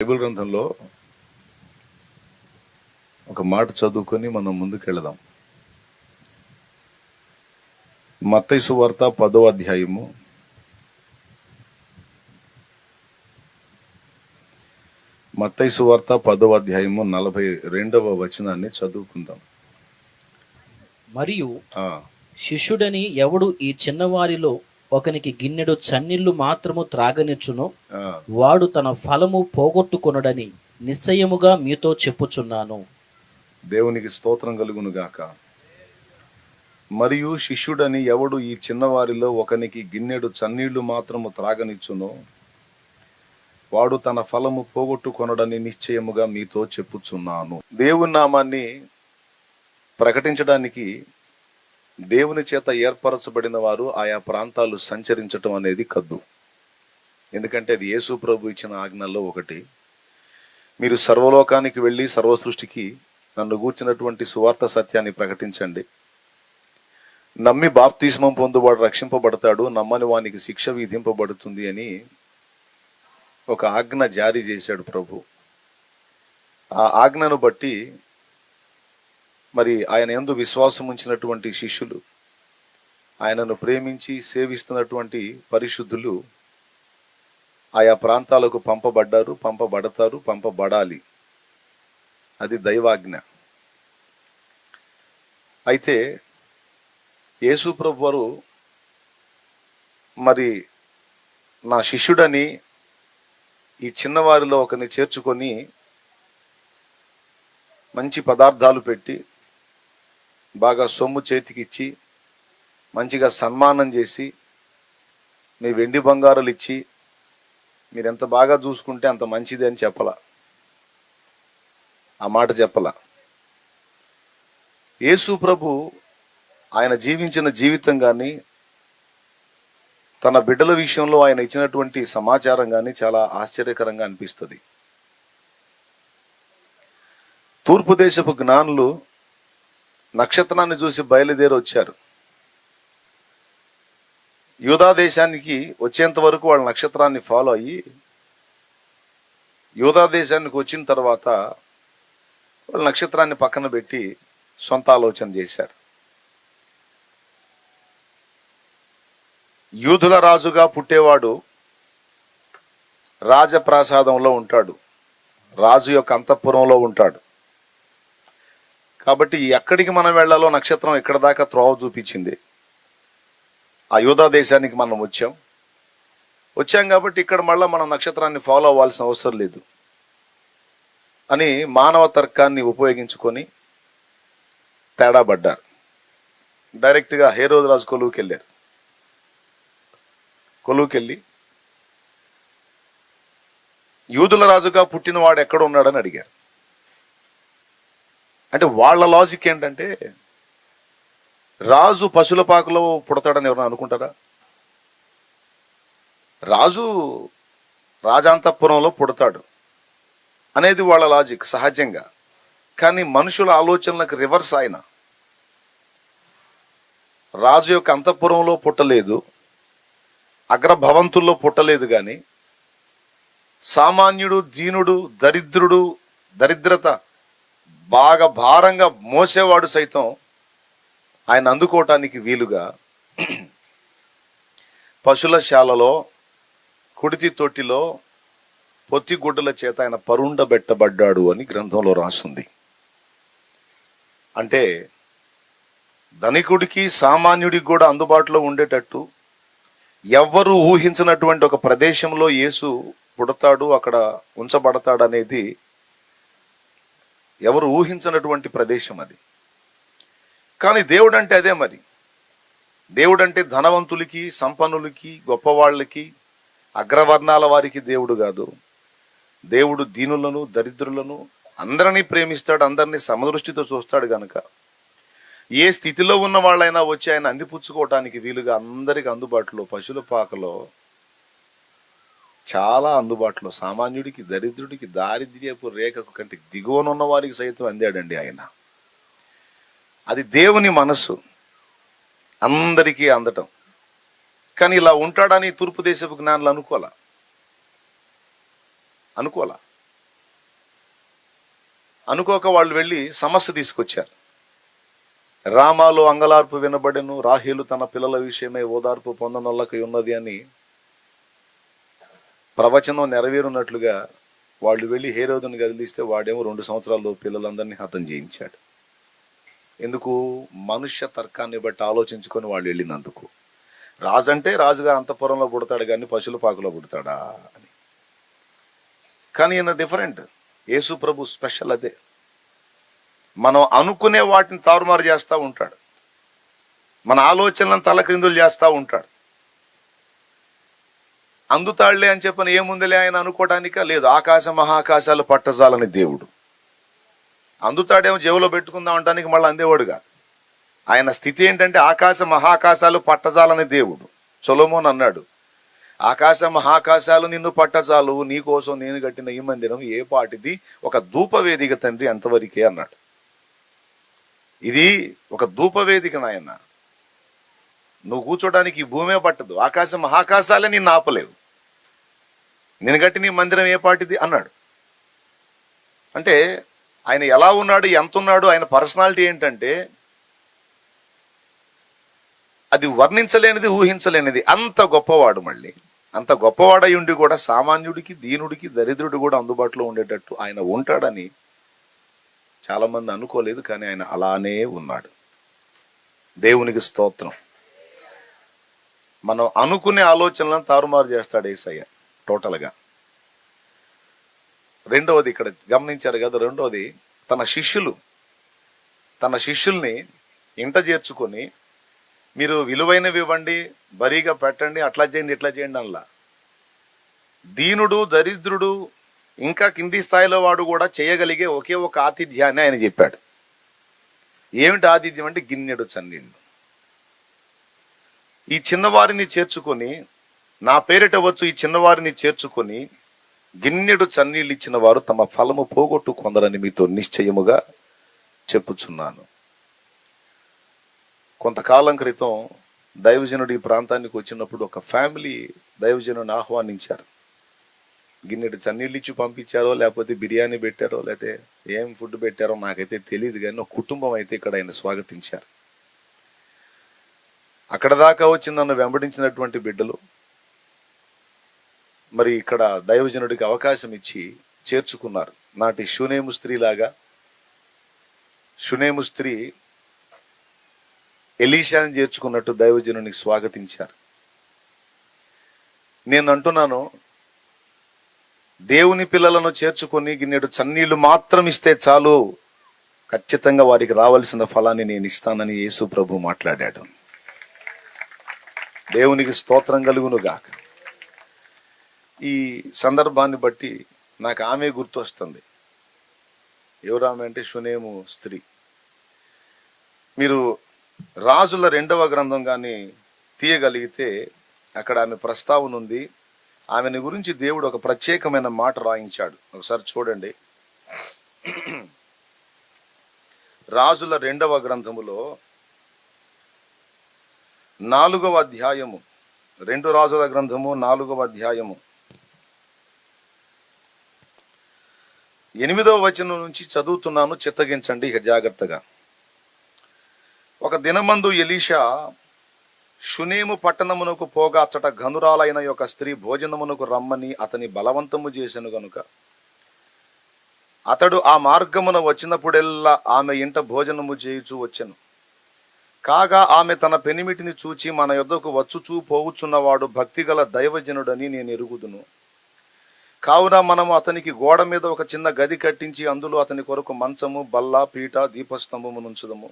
Bible గ్రంథంలో ఒక మాట చదువుకొని మనం ముందుకెళదాం. మత్తయి సువార్త 10వ అధ్యాయము మత్తయి సువార్త 10వ అధ్యాయము 42వ వచనాన్ని చదువుకుందాం. మరియు శిష్యుడని ఎవడు ఈ చిన్నవారిలో ఒకనికి గిన్నెడు చన్నీళ్లు మాత్రము త్రాగనిచ్చునో వాడు తన ఫలము పోగొట్టుకొనుడని నిశ్చయముగా మీతో చెప్పుచున్నాను. దేవునికి స్తోత్రం కలుగును గాక. మరియు శిష్యుడని ఎవడు ఈ చిన్నవారిలో ఒకనికి గిన్నెడు చన్నీళ్లు మాత్రము త్రాగనిచ్చునో వాడు తన ఫలము పోగొట్టుకొనడని నిశ్చయముగా మీతో చెప్పుచున్నాను. దేవుని నామాన్ని ప్రకటించడానికి దేవుని చేత ఏర్పరచబడిన వారు ఆయా ప్రాంతాలు సంచరించటం అనేది కద్దు. ఎందుకంటే అది యేసు ప్రభు ఇచ్చిన ఆజ్ఞల్లో ఒకటి. మీరు సర్వలోకానికి వెళ్ళి సర్వ సృష్టికి నన్ను గూర్చినటువంటి సువార్త సత్యాన్ని ప్రకటించండి. నమ్మి బాప్తిస్మం పొందువాడు రక్షింపబడతాడు, నమ్మని వానికి శిక్ష విధింపబడుతుంది అని ఒక ఆజ్ఞ జారీ చేశాడు ప్రభు. ఆ ఆజ్ఞను బట్టి మరి ఆయన యందు విశ్వాసం ఉంచినటువంటి శిష్యులు, ఆయనను ప్రేమించి సేవిస్తున్నటువంటి పరిశుద్ధులు ఆయా ప్రాంతాలకు పంపబడ్డారు, పంపబడతారు, పంపబడాలి. అది దైవాజ్ఞ. అయితే యేసు ప్రభు వారు మరి నా శిష్యుడని ఈ చిన్నవారిలో ఒకరిని చేర్చుకొని మంచి పదార్థాలు పెట్టి బాగా సొమ్ము చేతికిచ్చి మంచిగా సన్మానం చేసి మీ వెండి బంగారాలు ఇచ్చి మీరు ఎంత బాగా చూసుకుంటే అంత మంచిది అని చెప్పలా. ఆ మాట చెప్పలా. యేసు ప్రభు ఆయన జీవించిన జీవితం కానీ తన బిడ్డల విషయంలో ఆయన ఇచ్చినటువంటి సమాచారం కానీ చాలా ఆశ్చర్యకరంగా అనిపిస్తుంది. తూర్పు దేశపు జ్ఞానులు నక్షత్రాన్ని చూసి బయలుదేరి వచ్చారు. యూదా దేశానికి వచ్చేంత వరకు వాళ్ళ నక్షత్రాన్ని ఫాలో అయ్యి యూదా దేశానికి వచ్చిన తర్వాత వాళ్ళ నక్షత్రాన్ని పక్కన పెట్టి సొంత ఆలోచన చేశారు. యూదుల రాజుగా పుట్టేవాడు రాజప్రాసాదంలో ఉంటాడు, రాజు యొక్క అంతఃపురంలో ఉంటాడు. కాబట్టి ఎక్కడికి మనం వెళ్ళాలో నక్షత్రం ఇక్కడ దాకా త్రోవ చూపించింది. ఆ యూదా దేశానికి మనం వచ్చాం కాబట్టి ఇక్కడ మళ్ళీ మనం నక్షత్రాన్ని ఫాలో అవ్వాల్సిన అవసరం లేదు అని మానవ తర్కాన్ని ఉపయోగించుకొని తేడా పడ్డారు. డైరెక్ట్గా హేరోదు రాజు కొలువుకి వెళ్ళారు. కొలువుకెళ్ళి యూదుల రాజుగా పుట్టినవాడు ఎక్కడ ఉన్నాడని అడిగారు. అంటే వాళ్ళ లాజిక్ ఏంటంటే రాజు పశువుల పాకలో పుడతాడని ఎవరైనా అనుకుంటారా? రాజు రాజాంతఃపురంలో పుడతాడు అనేది వాళ్ళ లాజిక్ సహజంగా. కానీ మనుషుల ఆలోచనలకు రివర్స్. ఆయన రాజు యొక్క అంతఃపురంలో పుట్టలేదు, అగ్రభవంతుల్లో పుట్టలేదు. కానీ సామాన్యుడు, దీనుడు, దరిద్రుడు, దరిద్రత బాగా భారంగా మోసేవాడు సైతం ఆయన అందుకోవటానికి వీలుగా పశువులశాలలో, కుడితి తొట్టిలో పొత్తి గుడ్డల చేత ఆయన పరుండబెట్టబడ్డాడు అని గ్రంథంలో రాసుంది. అంటే ధనికుడికి సామాన్యుడికి కూడా అందుబాటులో ఉండేటట్టు ఎవ్వరూ ఊహించినటువంటి ఒక ప్రదేశంలో యేసు పుడతాడు, అక్కడ ఉంచబడతాడు అనేది ఎవరు ఊహించినటువంటి ప్రదేశం అది. కానీ దేవుడు అంటే అదే. మరి దేవుడు అంటే ధనవంతులకి, సంపన్నులకి, గొప్పవాళ్ళకి, అగ్రవర్ణాల వారికి దేవుడు కాదు. దేవుడు దీనులను, దరిద్రులను అందరినీ ప్రేమిస్తాడు, అందరినీ సమదృష్టితో చూస్తాడు. గనక ఏ స్థితిలో ఉన్న వాళ్ళైనా వచ్చి ఆయన అందిపుచ్చుకోవటానికి వీలుగా అందరికి అందుబాటులో, పశువుల పాకలో చాలా అందుబాటులో, సామాన్యుడికి, దరిద్రుడికి, దారిద్ర్యపు రేఖకు కంటే దిగువనున్న వారికి సైతం అందాడండి ఆయన. అది దేవుని మనస్సు, అందరికీ అందటం. కానీ ఇలా ఉంటాడని తూర్పు దేశపు జ్ఞానులు అనుకోలా. అనుకోక వాళ్ళు వెళ్ళి సమస్య తీసుకొచ్చారు. రామాలో అంగలార్పు వినబడెను, రాహేలు తన పిల్లల విషయమై ఓదార్పు పొందనొల్లకై ఉన్నది అని ప్రవచనం నెరవేరున్నట్లుగా వాళ్ళు వెళ్ళి హేరోదుని కదిలిస్తే వాడేమో 2 సంవత్సరాల్లో పిల్లలందరినీ హతం చేయించాడు. ఎందుకు? మనుష్య తర్కాన్ని బట్టి ఆలోచించుకొని వాళ్ళు వెళ్ళినందుకు. రాజు అంటే రాజుగా అంతఃపురంలో పుడతాడు కానీ పశువుల పాకులో పుడతాడా అని. కానీ ఈయన డిఫరెంట్. యేసు ప్రభు స్పెషల్ అదే. మనం అనుకునే వాటిని తారుమారు చేస్తూ ఉంటాడు, మన ఆలోచనలను తలక్రిందులు చేస్తూ ఉంటాడు. అందుతాళ్లే అని చెప్పని ఏముందిలే ఆయన అనుకోవడానిక లేదు. ఆకాశ మహాకాశాలు పట్టజాలని దేవుడు. అందుతాడేమో జేబులో పెట్టుకుందాం అనడానికి మళ్ళీ అందేవాడుగా. ఆయన స్థితి ఏంటంటే ఆకాశ మహాకాశాలు పట్టజాలని దేవుడు. సొలొమోన్ అన్నాడు, ఆకాశ మహాకాశాలు నిన్ను పట్టజాలు, నీ కోసం నేను కట్టిన ఈ మందిరం ఏ పాటిది, ఒక ధూపవేదిక తండ్రి అంతవరకే అన్నాడు. ఇది ఒక ధూపవేదిక నాయన, నువ్వు కూర్చోడానికి ఈ భూమే పట్టదు, ఆకాశ మహాకాశాలే నిన్ను ఆపలేవు, నేను కట్టిన ఈ మందిరం ఏ పాటిది అన్నాడు. అంటే ఆయన ఎలా ఉన్నాడు, ఎంత ఉన్నాడు, ఆయన పర్సనాలిటీ ఏంటంటే అది వర్ణించలేనిది, ఊహించలేనిది. అంత గొప్పవాడు. మళ్ళీ అంత గొప్పవాడై ఉండి కూడా సామాన్యుడికి, దీనుడికి, దరిద్రుడు కూడా అందుబాటులో ఉండేటట్టు ఆయన ఉంటాడని చాలా మంది అనుకోలేదు. కానీ ఆయన అలానే ఉన్నాడు. దేవునికి స్తోత్రం. మనం అనుకునే ఆలోచనలను తారుమారు చేస్తాడు యేసయ్య టోటల్గా. రెండవది ఇక్కడ గమనించారు కదా, రెండవది తన శిష్యుల్ని ఇంట చేర్చుకొని మీరు విలువైనవి ఇవ్వండి, బరీగా పెట్టండి, అట్లా చేయండి ఇట్లా చేయండి అనలా. దీనుడు, దరిద్రుడు, ఇంకా కింది స్థాయిలో వాడు కూడా చేయగలిగే ఒకే ఒక ఆతిథ్యాన్ని ఆయన చెప్పాడు. ఏమిటి ఆతిథ్యం అంటే గిన్నెడు చన్నీళ్ళు. ఈ చిన్నవారిని చేర్చుకొని, నా పేరిట వచ్చు ఈ చిన్నవారిని చేర్చుకొని గిన్నెడు చన్నీళ్ళు ఇచ్చిన వారు తమ ఫలము పోగొట్టు కొందరని మీతో నిశ్చయముగా చెప్పుచున్నాను. కొంతకాలం క్రితం దైవజనుడు ఈ ప్రాంతానికి వచ్చినప్పుడు ఒక ఫ్యామిలీ దైవజనుని ఆహ్వానించారు. గిన్నెడు చన్నీళ్ళు ఇచ్చి పంపించారో, లేకపోతే బిర్యానీ పెట్టారో, లేకపోతే ఏం ఫుడ్ పెట్టారో నాకైతే తెలియదు. కానీ ఒక కుటుంబం అయితే ఇక్కడ ఆయన స్వాగతించారు. అక్కడ దాకా వచ్చి నన్ను వెంబడించినటువంటి బిడ్డలు మరి ఇక్కడ దైవజనుడికి అవకాశం ఇచ్చి చేర్చుకున్నారు. నాటి షూనేము స్త్రీ లాగా, షూనేము స్త్రీ ఎలీషాని చేర్చుకున్నట్టు దైవజనుడిని స్వాగతించారు. నేను అంటున్నాను, దేవుని పిల్లలను చేర్చుకొని గిన్నెడు చన్నీళ్లు మాత్రం ఇస్తే చాలు, ఖచ్చితంగా వారికి రావాల్సిన ఫలాన్ని నేను ఇస్తానని యేసు ప్రభు మాట్లాడాడు. దేవునికి స్తోత్రం కలుగును గాక. ఈ సందర్భాన్ని బట్టి నాకు ఆమె గుర్తు వస్తుంది. ఎవరు ఆమె అంటే షూనేము స్త్రీ. మీరు రాజుల 2వ గ్రంథం కానీ తీయగలిగితే అక్కడ ఆమె ప్రస్తావన ఉంది. ఆమెను గురించి దేవుడు ఒక ప్రత్యేకమైన మాట రాయించాడు. ఒకసారి చూడండి. రాజుల 2వ గ్రంథములో 4వ అధ్యాయము, 2 రాజుల గ్రంథము 4వ అధ్యాయము 8వ వచనం నుంచి చదువుతున్నాను, చిత్తగించండి ఇక జాగ్రత్తగా. ఒక దినమందు ఎలీషా షునేము పట్టణమునకు పోగా అచ్చట గనురాలైన యొక్క స్త్రీ భోజనమునకు రమ్మని అతని బలవంతము చేసెను గనుక అతడు ఆ మార్గమున వచ్చినప్పుడెల్లా ఆమె ఇంట భోజనము చేయుచూ వచ్చెను. కాగా ఆమె తన పెనిమిటిని చూచి, మన యొద్దకు వచ్చుచూ పోవుచున్నవాడు భక్తిగల దైవజనుడని నేను ఎరుగుదును. కావున మనము అతనికి గోడ మీద ఒక చిన్న గది కట్టించి అందులో అతని కొరకు మంచము, బల్ల, పీట, దీపస్తంభము నుంచుదము.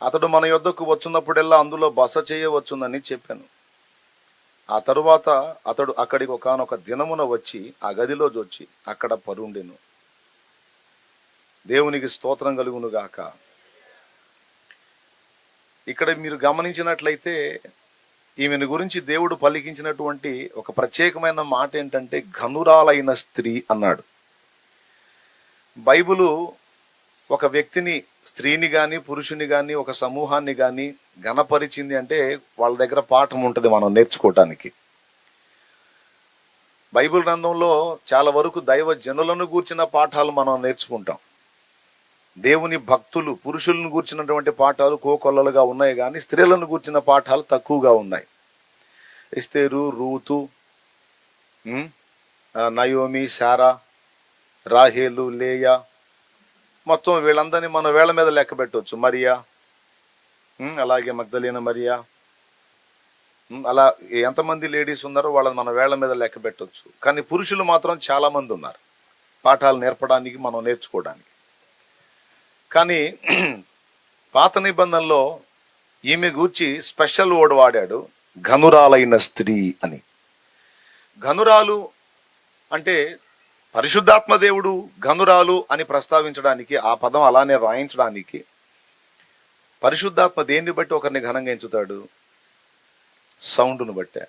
అతడు మన యొద్దకు వచ్చినప్పుడెల్లా అందులో బస చేయవచ్చునని చెప్పాను. ఆ తరువాత అతడు అక్కడికి ఒకానొక దినమున వచ్చి ఆ గదిలో జొచ్చి అక్కడ పరుండెను. దేవునికి స్తోత్రం కలుగును గాక. ఇక్కడ మీరు గమనించినట్లయితే ఈమెను గురించి దేవుడు పలికించినటువంటి ఒక ప్రత్యేకమైన మాట ఏంటంటే ఘనురాలైన స్త్రీ అన్నాడు. బైబిలు ఒక వ్యక్తిని, స్త్రీని కానీ పురుషుని కానీ, ఒక సమూహాన్ని కానీ ఘనపరిచింది అంటే వాళ్ళ దగ్గర పాఠం ఉంటుంది మనం నేర్చుకోవటానికి. బైబిల్ గ్రంథంలో చాలా వరకు దైవ జనులను గూర్చిన పాఠాలు మనం నేర్చుకుంటాం. దేవుని భక్తులు పురుషులను గూర్చినటువంటి పాఠాలు కోకొల్లలుగా ఉన్నాయి, కానీ స్త్రీలను గూర్చిన పాఠాలు తక్కువగా ఉన్నాయి. ఎస్తేరు, రూతు, నయోమి, శారా, రాహేలు, లేయా, మొత్తం వీళ్ళందరినీ మనం వేళ్ల మీద లెక్క పెట్టవచ్చు. మరియా, అలాగే మగ్దలేన మరియా, అలా ఎంతమంది లేడీస్ ఉన్నారో వాళ్ళని మన వేళ్ల మీద లెక్క పెట్టవచ్చు. కానీ పురుషులు మాత్రం చాలా మంది ఉన్నారు పాఠాలు నేర్పడానికి, మనం నేర్చుకోవడానికి. కానీ పాత నిబంధనలో ఈమె గూర్చి స్పెషల్ వర్డ్ వాడాడు, ఘనురాలైన స్త్రీ అని. ఘనురాలు అంటే పరిశుద్ధాత్మ దేవుడు ఘనురాలు అని ప్రస్తావించడానికి, ఆ పదం అలానే రాయించడానికి, పరిశుద్ధాత్మ దేన్ని బట్టి ఒకరిని ఘనంగా ఎంచుతాడు? సౌండ్ను బట్టే.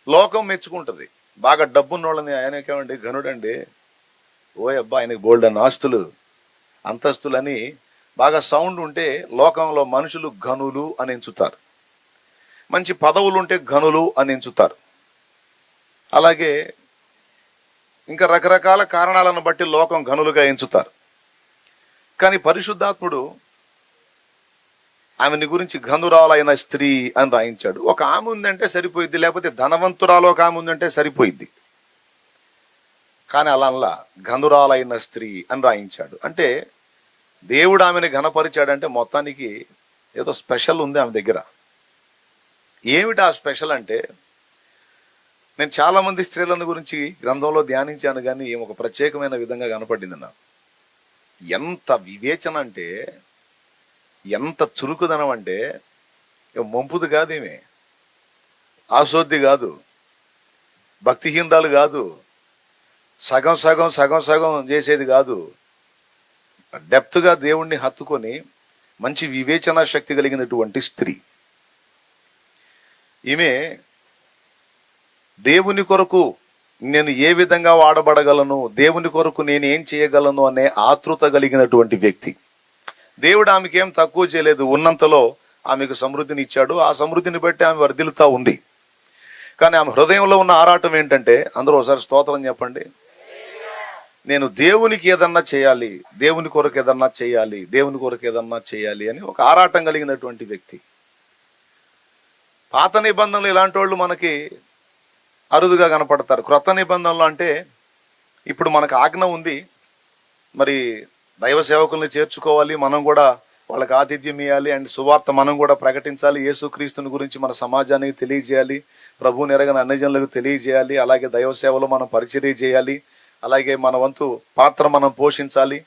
లోకం మెచ్చుకుంటుంది. బాగా డబ్బున్నోళ్ళని, ఆయనకేమండి ఘనుడండి, ఓ అబ్బా ఆయనకి బోల్డన్ ఆస్తులు అంతస్తులని బాగా సౌండ్ ఉంటే లోకంలో మనుషులు ఘనులు అని ఎంచుతారు. మంచి పదవులు ఉంటే ఘనులు అని ఎంచుతారు. అలాగే ఇంకా రకరకాల కారణాలను బట్టి లోకం ఘనులుగా ఎంచుతారు. కానీ పరిశుద్ధాత్ముడు ఆమెని గురించి ఘనురాలైన స్త్రీ అని రాయించాడు. ఒక ఆమె ఉందంటే సరిపోయిద్ది, లేకపోతే ధనవంతురాలు ఒక ఆమె ఉందంటే సరిపోయిద్ది. కానీ అలా ఘనురాలైన స్త్రీ అని రాయించాడు. అంటే దేవుడు ఆమెను ఘనపరిచాడంటే మొత్తానికి ఏదో స్పెషల్ ఉంది ఆమె దగ్గర. ఏమిటి ఆ స్పెషల్ అంటే, నేను చాలా మంది స్త్రీలను గురించి గ్రంథంలో ధ్యానించాను, కానీ ఒక ప్రత్యేకమైన విధంగా కనపడింది నాకు. ఎంత వివేచన అంటే, ఎంత చురుకుదనం అంటే, మంపుది కాదు ఈమె, ఆసోద్ది కాదు, భక్తిహీనరాలు కాదు, సగం సగం సగం సగం చేసేది కాదు. డెప్త్గా దేవుణ్ణి హత్తుకొని మంచి వివేచన శక్తి కలిగినటువంటి స్త్రీ ఈమె. దేవుని కొరకు నేను ఏ విధంగా వాడబడగలను, దేవుని కొరకు నేను ఏం చేయగలను అనే ఆతృత కలిగినటువంటి వ్యక్తి. దేవుడు ఆమెకి ఏం తక్కువ చేయలేదు, ఉన్నంతలో ఆమెకు సమృద్ధిని ఇచ్చాడు. ఆ సమృద్ధిని బట్టి ఆమె వర్ధిల్లుతా ఉంది. కానీ ఆమె హృదయంలో ఉన్న ఆరాటం ఏంటంటే, అందరూ ఒకసారి స్తోత్రం చెప్పండి. నేను దేవునికి ఏదన్నా చేయాలి, దేవుని కొరకు ఏదన్నా చేయాలి, దేవుని కొరకు ఏదన్నా చేయాలి అని ఒక ఆరాటం కలిగినటువంటి వ్యక్తి. పాత నిబంధనలు ఇలాంటి వాళ్ళు మనకి అరుదుగా కనపడతారు. క్రొత్త నిబంధనలు అంటే ఇప్పుడు మనకు ఆజ్ఞ ఉంది, మరి దైవ సేవకుల్ని చేర్చుకోవాలి, మనం కూడా వాళ్ళకి ఆతిథ్యం ఇవ్వాలి, అండ్ సువార్త మనం కూడా ప్రకటించాలి, యేసుక్రీస్తుని గురించి మన సమాజానికి తెలియజేయాలి, ప్రభువుని ఎరగని అన్యజనులకు తెలియజేయాలి, అలాగే దైవ సేవలో మనం పరిచర్య చేయాలి, అలాగే మన వంతు పాత్ర మనం పోషించాలి,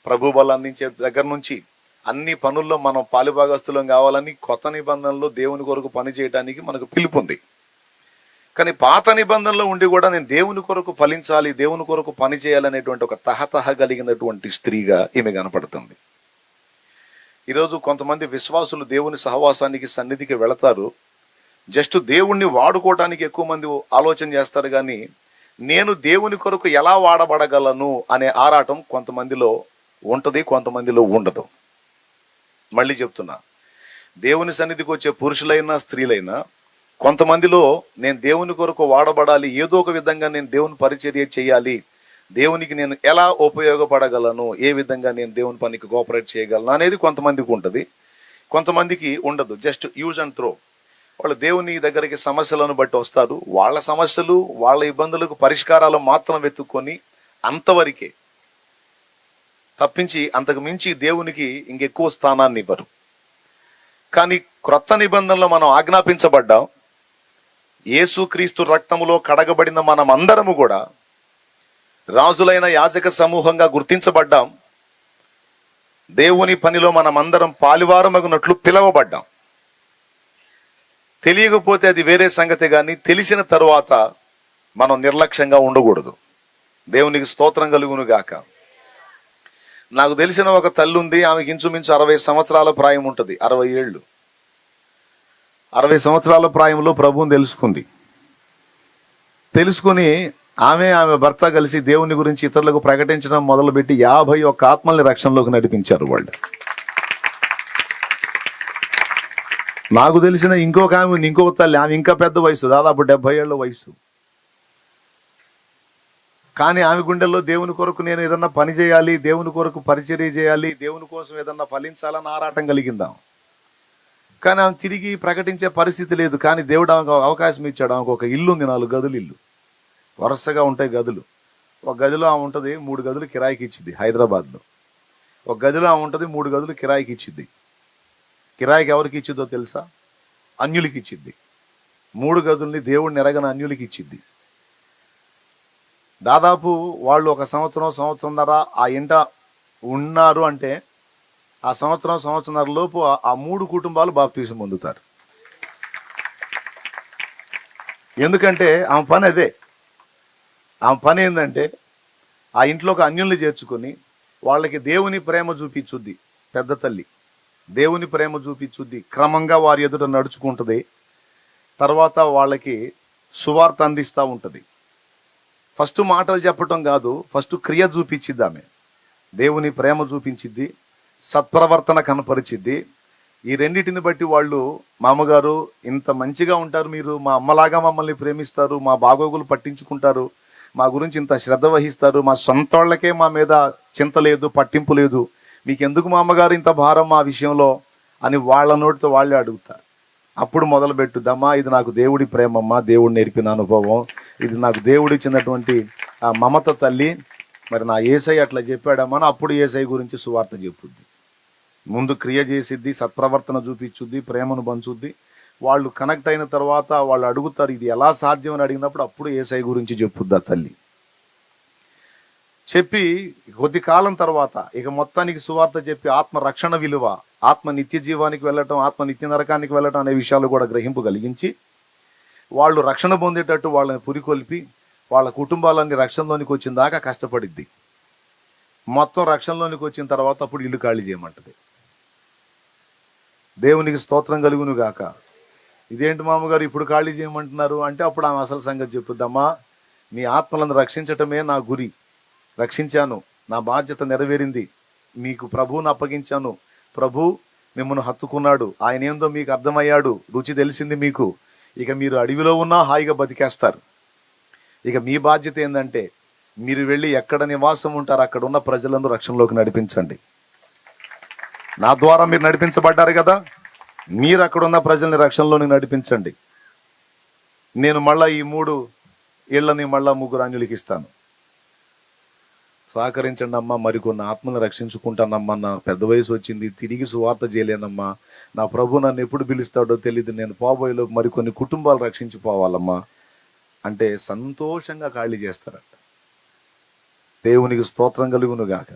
ప్రభు బలం అందించే దగ్గర నుంచి అన్ని పనుల్లో మనం పాలుభాగస్తులం కావాలని కొత్త నిబంధనలో దేవుని కొరకు పని చేయడానికి మనకు పిలుపు ఉంది. కానీ పాత నిబంధనలో ఉండి కూడా నేను దేవుని కొరకు ఫలించాలి, దేవుని కొరకు పని చేయాలనేటువంటి ఒక తహతహ కలిగినటువంటి స్త్రీగా ఈమె కనపడుతుంది. ఈరోజు కొంతమంది విశ్వాసులు దేవుని సహవాసానికి సన్నిధికి వెళతారు, జస్ట్ దేవుణ్ణి వాడుకోవడానికి ఎక్కువ మంది ఆలోచన చేస్తారు, కానీ నేను దేవుని కొరకు ఎలా వాడబడగలను అనే ఆరాటం కొంతమందిలో ఉంటుంది, కొంతమందిలో ఉండదు. మళ్ళీ చెప్తున్నా, దేవుని సన్నిధికి వచ్చే పురుషులైనా స్త్రీలైనా కొంతమందిలో నేను దేవుని కొరకు వాడబడాలి, ఏదో ఒక విధంగా నేను దేవుని పరిచర్య చేయాలి, దేవునికి నేను ఎలా ఉపయోగపడగలను, ఏ విధంగా నేను దేవుని పనికి కోఆపరేట్ చేయగలను అనేది కొంతమందికి ఉంటుంది, కొంతమందికి ఉండదు. Just use and throw. వాళ్ళు దేవుని దగ్గరికి సమస్యలను బట్టి వస్తారు, వాళ్ళ సమస్యలు వాళ్ళ ఇబ్బందులకు పరిష్కారాలు మాత్రం వెతుక్కొని అంతవరకే తప్పించి అంతకు మించి దేవునికి ఇంకెక్కువ స్థానాన్ని ఇవ్వరు. కానీ క్రొత్త నిబంధనలో మనం ఆజ్ఞాపించబడ్డాం, యేసుక్రీస్తు రక్తములో కడగబడిన మనం అందరము కూడా రాజులైన యాజక సమూహంగా గుర్తించబడ్డాం, దేవుని పనిలో మనమందరం పాలువారమగునట్లు పిలవబడ్డాం. తెలియకపోతే అది వేరే సంగతి, కానీ తెలిసిన తరువాత మనం నిర్లక్ష్యంగా ఉండకూడదు. దేవునికి స్తోత్రం కలుగును గాక. నాకు తెలిసిన ఒక తల్లి ఉంది, ఆమెకి ఇంచుమించు 60 సంవత్సరాల ప్రాయం ఉంటుంది, 60 ఏళ్ళు. 60 సంవత్సరాల ప్రాయంలో ప్రభువుని తెలుసుకుని ఆమె భర్త కలిసి దేవుని గురించి ఇతరులకు ప్రకటించడం మొదలుపెట్టి 51 ఆత్మల్ని రక్షణలోకి నడిపించారు వాళ్ళు. నాకు తెలిసిన ఇంకొక ఆమె ఉంది, ఇంకొక తల్లి, ఆమె ఇంకా పెద్ద వయసు, దాదాపు 70 ఏళ్ళ వయసు. కానీ ఆమె గుండెల్లో దేవుని కొరకు నేను ఏదన్నా పని చేయాలి, దేవుని కొరకు పరిచర్య చేయాలి, దేవుని కోసం ఏదన్నా ఫలించాలని ఆరాటం కలిగిందాం. కానీ ఆమె తిరిగి ప్రకటించే పరిస్థితి లేదు. కానీ దేవుడు ఆమెకు అవకాశం ఇచ్చాడు. ఆమెకు ఒక ఇల్లు ఉంది, 4 గదులు ఇల్లు, వరుసగా ఉంటాయి గదులు. ఒక గదిలో ఆమె ఉంటుంది, 3 గదులు కిరాయికి ఇచ్చింది హైదరాబాద్లో. ఒక గదిలో ఆమె ఉంటుంది, 3 గదులు కిరాయికి ఇచ్చింది. కిరాయికి ఎవరికి ఇచ్చిద్దో తెలుసా? అన్యులకి ఇచ్చింది. 3 గదుల్ని దేవుడిని ఎరగని అన్యులకి ఇచ్చింది. దాదాపు వాళ్ళు ఒక సంవత్సరంన్నర ఆ ఇంట ఉన్నారు అంటే ఆ సంవత్సరంన్నర లోపు ఆ 3 కుటుంబాలు బాప్తీసం పొందుతారు. ఎందుకంటే ఆమె పని అదే. ఆమె పని ఏంటంటే ఆ ఇంట్లోకి అన్యుల్ని చేర్చుకొని వాళ్ళకి దేవుని ప్రేమ చూపించుద్ది. పెద్ద తల్లి దేవుని ప్రేమ చూపించుద్ది, క్రమంగా వారి ఎదుట నడుచుకుంటుంది. తర్వాత వాళ్ళకి సువార్త అందిస్తూ ఉంటుంది. ఫస్ట్ మాటలు చెప్పటం కాదు, ఫస్ట్ క్రియ చూపించిద్ది. ఆమె దేవుని ప్రేమ చూపించిద్ది, సత్ప్రవర్తన కనపరిచిద్ది. ఈ రెండింటిని బట్టి వాళ్ళు, మా అమ్మగారు ఇంత మంచిగా ఉంటారు, మీరు మా అమ్మలాగా మమ్మల్ని ప్రేమిస్తారు, మా బాగోగులు పట్టించుకుంటారు, మా గురించి ఇంత శ్రద్ధ వహిస్తారు, మా సొంత వాళ్ళకే మా మీద చింత లేదు, పట్టింపు లేదు, మీకెందుకు మా అమ్మగారు ఇంత భారం మా విషయంలో అని వాళ్ళ నోటితో వాళ్ళే అడుగుతారు. అప్పుడు మొదలుపెట్టుద్దమ్మా, ఇది నాకు దేవుడి ప్రేమమ్మా, దేవుడు నేర్పిన అనుభవం, ఇది నాకు దేవుడు ఇచ్చినటువంటి ఆ మమత తల్లి, మరి నా యేసయ్య అట్లా చెప్పాడమ్మా అని అప్పుడు యేసయ్య గురించి సువార్త చెప్పుద్ది. ముందు క్రియ చేసిద్ది, సత్ప్రవర్తన చూపించుద్ది, ప్రేమను పంచుద్ది. వాళ్ళు కనెక్ట్ అయిన తర్వాత వాళ్ళు అడుగుతారు ఇది ఎలా సాధ్యం అని అడిగినప్పుడు అప్పుడు యేసయ్య గురించి చెప్పుద్ది ఆ తల్లి. చెప్పి కొద్ది కాలం తర్వాత ఇక మొత్తానికి సువార్త చెప్పి ఆత్మ రక్షణ విలువ, ఆత్మ నిత్య జీవానికి వెళ్ళటం, ఆత్మ నిత్య నరకానికి వెళ్ళటం అనే విషయాలు కూడా గ్రహింపు కలిగించి వాళ్ళు రక్షణ పొందేటట్టు వాళ్ళని పురికొల్పి వాళ్ళ కుటుంబాలన్నీ రక్షణలోనికి వచ్చిన దాకా కష్టపడిద్ది. మొత్తం రక్షణలోనికి వచ్చిన తర్వాత అప్పుడు ఇల్లు ఖాళీ చేయమంటది. దేవునికి స్తోత్రం కలుగును గాక. ఇదేంటి మామగారు ఇప్పుడు ఖాళీ చేయమంటున్నారు అంటే అప్పుడు ఆమె అసలు సంగతి చెప్పుద్దమ్మా, మీ ఆత్మలను రక్షించటమే నా గురి, రక్షించాను, నా బాధ్యత నెరవేరింది, మీకు ప్రభువును అప్పగించాను, ప్రభు మిమ్మల్ని హత్తుకున్నాడు, ఆయన ఏందో మీకు అర్థమయ్యాడు, రుచి తెలిసింది మీకు, ఇక మీరు అడవిలో ఉన్నా హాయిగా బతికేస్తారు. ఇక మీ బాధ్యత ఏంటంటే మీరు వెళ్ళి ఎక్కడ నివాసం ఉంటారు అక్కడ ఉన్న ప్రజలను రక్షణలోకి నడిపించండి. నా ద్వారా మీరు నడిపించబడ్డారు కదా, మీరు అక్కడ ఉన్న ప్రజల్ని రక్షణలోకి నడిపించండి. నేను మళ్ళా ఈ 3 ఇళ్లని మళ్ళా 3 అన్యులకి ఇస్తాను, సహకరించండి అమ్మా, మరికొన్ని ఆత్మలను రక్షించుకుంటానమ్మా, నా పెద్ద వయసు వచ్చింది, తిరిగి సువార్త చేయలేనమ్మా, నా ప్రభు నన్ను ఎప్పుడు పిలుస్తాడో తెలియదు, నేను పోబోయేలో మరికొన్ని కుటుంబాలు రక్షించిపోవాలమ్మా అంటే సంతోషంగా ఖాళీ చేస్తారట. దేవునికి స్తోత్రం కలుగును గాక.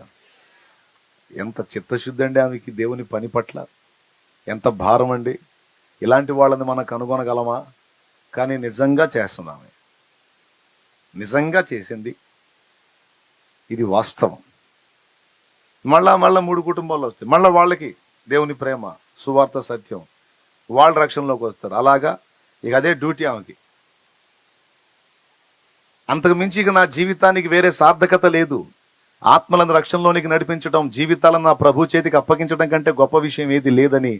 ఎంత చిత్తశుద్ధి అండి ఆమెకి దేవుని పని పట్ల, ఎంత భారం అండి. ఇలాంటి వాళ్ళని మనం కనుగొనగలమా? కానీ నిజంగా చేస్తుంది ఆమె, నిజంగా చేసింది, ఇది వాస్తవం. మళ్ళా 3 కుటుంబాలు వస్తాయి, మళ్ళీ వాళ్ళకి దేవుని ప్రేమ, సువార్త, సత్యం, వాళ్ళ రక్షణలోకి వస్తారు. అలాగా ఇక అదే డ్యూటీ ఆమెకి. అంతకు మించి ఇక నా జీవితానికి వేరే సార్థకత లేదు. ఆత్మలను రక్షణలోనికి నడిపించడం, జీవితాలను నా ప్రభు చేతికి అప్పగించడం కంటే గొప్ప విషయం ఏది లేదని,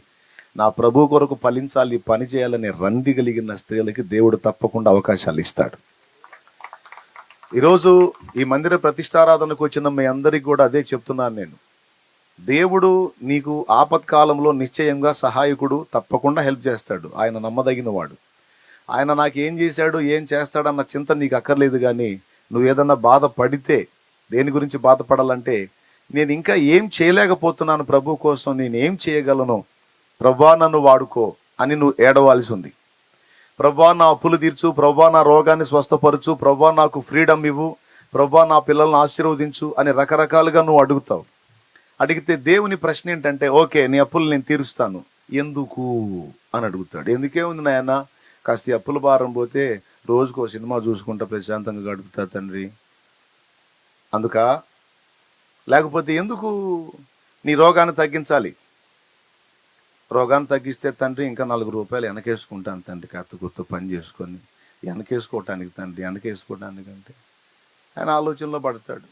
నా ప్రభు కొరకు ఫలించాలి, పని చేయాలనే రంది కలిగిన స్త్రీలకి దేవుడు తప్పకుండా అవకాశాలు ఇస్తాడు. ఈరోజు ఈ మందిర ప్రతిష్టారాధనకు వచ్చిన మీ అందరికి కూడా అదే చెప్తున్నాను నేను. దేవుడు నీకు ఆపత్కాలంలో నిశ్చయంగా సహాయకుడు, తప్పకుండా హెల్ప్ చేస్తాడు. ఆయన నమ్మదగిన వాడు. ఆయన నాకు ఏం చేశాడు, ఏం చేస్తాడన్న చింత నీకు అక్కర్లేదు. కానీ నువ్వు ఏదన్నా బాధపడితే, దేని గురించి బాధపడాలంటే, నేను ఇంకా ఏం చేయలేకపోతున్నాను ప్రభు కోసం, నేను ఏం చేయగలను, ప్రభువా నన్ను వాడుకో అని నువ్వు ఏడవాల్సి ఉంది. ప్రభువా నా అప్పులు తీర్చు, ప్రభువా నా రోగాన్ని స్వస్థపరచు, ప్రభువా నాకు ఫ్రీడమ్ ఇవ్వు, ప్రభువా నా పిల్లల్ని ఆశీర్వదించు అని రకరకాలుగా నువ్వు అడుగుతావు. అడిగితే దేవుని ప్రశ్న ఏంటంటే, ఓకే నీ అప్పులు నేను తీరుస్తాను, ఎందుకు అని అడుగుతాడు. ఎందుకే ఉంది నాయన, కాస్త అప్పుల భారం పోతే రోజుకో సినిమా చూసుకుంటా ప్రశాంతంగా గడుపుతా తండ్రి, అందుక, లేకపోతే ఎందుకు నీ రోగాన్ని తగ్గించాలి, రోగాన్ని తగ్గిస్తే తండ్రి ఇంకా 4 రూపాయలు వెనకేసుకుంటాను తండ్రి, కాస్త గుర్తు పని చేసుకొని వెనకేసుకోవటానికి తండ్రి, వెనకేసుకోవటానికంటే ఆయన ఆలోచనలో పడతాడు.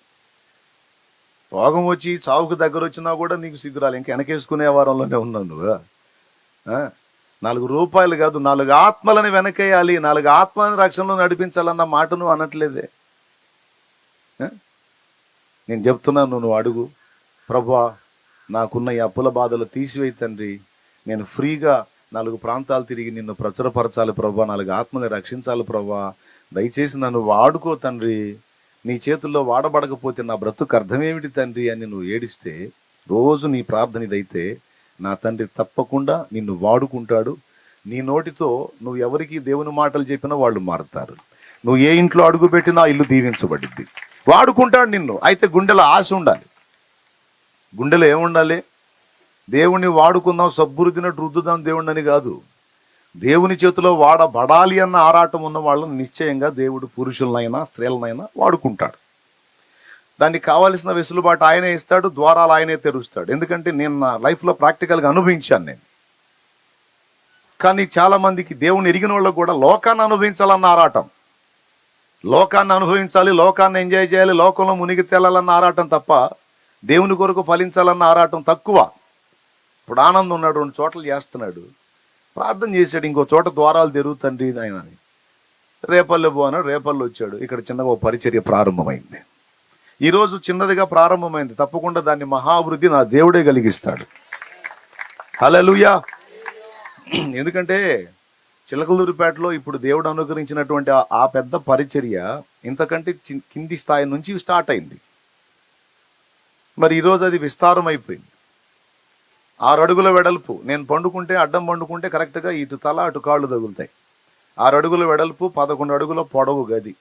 రోగం వచ్చి చావుకు దగ్గర వచ్చినా కూడా నీకు సిగ్గురాలి, ఇంకా వెనకేసుకునే వారంలోనే ఉన్నావు నువ్వు. 4 రూపాయలు కాదు, 4 ఆత్మలని వెనకేయాలి, 4 ఆత్మలని రక్షణలో నడిపించాలన్న మాట నువ్వు అనట్లేదే. నేను చెప్తున్నాను, నువ్వు అడుగు, ప్రభువా నాకున్న ఈ అప్పుల బాధలు తీసివేయి తండ్రి, నేను ఫ్రీగా 4 ప్రాంతాలు తిరిగి నిన్ను ప్రచురపరచాలి ప్రభువా, 4 ఆత్మని రక్షించాలి ప్రభువా, దయచేసి నన్ను వాడుకో తండ్రి, నీ చేతుల్లో వాడబడకపోతే నా బ్రతుకు అర్థమేమిటి తండ్రి అని నువ్వు ఏడిస్తే, రోజు నీ ప్రార్థన ఇదైతే, నా తండ్రి తప్పకుండా నిన్ను వాడుకుంటాడు. నీ నోటితో నువ్వు ఎవరికి దేవుని మాటలు చెప్పినా వాళ్ళు మారుతారు. నువ్వు ఏ ఇంట్లో అడుగు పెట్టినా ఇల్లు దీవించబడింది. వాడుకుంటాడు నిన్ను. అయితే గుండెలో ఆశ ఉండాలి. గుండెలో ఏముండాలి? దేవుణ్ణి వాడుకుందాం, సబ్బురుదినట్టు రుద్దుదాం దేవుణ్ణని కాదు. దేవుని చేతిలో వాడబడాలి అన్న ఆరాటం ఉన్న వాళ్ళని నిశ్చయంగా దేవుడు పురుషులనైనా స్త్రీలనైనా వాడుకుంటాడు. దానికి కావాల్సిన వెసులుబాటు ఆయనే ఇస్తాడు, ద్వారాలు ఆయనే తెరుస్తాడు. ఎందుకంటే నేను నా లైఫ్లో ప్రాక్టికల్గా అనుభవించాను నేను. కానీ చాలా మందికి దేవుని ఎరిగిన వాళ్ళకు కూడా లోకాన్ని అనుభవించాలన్న ఆరాటం, లోకాన్ని అనుభవించాలి, లోకాన్ని ఎంజాయ్ చేయాలి, లోకంలో మునిగి తేలాలన్న ఆరాటం తప్ప దేవుని కొరకు ఫలించాలన్న ఆరాటం తక్కువ. ఇప్పుడు ఆనందం ఉన్నాడు, 2 చోట్ల చేస్తున్నాడు, ప్రార్థన చేశాడు, ఇంకో చోట ద్వారాలు తెరుగుతండి ఆయన అని. రేపల్లె పోనాడు, రేపల్లి వచ్చాడు, ఇక్కడ చిన్నగా ఒక పరిచర్య ప్రారంభమైంది. ఈరోజు చిన్నదిగా ప్రారంభమైంది, తప్పకుండా దాన్ని మహాభివృద్ధి నా దేవుడే కలిగిస్తాడు. హల్లెలూయా. ఎందుకంటే చిలకలూరిపేటలో ఇప్పుడు దేవుడు అనుగ్రహించినటువంటి ఆ పెద్ద పరిచర్య ఇంతకంటే కింది స్థాయి నుంచి స్టార్ట్ అయింది. మరి ఈరోజు అది విస్తారం అయిపోయింది. 6 అడుగుల వెడల్పు, నేను పండుకుంటే అడ్డం పండుకుంటే కరెక్ట్గా ఇటు తల అటు కాళ్ళు తగులుతాయి. 6 అడుగుల వెడల్పు, 11 అడుగుల పొడవు గది,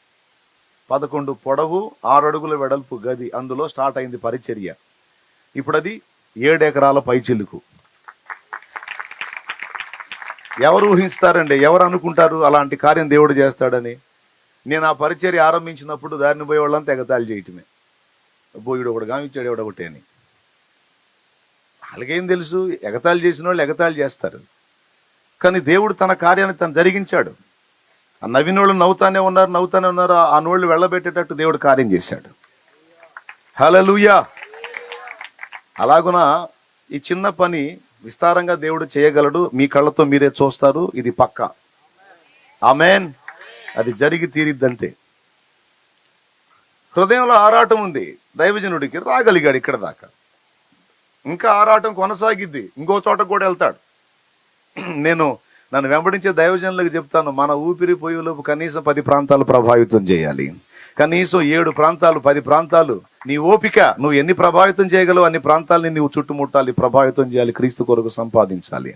11 పొడవు 6 అడుగుల వెడల్పు గది, అందులో స్టార్ట్ అయింది పరిచర్య. ఇప్పుడు అది 7 ఎకరాల పైచిలుకు. ఎవరు ఊహిస్తారండి? ఎవరు అనుకుంటారు అలాంటి కార్యం దేవుడు చేస్తాడని? నేను ఆ పరిచర్య ఆరంభించినప్పుడు దారిని పోయే వాళ్ళంతా ఎగతాళి చేయటమే, బోయుడు ఒకడు గామిచ్చాడు ఎవడొకటి అని. వాళ్ళకేం తెలుసు? ఎగతాళి చేసిన వాళ్ళు ఎగతాళి చేస్తారు. కానీ దేవుడు తన కార్యాన్ని తను జరిగించాడు. ఆ నవ్వినోళ్ళు నవ్వుతానే ఉన్నారు. ఆ నోళ్ళు వెళ్ళబెట్టేటట్టు దేవుడు కార్యం చేశాడు. హల్లెలూయా. అలాగున ఈ చిన్న పని విస్తారంగా దేవుడు చేయగలడు. మీ కళ్ళతో మీరే చూస్తారు, ఇది పక్కా. ఆమేన్. అది జరిగి తీరిద్దంతే. హృదయంలో ఆరాటం ఉంది దైవజనుడికి, రాగలిగాడు ఇక్కడ దాకా. ఇంకా ఆరాటం కొనసాగిద్ది, ఇంకో చోట కూడా వెళ్తాడు. నన్ను వెంబడించే దైవజనులకు చెప్తాను, మన ఊపిరి పోయేలోపు కనీసం 10 ప్రాంతాలు ప్రభావితం చేయాలి. కనీసం 7 ప్రాంతాలు 10 ప్రాంతాలు. నీ ఓపిక, నువ్వు ఎన్ని ప్రభావితం చేయగలవు అన్ని ప్రాంతాలని నువ్వు చుట్టుముట్టాలి, ప్రభావితం చేయాలి, క్రీస్తు కొరకు సంపాదించాలి.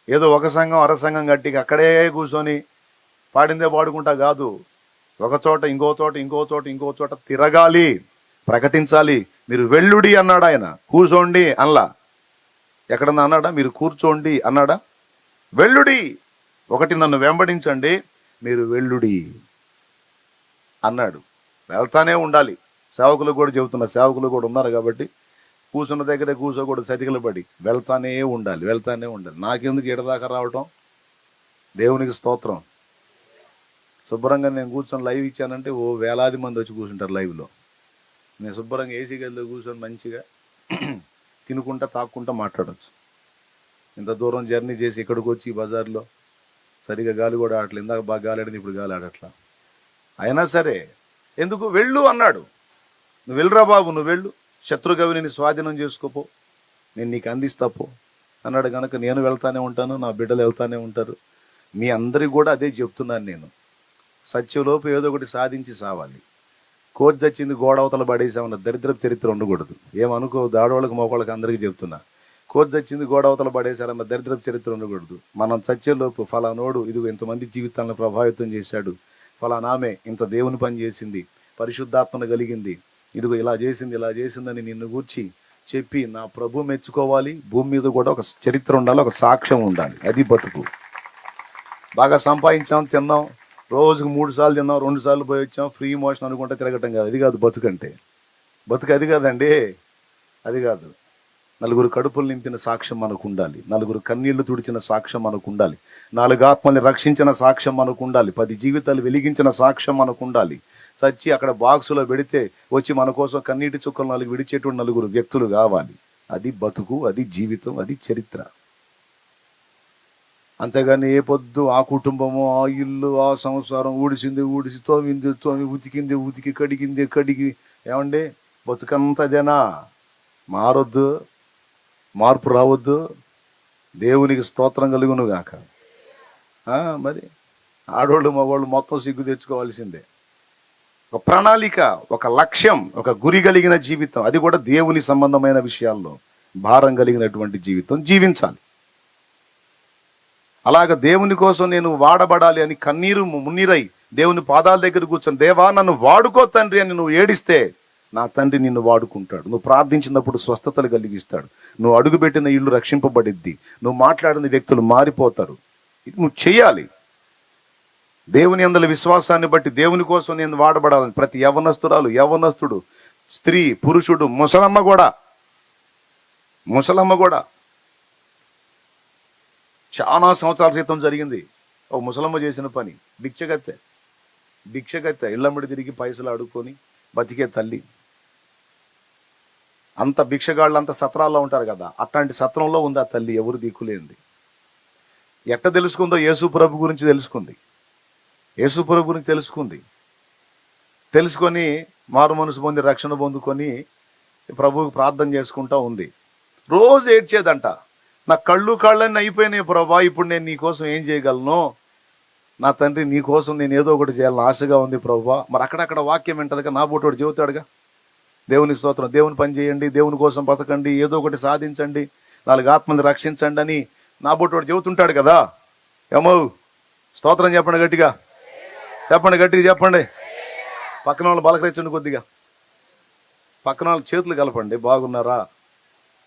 ఏదో ఒక సంఘం అర సంఘం గట్టి అక్కడే కూర్చొని పాడిందే పాడుకుంటా కాదు. ఒక చోట ఇంకో చోట ఇంకో చోట ఇంకో చోట తిరగాలి, ప్రకటించాలి. మీరు వెళ్ళుడి అన్నాడు ఆయన, కూర్చోండి అన్లా. ఎక్కడన్నా అన్నాడా? మీరు కూర్చోండి అన్నాడా? వెళ్ళుడి. ఒకటి నన్ను వెంబడించండి, మీరు వెళ్ళుడి అన్నాడు. వెళ్తానే ఉండాలి. సేవకులు కూడా చెబుతున్నా, సేవకులు కూడా ఉన్నారు కాబట్టి కూర్చున్న దగ్గరే కూర్చోకూడదు, సతికిల పడి వెళ్తానే ఉండాలి, వెళ్తానే ఉండాలి. నాకెందుకు ఎడదాకా రావటం? దేవునికి స్తోత్రం. శుభ్రంగా నేను కూర్చొని లైవ్ ఇచ్చానంటే ఓ వేలాది మంది వచ్చి కూర్చుంటారు లైవ్లో. నేను శుభ్రంగా ఏసీ గదిలో కూర్చొని మంచిగా తినుకుంటా తాక్కుంటా మాట్లాడవచ్చు. ఇంత దూరం జర్నీ చేసి ఇక్కడికి వచ్చి బజార్లో సరిగా గాలి కూడా ఆడట్లేదు. ఇందాక బాగా గాలి ఆడింది, ఇప్పుడు గాలి ఆడట్లా. అయినా సరే ఎందుకు? వెళ్ళు అన్నాడు. నువ్వు వెళ్ళురా బాబు, నువ్వు వెళ్ళు, శత్రుగవిని నీ స్వాధీనం చేసుకోపో, నేను నీకు అందిస్తాపో అన్నాడు. కనుక నేను వెళ్తానే ఉంటాను, నా బిడ్డలు వెళ్తానే ఉంటారు. మీ అందరికి కూడా అదే చెప్తున్నాను నేను. సత్యంలోపు ఏదో ఒకటి సాధించి సావాలి. కోర్టు చచ్చింది గోడవతల పడేసామన్న దరిద్రపు చరిత్ర ఉండకూడదు. ఏమనుకో, ఆడవాళ్ళకి మగవాళ్ళకి అందరికీ చెప్తున్నా, కోర్టు చచ్చింది గోడవతల పడేశారన్న దరిద్రపు చరిత్ర ఉండకూడదు. మనం సత్యంలోపు ఫలానోడు ఇదిగో ఇంతమంది జీవితాలను ప్రభావితం చేశాడు, ఫలానామె ఇంత దేవుని పని చేసింది, పరిశుద్ధాత్మను కలిగింది, ఇదిగో ఇలా చేసిందని నిన్ను గూర్చి చెప్పి నా ప్రభు మెచ్చుకోవాలి. భూమి మీద కూడా ఒక చరిత్ర ఉండాలి, ఒక సాక్ష్యం ఉండాలి. అది బతుకు. బాగా సంపాదించాం, తిన్నాం, రోజుకు 3 సార్లు తిన్నాం, 2 సార్లు పోయి వచ్చాం, ఫ్రీ మోషన్ అనుకుంటే తిరగటం కాదు. అది కాదు బతుకంటే. బతుకు అది కాదండి, అది కాదు. 4 కడుపులు నింపిన సాక్ష్యం మనకు ఉండాలి, 4 కన్నీళ్లు తుడిచిన సాక్ష్యం మనకు ఉండాలి, 4 ఆత్మల్ని రక్షించిన సాక్ష్యం మనకు ఉండాలి, 10 జీవితాలు వెలిగించిన సాక్ష్యం మనకు ఉండాలి. చచ్చి అక్కడ బాక్సులో పెడితే వచ్చి మన కోసం కన్నీటి చుక్కలు 4 విడిచేటువంటి 4 వ్యక్తులు కావాలి. అది బతుకు, అది జీవితం, అది చరిత్ర. అంతేగాని ఏ పొద్దు ఆ కుటుంబము, ఆ ఇల్లు, ఆ సంసారం ఊడిసి తోమి ఉతికి కడిగి ఏమండి బతుకంతదేనా? మారొద్దు, మార్పు రావద్దు. దేవునికి స్తోత్రం కలుగును గాక. మరి ఆడోళ్ళు మగవాళ్ళు మొత్తం సిగ్గు తెచ్చుకోవాల్సిందే. ఒక ప్రణాళిక, ఒక లక్ష్యం, ఒక గురి కలిగిన జీవితం, అది కూడా దేవుని సంబంధమైన విషయాల్లో భారం కలిగినటువంటి జీవితం జీవించాలి. అలాగ దేవుని కోసం నేను వాడబడాలి అని మున్నీరై దేవుని పాదాల దగ్గర కూర్చొని, దేవా నన్ను వాడుకో తండ్రి అని నువ్వు ఏడిస్తే నా తండ్రి నిన్ను వాడుకుంటాడు. నువ్వు ప్రార్థించినప్పుడు స్వస్థతలు కలిగిస్తాడు. నువ్వు అడుగుపెట్టిన ఇల్లు రక్షింపబడిద్ది. నువ్వు మాట్లాడిన వ్యక్తులు మారిపోతారు. ఇది నువ్వు చెయ్యాలి. దేవుని యందల విశ్వాసాన్ని బట్టి దేవుని కోసం నేను వాడబడాలని ప్రతి యవనస్తుడు, స్త్రీ, పురుషుడు, ముసలమ్మ కూడా చాలా సంవత్సరాల క్రితం జరిగింది. ఒక ముసలమ్మ చేసిన పని భిక్షగత్తె ఇళ్ళమ్మడి తిరిగి పైసలు అడుక్కొని బతికే తల్లి. అంత భిక్షగాళ్ళు అంత సత్రాల్లో ఉంటారు కదా, అట్లాంటి సత్రంలో ఉంది ఆ తల్లి, ఎవరు దిక్కులేంది. ఎట్ట తెలుసుకుందో యేసు ప్రభు గురించి తెలుసుకొని మారు మనసు పొంది రక్షణ పొందుకొని ప్రభువుకి ప్రార్థన చేసుకుంటా ఉంది. రోజు ఏడ్చేదంట, నా కాళ్ళన్నీ అయిపోయినాయి ప్రభా, ఇప్పుడు నేను నీకోసం ఏం చేయగలను? నా తండ్రి నీకోసం నేను ఏదో ఒకటి చేయాలని ఆశగా ఉంది ప్రభా. మరి అక్కడక్కడ వాక్యం వింటదిగా, నా బోటోడు చెబుతాడుగా, దేవుని స్తోత్రం, దేవుని పని చేయండి, దేవుని కోసం బ్రతకండి, ఏదో ఒకటి సాధించండి, 4 ఆత్మని రక్షించండి అని నా బోటోడు చెబుతుంటాడు కదా. ఏమో స్తోత్రం చెప్పండి గట్టిగా చెప్పండి. పక్కన వాళ్ళు బలకరించండి కొద్దిగా, పక్కన వాళ్ళు చేతులు కలపండి. బాగున్నారా?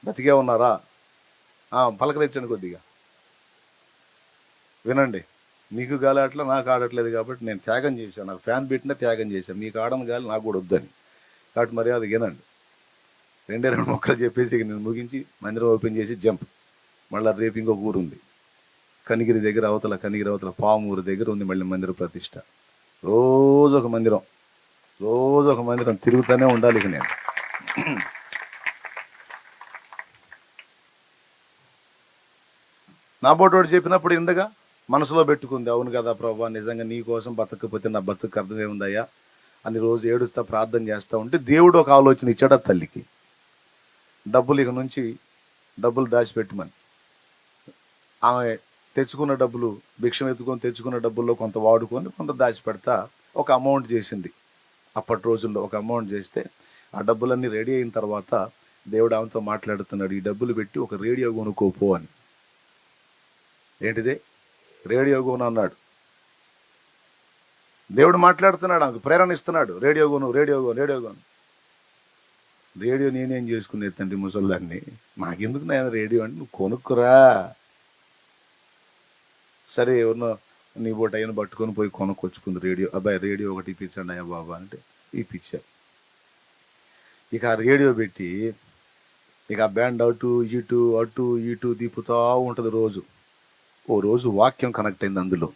బతికే ఉన్నారా? పలకరించండి కొద్దిగా. వినండి, మీకు గాలి అట్లా నాకు ఆడట్లేదు కాబట్టి నేను త్యాగం చేశాను. నాకు ఫ్యాన్ పెట్టినా త్యాగం చేశాను. మీకు ఆడని గాలి నాకు కూడా వద్దని. కాబట్టి మర్యాద వినండి. 2 మొక్కలు చెప్పేసి నేను ముగించి మందిరం ఓపెన్ చేసి జంప్. మళ్ళీ రేపు ఇంకొక ఊరు ఉంది, కనిగిరి అవతల పామూరు దగ్గర ఉంది మళ్ళీ మందిర ప్రతిష్ట. రోజు ఒక మందిరం తిరుగుతూనే ఉండాలి. ఇక నేను నా బోటోడు చెప్పినప్పుడు ఇందగా మనసులో పెట్టుకుంది, అవును కదా ప్రభా, నిజంగా నీ కోసం బతకపోతే నా బతుకు అర్థమే ఉందయ్యా అని రోజు ఏడుస్తా ప్రార్థన చేస్తూ ఉంటే దేవుడు ఒక ఆలోచన ఇచ్చాడు ఆ తల్లికి. ఇక నుంచి డబ్బులు దాచిపెట్టమని. ఆమె తెచ్చుకున్న డబ్బులు, భిక్షం ఎత్తుకొని తెచ్చుకున్న డబ్బుల్లో కొంత వాడుకొని కొంత దాచిపెడతా ఒక అమౌంట్ చేసింది. అప్పటి రోజుల్లో ఒక అమౌంట్ చేస్తే ఆ డబ్బులన్నీ రెడీ అయిన తర్వాత దేవుడు ఆమెతో మాట్లాడుతున్నాడు, ఈ డబ్బులు పెట్టి ఒక రేడియో కొనుక్కోపో అని. ఏంటిది? రేడియో కొను అన్నాడు. దేవుడు మాట్లాడుతున్నాడు, ఆమెకు ప్రేరణ ఇస్తున్నాడు, రేడియో కొను. రేడియో నేనేం చేసుకునేది తండ్రి ముసల్దాన్ని, నాకెందుకు నేను రేడియో అంటే, నువ్వు కొనుక్కురా. సరే ఎవరినో నీ బోట అయిన పట్టుకొని పోయి కొనుక్కొచ్చుకుంది రేడియో. అబ్బాయి రేడియో ఒకటి ఇప్పించండి అయ్యా బాబా అంటే ఇప్పించారు. ఇక ఆ రేడియో పెట్టి ఇక ఆ బ్యాండ్ అటు ఇటు తిప్పుతూ ఉంటుంది రోజు. ఓ రోజు వాక్యం కనెక్ట్ అయింది, అందులో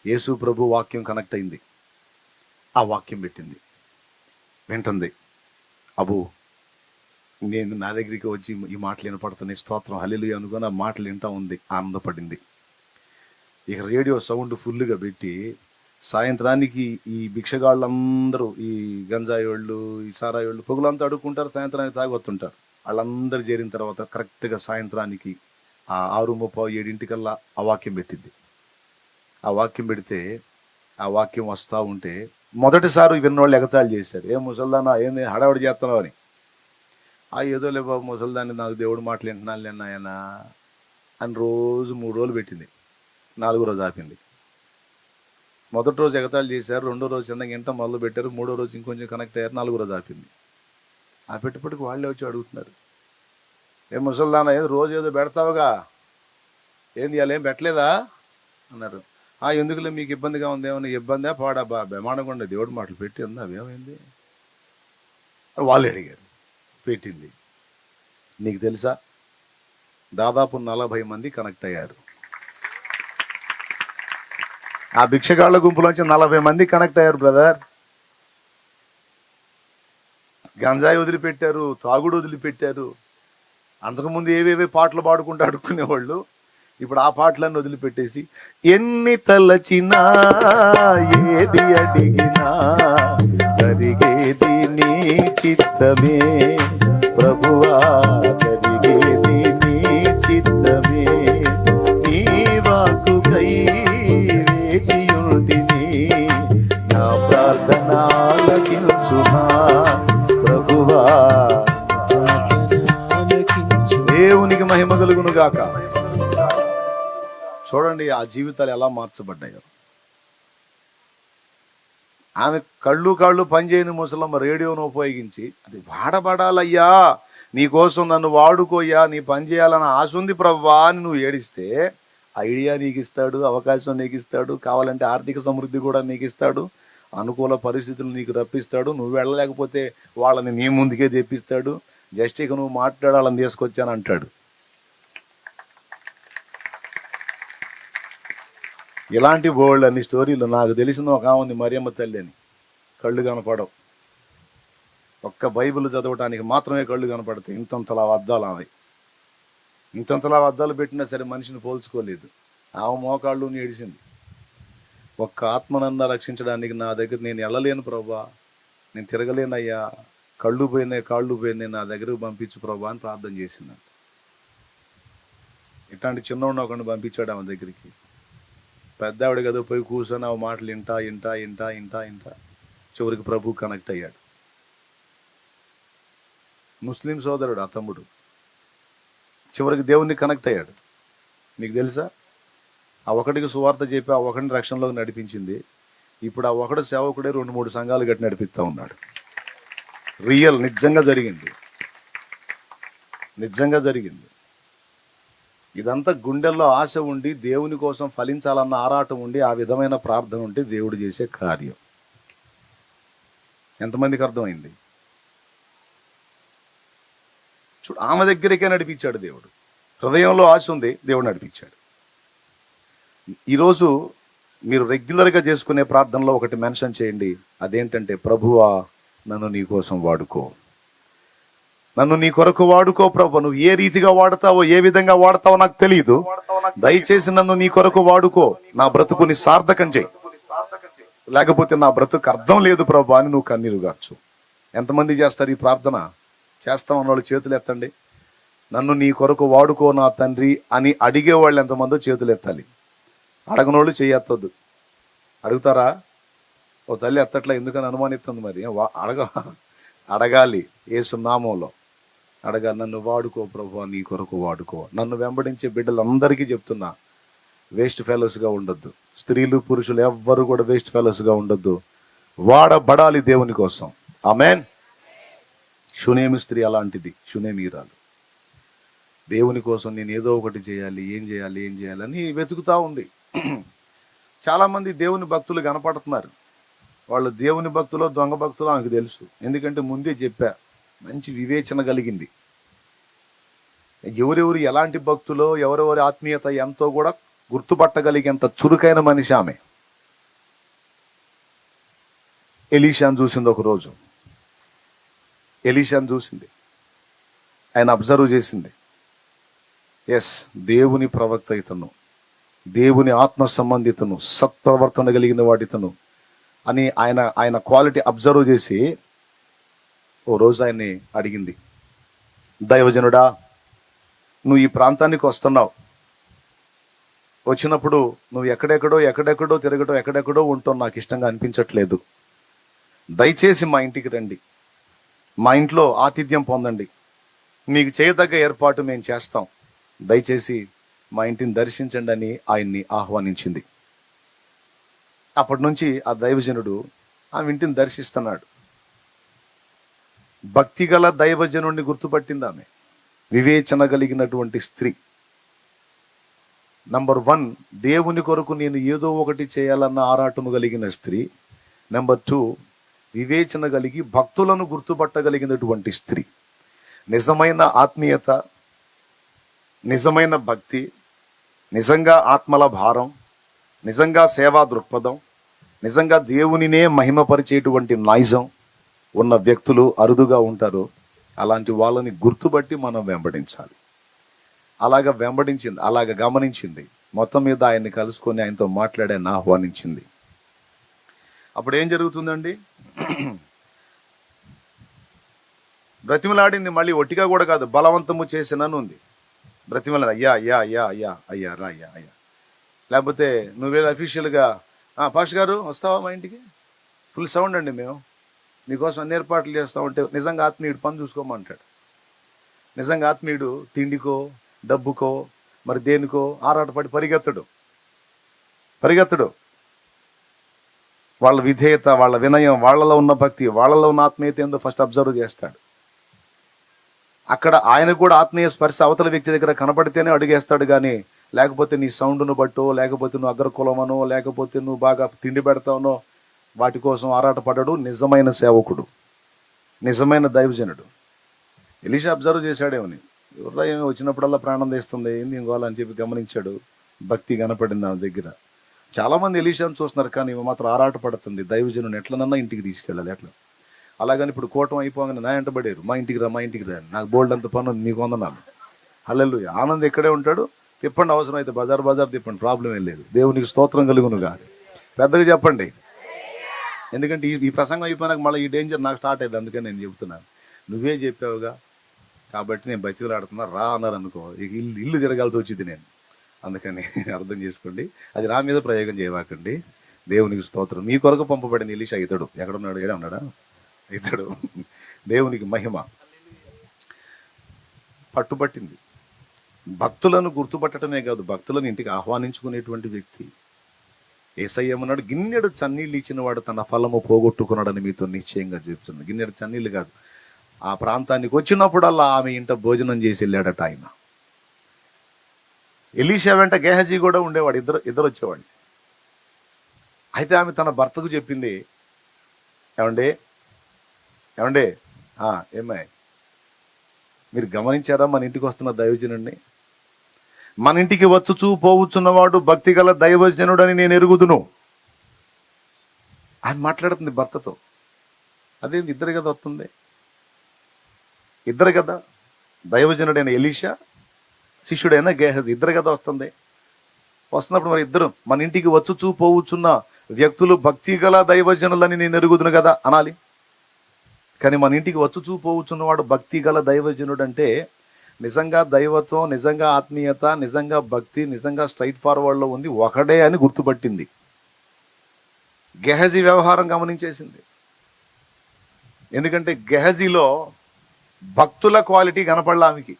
యేసు ప్రభు వాక్యం కనెక్ట్ అయింది. ఆ వాక్యం పెట్టింది, వింటుంది. అబ్బో, నేను నా దగ్గరికి వచ్చి ఈ మాటలు వినపడుతున్నాయి, స్తోత్రం హల్లెలూయా అనుకొని ఆ మాటలు వింటా ఉంది, ఆనందపడింది. ఇక రేడియో సౌండ్ ఫుల్గా పెట్టి సాయంత్రానికి ఈ భిక్షగాళ్ళందరూ, ఈ గంజాయి వాళ్ళు, ఈ సారాయి వాళ్ళు పొగులంతా అడుక్కుంటారు, సాయంత్రానికి తాగొస్తుంటారు. వాళ్ళందరూ చేరిన తర్వాత కరెక్ట్గా సాయంత్రానికి 6:30-7 ఆ వాక్యం పెట్టింది. ఆ వాక్యం పెడితే ఆ వాక్యం వస్తూ ఉంటే మొదటిసారి విన్నోళ్ళు ఎగతాళి చేశారు, ఏ ముసల్దానా ఏంది హడావుడి చేస్తున్నావు అని. ఏదో లే బాబు ముసల్దాన్ని, నాకు దేవుడు మాటలు వింటున్నాను లేనాయనా అని రోజు 3 రోజులు పెట్టింది. 4వ రోజు ఆపింది. మొదటి రోజు ఎగతాళి చేశారు, 2వ రోజు చిన్నగా ఇంట మొదలు పెట్టారు, 3వ రోజు ఇంకొంచెం కనెక్ట్ అయ్యారు, 4వ రోజు ఆపింది. ఆ పెట్టుబడికి వాళ్ళే వచ్చి అడుగుతున్నారు, ఏ ముసల్దానా ఏదో రోజు ఏదో పెడతావుగా, ఏంది ఇవాళ ఏం పెట్టలేదా అన్నారు. ఎందుకులే మీకు ఇబ్బందిగా ఉంది, ఏమన్నా ఇబ్బందా పాడబ్బా, బెమానకుండా దేవుడు మాటలు పెట్టి ఉంది, అవేమైంది వాళ్ళు అడిగారు. పెట్టింది. నీకు తెలుసా, దాదాపు 40 మంది కనెక్ట్ అయ్యారు. ఆ భిక్షగాళ్ల గుంపులోంచి 40 మంది కనెక్ట్ అయ్యారు బ్రదర్. గంజాయి వదిలిపెట్టారు, తాగుడు వదిలిపెట్టారు. అంతకుముందు ఏవేవే పాటలు పాడుకుంటూ అడుక్కునేవాళ్ళు ఇప్పుడు ఆ పాటలన్నీ వదిలిపెట్టేసి ఎన్ని తలచినా ఏది అడిగినా జరిగేది నీ చిత్తమే ప్రభువా, జరిగేది నీ చిత్తమే. నీ వాక్కుకై వేచియుంటిని, నా ప్రార్థన ఆలకించుమా ప్రభువా. దేవునికి మహిమ కలుగును గాక. చూడండి ఆ జీవితాలు ఎలా మార్చబడ్డాయో. ఆమె కాళ్ళు పనిచేయని ముసలమ్మ రేడియోను ఉపయోగించి అది వాడబడాలయ్యా, నీకోసం నన్ను వాడుకోయ్యా, నీ పని చేయాలని ఆశ ఉంది ప్రవ్వా అని నువ్వు ఏడిస్తే ఐడియా నీకు ఇస్తాడు, అవకాశం నీకు ఇస్తాడు, కావాలంటే ఆర్థిక సమృద్ధి కూడా నీకు ఇస్తాడు, అనుకూల పరిస్థితులు నీకు రప్పిస్తాడు. నువ్వు వెళ్ళలేకపోతే వాళ్ళని నీ ముందుకే తెప్పిస్తాడు. జస్ట్ ఇక నువ్వు మాట్లాడాలని తీసుకొచ్చాను అంటాడు. ఇలాంటి బోల్డ్ అన్ని స్టోరీలు. నాకు తెలిసిన ఒక ఉంది మరియమ్మ తల్లి అని, కళ్ళు కనపడవు, ఒక్క బైబిల్ చదవటానికి మాత్రమే కళ్ళు కనపడతాయి. ఇంతంతలా అద్దాలు ఆమె, ఇంతంతలా అద్దాలు పెట్టినా సరే మనిషిని పోల్చుకోలేదు. ఆమె మోకాళ్ళు ఏడిసింది, ఒక్క ఆత్మనన్నా రక్షించడానికి నా దగ్గర నేను వెళ్ళలేను ప్రభా, నేను తిరగలేనయ్యా, కళ్ళు పోయినాయి కాళ్ళు పోయినాయి, నా దగ్గరకు పంపించు ప్రభా అని ప్రార్థన చేసింది. ఇట్లాంటి చిన్నవాడిని ఒకరిని పంపించాడు ఆమె దగ్గరికి. పెద్ద ఆవిడ కదా పోయి కూర్చొని ఆ మాటలు ఇంటా చివరికి ప్రభు కనెక్ట్ అయ్యాడు. ముస్లిం సోదరుడు ఆ తమ్ముడు చివరికి దేవుణ్ణి కనెక్ట్ అయ్యాడు. మీకు తెలుసా, ఆ ఒకటికి సువార్త చెప్పి ఆ ఒకటిని రక్షణలోకి నడిపించింది. ఇప్పుడు ఆ ఒకటి సేవకుడే 2-3 సంఘాలు గట్టి నడిపిస్తూ ఉన్నాడు. రియల్, నిజంగా జరిగింది. ఇదంతా గుండెల్లో ఆశ ఉండి దేవుని కోసం ఫలించాలన్న ఆరాటం ఉండి ఆ విధమైన ప్రార్థన ఉంటే దేవుడు చేసే కార్యం. ఎంతమందికి అర్థమైంది? చూడు, ఆమె దగ్గరికే నడిపించాడు దేవుడు. హృదయంలో ఆశ ఉంది, దేవుడు నడిపించాడు. ఈరోజు మీరు రెగ్యులర్గా చేసుకునే ప్రార్థనలో ఒకటి మెన్షన్ చేయండి. అదేంటంటే, ప్రభువా నన్ను నీ కోసం వాడుకో, నన్ను నీ కొరకు వాడుకో ప్రభు. నువ్వు ఏ రీతిగా వాడతావో, ఏ విధంగా వాడతావో నాకు తెలియదు, దయచేసి నన్ను నీ కొరకు వాడుకో, నా బ్రతుకుని సార్థకం చేయి, లేకపోతే నా బ్రతుకు అర్థం లేదు ప్రభు అని నువ్వు కన్నీరు గార్చు. ఎంతమంది చేస్తారు ఈ ప్రార్థన? చేస్తామన్న వాళ్ళు చేతులు ఎత్తండి. నన్ను నీ కొరకు వాడుకో నా తండ్రి అని అడిగేవాళ్ళు ఎంతమందో చేతులు ఎత్తాలి. అడగనోళ్ళు చేయొత్తొద్దు. అడుగుతారా? ఓ తల్లి ఎత్తట్లా ఎందుకని అనుమానిస్తుంది. మరి అడగాలి. యేసు నామంలో అడగాలి. నన్ను వాడుకో ప్రభు, నీ కొరకు వాడుకో. నన్ను వెంబడించే బిడ్డలందరికీ చెప్తున్నా, వేస్ట్ ఫెలోస్గా ఉండొద్దు. స్త్రీలు పురుషులు ఎవ్వరు కూడా వేస్ట్ ఫెలోస్గా ఉండొద్దు. వాడబడాలి దేవుని కోసం. ఆమేన్. షునేమి స్త్రీ అలాంటిది, షునేమీరాలు. దేవుని కోసం నేను ఏదో ఒకటి చేయాలి, ఏం చేయాలని వెతుకుతా ఉంది. చాలామంది దేవుని భక్తులు కనపడుతున్నారు. వాళ్ళు దేవుని భక్తులో దొంగ భక్తులో నాకు తెలుసు. ఎందుకంటే ముందే చెప్పా, మంచి వివేచన కలిగింది. ఎవరెవరు ఎలాంటి భక్తులో, ఎవరెవరి ఆత్మీయత ఎంతో కూడా గుర్తుపట్టగలిగేంత చురుకైన మనిషి ఆమె. ఎలీషాను చూసింది ఒకరోజు. ఎలీషాను చూసింది, ఆయన అబ్జర్వ్ చేసింది. ఎస్, దేవుని ప్రవక్త ఇతను, దేవుని ఆత్మ సంబంధితను, సత్ప్రవర్తన కలిగిన వాడితను అని ఆయన క్వాలిటీ అబ్జర్వ్ చేసి ఓ రోజు ఆయన్ని అడిగింది, దైవజనుడా, నువ్వు ఈ ప్రాంతానికి వస్తున్నావు, వచ్చినప్పుడు నువ్వు ఎక్కడెక్కడో తిరగటం, ఎక్కడెక్కడో ఉంటావు, నాకు ఇష్టంగా అనిపించట్లేదు. దయచేసి మా ఇంటికి రండి, మా ఇంట్లో ఆతిథ్యం పొందండి, మీకు చేయదగ్గ ఏర్పాటు మేము చేస్తాం, దయచేసి మా ఇంటిని దర్శించండి అని ఆయన్ని ఆహ్వానించింది. అప్పటి నుంచి ఆ దైవజనుడు ఆమె ఇంటిని దర్శిస్తున్నాడు. భక్తి గల దైవజనుడిని గుర్తుపట్టింది ఆమె. వివేచన కలిగినటువంటి స్త్రీ. నంబర్ 1, దేవుని కొరకు నేను ఏదో ఒకటి చేయాలన్న ఆరాటము కలిగిన స్త్రీ. నెంబర్ 2, వివేచన కలిగి భక్తులను గుర్తుపట్టగలిగినటువంటి స్త్రీ. నిజమైన ఆత్మీయత, నిజమైన భక్తి, నిజంగా ఆత్మల భారం, నిజంగా సేవా దృక్పథం, నిజంగా దేవునినే మహిమపరిచేటువంటి నైజం ఉన్న వ్యక్తులు అరుదుగా ఉంటారు. అలాంటి వాళ్ళని గుర్తుపట్టి మనం వెంబడించాలి. అలాగ వెంబడించింది, అలాగ గమనించింది. మొత్తం మీద ఆయన్ని కలుసుకొని ఆయనతో మాట్లాడి ఆయన ఆహ్వానించింది. అప్పుడు ఏం జరుగుతుందండి? బ్రతిమలాడింది. మళ్ళీ ఒట్టిగా కూడా కాదు, బలవంతము చేసినను ఉంది. బ్రతిమల అయ్యా అయ్యా అయ్యా అయ్యా అయ్యా రా అయ్యా అయ్యా, లేకపోతే నువ్వేదో అఫీషియల్గా పాస్టర్ గారు వస్తావా మా ఇంటికి, ఫుల్ సౌండ్ అండి, మేము నీకోసం అన్ని ఏర్పాట్లు చేస్తామంటే నిజంగా ఆత్మీయుడు పని చూసుకోమంటాడు. నిజంగా ఆత్మీయుడు తిండికో డబ్బుకో మరి దేనికో ఆరాటపడి పరిగెత్తడు. వాళ్ళ విధేయత, వాళ్ళ వినయం, వాళ్ళలో ఉన్న భక్తి, వాళ్ళలో ఉన్న ఆత్మీయత ఏందో ఫస్ట్ అబ్జర్వ్ చేస్తాడు. అక్కడ ఆయనకు కూడా ఆత్మీయ స్పర్శ అవతల వ్యక్తి దగ్గర కనపడితేనే అడుగేస్తాడు. కానీ లేకపోతే నీ సౌండ్ను బట్టో, లేకపోతే నువ్వు అగ్రకులమనో, లేకపోతే నువ్వు బాగా తిండి పెడతావనో వాటి కోసం ఆరాటపడ్డాడు నిజమైన సేవకుడు, నిజమైన దైవజనుడు. ఎలీషా అబ్జర్వ్ చేశాడేమని, ఎవరో ఏమి వచ్చినప్పుడల్లా ప్రాణం తీస్తుంది, ఏంది ఇంకోవాలని చెప్పి గమనించాడు. భక్తి కనపడింది ఆమె దగ్గర. చాలామంది ఎలీషాను చూస్తున్నారు, కానీ ఇవి మాత్రం ఆరాటపడుతుంది, దైవజనుని ఎట్లనన్నా ఇంటికి తీసుకెళ్ళాలి. ఎట్లా అలాగని ఇప్పుడు కూటం అయిపోగానే నా వెంటబడారు, మా ఇంటికి రా, నాకు బోల్డ్ అంత పని ఉంది, మీకు వందనాలు. హల్లెలూయా. ఆనంద్ ఇక్కడే ఉంటాడు, తిప్పండి, అవసరం అయితే బజార్ తిప్పండి, ప్రాబ్లం ఏం లేదు. దేవునికి స్తోత్రం కలుగునుగా. పెద్దగా చెప్పండి. ఎందుకంటే ఈ ప్రసంగం అయిపోయినాక మళ్ళీ ఈ డేంజర్ నాకు స్టార్ట్ అయింది. అందుకని నేను చెప్తున్నాను, నువ్వే చెప్పావుగా కాబట్టి నేను బతిలాడుతున్నా, రా అన్నారు అనుకో, ఇక ఇల్లు తిరగాల్సి వచ్చింది నేను. అందుకని అర్థం చేసుకోండి, అది నా మీద ప్రయోగం చేయవాకండి. దేవునికి స్తోత్రం. మీ కొరకు పంపబడింది ఎలీషా. ఇతడు ఎక్కడున్నాడు? ఏడా ఉన్నాడా? ఇతడు. దేవునికి మహిమ. పట్టుబట్టింది. భక్తులను గుర్తుపట్టడమే కాదు, భక్తులను ఇంటికి ఆహ్వానించుకునేటువంటి వ్యక్తి. యేసయ్య ఏమన్నాడు? గిన్నెడు చన్నీళ్ళు ఇచ్చిన వాడు తన ఫలము పోగొట్టుకున్నాడని మీతో నిశ్చయంగా చెప్తున్నాడు. గిన్నెడు చన్నీళ్ళు కాదు, ఆ ప్రాంతానికి వచ్చినప్పుడల్లా ఆమె ఇంట భోజనం చేసి వెళ్ళాడట ఆయన. ఎలీషా వెంట గేహజీ కూడా ఉండేవాడు, ఇద్దరు వచ్చేవాడు. అయితే ఆమె తన భర్తకు చెప్పింది, ఏమండే ఏమాయ్, మీరు గమనించారా మన ఇంటికి వస్తున్న దైవజనుడిని? మన ఇంటికి వచ్చుచూ పోవచ్చున్నవాడు భక్తి గల దైవజనుడని నేను ఎరుగుదును. ఆయన మాట్లాడుతుంది భర్తతో. అదేంది, ఇద్దరు కదా వస్తుంది, ఇద్దరు కదా, దైవజనుడైన ఎలీషా, శిష్యుడైన గేహజీ, ఇద్దరు కదా వస్తుంది. వస్తున్నప్పుడు మరి ఇద్దరు మన ఇంటికి వచ్చుచూ పోవచ్చున్న వ్యక్తులు భక్తి గల దైవజనులని నేను ఎరుగుదును కదా అనాలి. కానీ మన ఇంటికి వచ్చుచూ పోవచ్చున్నవాడు భక్తి గల దైవజనుడు అంటే నిజంగా దైవత్వం, నిజంగా ఆత్మీయత, నిజంగా భక్తి, నిజంగా స్ట్రైట్ ఫార్వర్డ్లో ఉంది ఒకడే అని గుర్తుపట్టింది. గెహజీ వ్యవహారం గమనించేసింది. ఎందుకంటే గెహజీలో భక్తుల క్వాలిటీ కనపడలా ఆమెకి.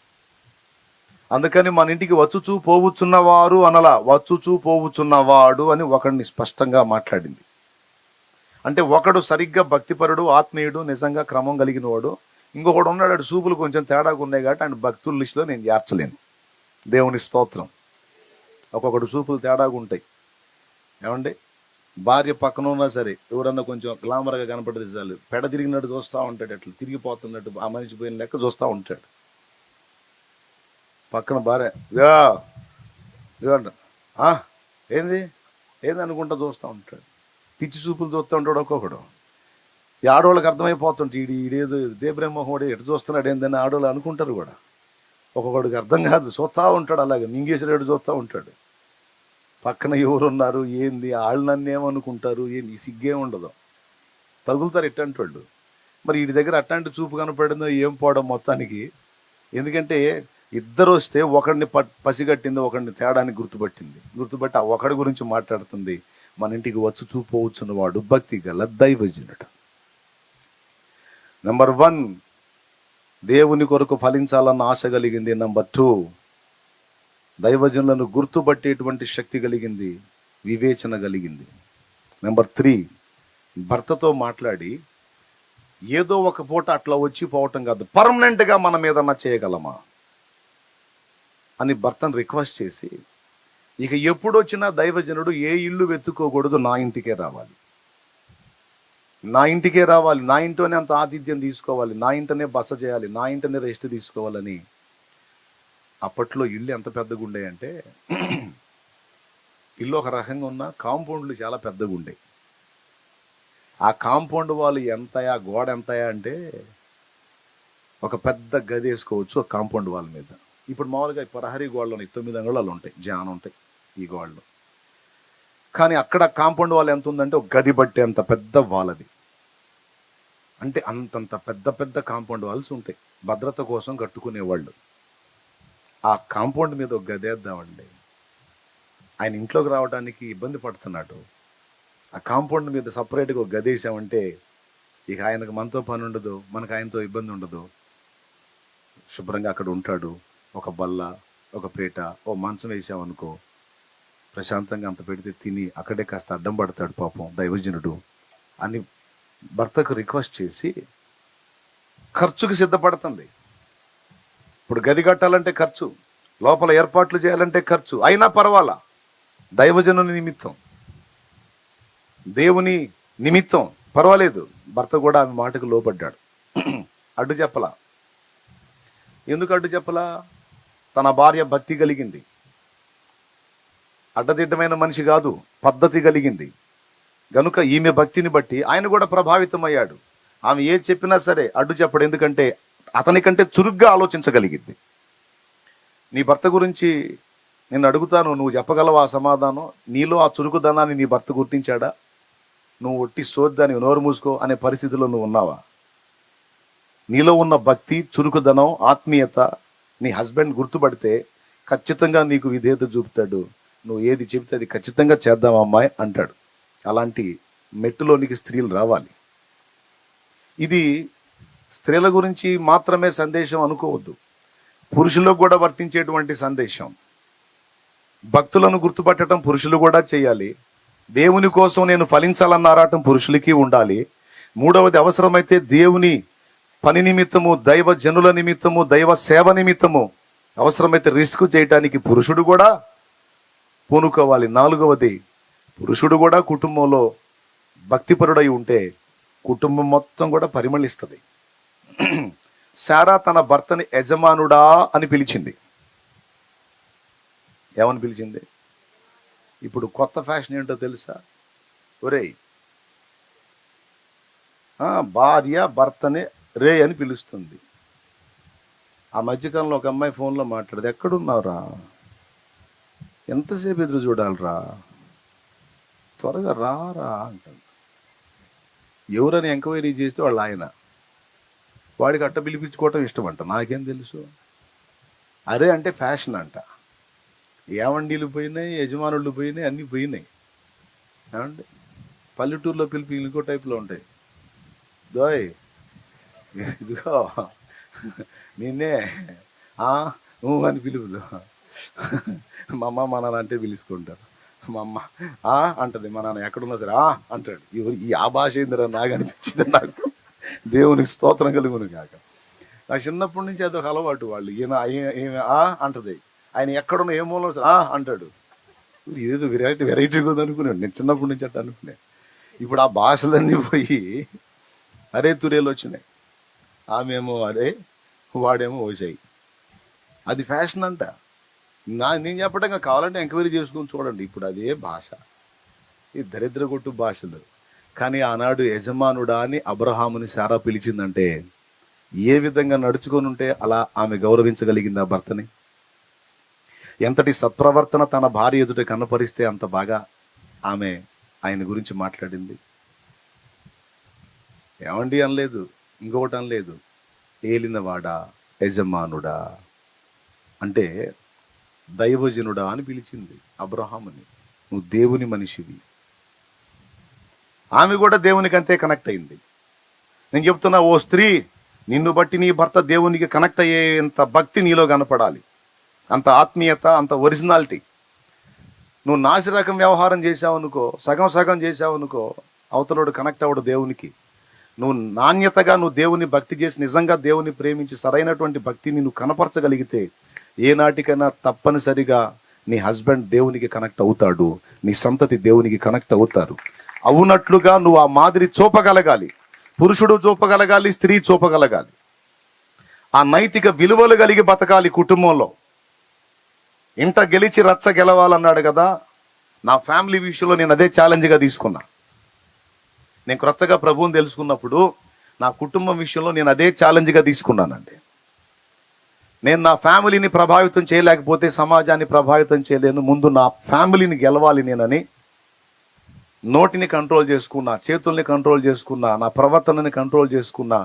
అందుకని మన ఇంటికి వచ్చుచూ పోవచ్చున్నవారు అనలా, వచ్చుచూ పోవచ్చున్నవాడు అని ఒకడిని స్పష్టంగా మాట్లాడింది. అంటే ఒకడు సరిగ్గా భక్తిపరుడు, ఆత్మీయుడు, నిజంగా క్రమం కలిగిన వాడు. ఇంకొకడు ఉన్నాడు, అటు చూపులు కొంచెం తేడాగా ఉన్నాయి కాబట్టి ఆయన భక్తుల లిస్టులో నేను చేర్చలేను. దేవుని స్తోత్రం. ఒక్కొక్కడు చూపులు తేడాగా ఉంటాయి. ఏమండి, భార్య పక్కన ఉన్నా సరే ఎవరన్నా కొంచెం గ్లామర్గా కనపడదు చాలు, పెడ తిరిగినట్టు చూస్తూ ఉంటాడు, అట్లా తిరిగిపోతున్నట్టు ఆ మనిషి పోయిన లెక్క చూస్తూ ఉంటాడు. పక్కన భార్య ఏంది అనుకుంటా చూస్తూ ఉంటాడు. పిచ్చి చూపులు చూస్తూ ఉంటాడు ఒక్కొక్కడు. ఈ ఆడవాళ్ళకి అర్థమైపోతుంటే ఈడేదో దేబ్రహ్మోహుడు ఎటు చూస్తున్నాడు ఏందని ఆడవాళ్ళు అనుకుంటారు కూడా. ఒక్కొక్కడికి అర్థం కాదు, చూస్తూ ఉంటాడు, అలాగే మింగేసిరేడు చూస్తూ ఉంటాడు. పక్కన ఎవరున్నారు ఏంది, వాళ్ళు నన్ను ఏమనుకుంటారు ఏంది, సిగ్గే ఉండదు, తగులుతారు ఇట్టంటి వాళ్ళు. మరి వీడి దగ్గర అట్లాంటి చూపు కనపడిందో ఏం పోవడం మొత్తానికి. ఎందుకంటే ఇద్దరు వస్తే ఒకడిని పసిగట్టింది, ఒకడిని తేడాన్ని గుర్తుపట్టి ఆ ఒకడి గురించి మాట్లాడుతుంది. మన ఇంటికి వచ్చి చూపోవచ్చున్నవాడు భక్తి గల దైవజనుడు. నెంబర్ 1, దేవుని కొరకు ఫలించాలన్న ఆశ కలిగింది. నెంబర్ 2, దైవజనులను గుర్తుపట్టేటువంటి శక్తి కలిగింది, వివేచన కలిగింది. నెంబర్ 3, భర్తతో మాట్లాడి ఏదో ఒక పూట అట్లా వచ్చి పోవటం కాదు, పర్మనెంట్గా మన మీద చేయగలమా అని భర్తను రిక్వెస్ట్ చేసి, ఇక ఎప్పుడొచ్చినా దైవజనుడు ఏ ఇల్లు వెతుక్కోకూడదు, నా ఇంటికే రావాలి, నా ఇంట్లోనే అంత ఆతిథ్యం తీసుకోవాలి, నా ఇంటనే బస చేయాలి, నా ఇంటనే రెస్ట్ తీసుకోవాలని. అప్పట్లో ఇల్లు ఎంత పెద్దగా ఉండేయంటే, ఇల్లు ఒక రకంగా ఉన్న కాంపౌండ్లు చాలా పెద్దగా ఉండేవి. ఆ కాంపౌండ్ వాళ్ళు ఎంతయా, గోడ ఎంతయా అంటే ఒక పెద్ద గది వేసుకోవచ్చు ఆ కాంపౌండ్ వాళ్ళ మీద. ఇప్పుడు మామూలుగా ప్రహరీ గోడలు ఉన్నాయి, 9 అంగుళాలు ఉంటాయి, జాన ఉంటాయి ఈ గోడలు. కానీ అక్కడ కాంపౌండ్ వాల్ ఎంత ఉందంటే ఒక గది బట్టి అంత పెద్ద వాల్ అది. అంటే అంతంత పెద్ద పెద్ద కాంపౌండ్ వాల్స్ ఉంటాయి, భద్రత కోసం కట్టుకునేవాళ్ళు. ఆ కాంపౌండ్ మీద ఒక గది వేద్దామండి, ఆయన ఇంట్లోకి రావడానికి ఇబ్బంది పడుతున్నాడు. ఆ కాంపౌండ్ మీద సపరేట్గా ఒక గది వేసామంటే ఇక ఆయనకు మనతో పని ఉండదు, మనకు ఆయనతో ఇబ్బంది ఉండదు. శుభ్రంగా అక్కడ ఉంటాడు. ఒక బల్ల, ఒక పీట, ఓ మంచం వేసామనుకో, ప్రశాంతంగా అంత పెడితే తిని అక్కడే కాస్త అడ్డం పడతాడు పాపం దైవజనుడు అని భర్తకు రిక్వెస్ట్ చేసి ఖర్చుకు సిద్ధపడుతుంది. ఇప్పుడు గది కట్టాలంటే ఖర్చు, లోపల ఏర్పాట్లు చేయాలంటే ఖర్చు, అయినా పర్వాలా దైవజనుని నిమిత్తం, దేవుని నిమిత్తం పర్వాలేదు. భర్త కూడా ఆమె మాటకు లోబడ్డాడు. అడ్డు చెప్పలా. ఎందుకు అడ్డు చెప్పలా? తన భార్య భక్తి కలిగింది, అడ్డదిడ్డమైన మనిషి కాదు, పద్ధతి కలిగింది గనుక ఈమె భక్తిని బట్టి ఆయన కూడా ప్రభావితం అయ్యాడు. ఆమె ఏది చెప్పినా సరే అడ్డు చెప్పడు, ఎందుకంటే అతనికంటే చురుగ్గా ఆలోచించగలిగింది. నీ భర్త గురించి నేను అడుగుతాను, నువ్వు చెప్పగలవా సమాధానం? నీలో ఆ చురుకుదనాన్ని నీ భర్త గుర్తించాడా? నువ్వు ఒట్టి సోద్దాని నోరు మూసుకో అనే పరిస్థితిలో నువ్వు ఉన్నావా? నీలో ఉన్న భక్తి, చురుకుదనం, ఆత్మీయత నీ హస్బెండ్ గుర్తుపడితే ఖచ్చితంగా నీకు విధేయత చూపుతాడు. నువ్వు ఏది చెబితే అది ఖచ్చితంగా చేద్దాం అమ్మాయి అంటాడు. అలాంటి మెట్టులోనికి స్త్రీలు రావాలి. ఇది స్త్రీల గురించి మాత్రమే సందేశం అనుకోవద్దు, పురుషులకు కూడా వర్తించేటువంటి సందేశం. భక్తులను గుర్తుపట్టడం పురుషులు కూడా చేయాలి. దేవుని కోసం నేను ఫలించాలన్న ఆరాటం పురుషులకి ఉండాలి. మూడవది, అవసరమైతే దేవుని పని నిమిత్తము, దైవ జనుల నిమిత్తము, దైవ సేవ నిమిత్తము అవసరమైతే రిస్క్ చేయటానికి పురుషుడు కూడా పూనుకోవాలి. నాలుగవది, పురుషుడు కూడా కుటుంబంలో భక్తిపరుడై ఉంటే కుటుంబం మొత్తం కూడా పరిమళిస్తుంది. శారా తన భర్తని యజమానుడా అని పిలిచింది. ఏమని పిలిచింది? ఇప్పుడు కొత్త ఫ్యాషన్ ఏంటో తెలుసా? ఒరేయ్, భార్య భర్తని రే అని పిలుస్తుంది. ఆ మధ్యకాలంలో ఒక అమ్మాయి ఫోన్లో మాట్లాడదు, ఎక్కడున్నావురా, ఎంతసేపు ఎదురు చూడాలిరా, త్వరగా రారా అంటుంది. ఎవరని ఎంక్వైరీ చేస్తే వాళ్ళు ఆయన, వాడికి అట్ట పిలిపించుకోవటం ఇష్టం అంట. నాకేం తెలుసు? అరే అంటే ఫ్యాషన్ అంట. ఏమండీలు పోయినాయి, యజమానుళ్ళు పోయినాయి, అన్నీ పోయినాయి. ఏమంటే పల్లెటూరులో పిలిపి ఇంకో టైప్లో ఉంటాయి. దోయ్ ఇదిగో నిన్నే అని పిలుపులు. మా అమ్మ మా నాన్న అంటే పిలుచుకుంటారు. మా అమ్మ అంటది, మా నాన్న ఎక్కడున్నా సరే అంటాడు. ఈ ఆ భాష ఏందిరా నాకు అనిపించింది. నాకు దేవునికి స్తోత్రం కలుగును కాక. నాకు చిన్నప్పటి నుంచి అదొక అలవాటు. వాళ్ళు ఈమె అంటది, ఆయన ఎక్కడున్నా ఏ మూలం సరే అంటాడు. ఇదేదో వెరైటీగా ఉంది అనుకున్నాడు నేను చిన్నప్పటి నుంచి అట్ట అనుకునే. ఇప్పుడు ఆ భాషలన్నీ పోయి అరే తురేలు వచ్చినాయి. ఆమెమో అరే, వాడేమో ఓసాయి. అది ఫ్యాషన్ అంట. నేను చెప్పడం కావాలంటే ఎంక్వైరీ చేసుకొని చూడండి. ఇప్పుడు అదే భాష, ఈ దరిద్ర కొట్టు భాషలు. కానీ ఆనాడు యజమానుడా అని అబ్రహాముని శారా పిలిచిందంటే ఏ విధంగా నడుచుకొని ఉంటే అలా ఆమె గౌరవించగలిగింది ఆ భర్తని. ఎంతటి సత్ప్రవర్తన తన భార్య ఎదుట కనపరిస్తే అంత బాగా ఆమె ఆయన గురించి మాట్లాడింది. ఏమండి అనలేదు, ఇంకొకటి అనలేదు, ఏలినవాడా, యజమానుడా, అంటే దైవజనుడా అని పిలిచింది అబ్రహాముని. నువ్వు దేవుని మనిషివి. ఆమె కూడా దేవునికి అంతే కనెక్ట్ అయింది. నేను చెప్తున్నా, ఓ స్త్రీ, నిన్ను బట్టి నీ భర్త దేవునికి కనెక్ట్ అయ్యేంత భక్తి నీలో కనపడాలి, అంత ఆత్మీయత, అంత ఒరిజినాలిటీ. నువ్వు నాసిరకం వ్యవహారం చేసావనుకో, సగం సగం చేసావనుకో, అవతలోడు కనెక్ట్ అవ్వడు దేవునికి. నువ్వు నాణ్యతగా నువ్వు దేవుని భక్తి చేసి నిజంగా దేవుని ప్రేమించి సరైనటువంటి భక్తిని నువ్వు కనపరచగలిగితే ఏనాటికైనా తప్పనిసరిగా నీ హస్బెండ్ దేవునికి కనెక్ట్ అవుతాడు, నీ సంతతి దేవునికి కనెక్ట్ అవుతారు. అవునట్లుగా నువ్వు ఆ మాదిరి చూపగలగాలి. పురుషుడు చూపగలగాలి, స్త్రీ చూపగలగాలి. ఆ నైతిక విలువలు కలిగి బతకాలి కుటుంబంలో. ఇంట గెలిచి రచ్చ గెలవాలన్నాడు కదా. నా ఫ్యామిలీ విషయంలో నేను అదే ఛాలెంజ్గా తీసుకున్నా. నేను క్రొత్తగా ప్రభువుని తెలుసుకున్నప్పుడు నా కుటుంబం విషయంలో నేను అదే ఛాలెంజ్గా తీసుకున్నానండి. నేను నా ఫ్యామిలీని ప్రభావితం చేయలేకపోతే సమాజాన్ని ప్రభావితం చేయలేను, ముందు నా ఫ్యామిలీని గెలవాలి నేనని నోటిని కంట్రోల్ చేసుకున్నా, చేతుల్ని కంట్రోల్ చేసుకున్నా, నా ప్రవర్తనని కంట్రోల్ చేసుకున్నా.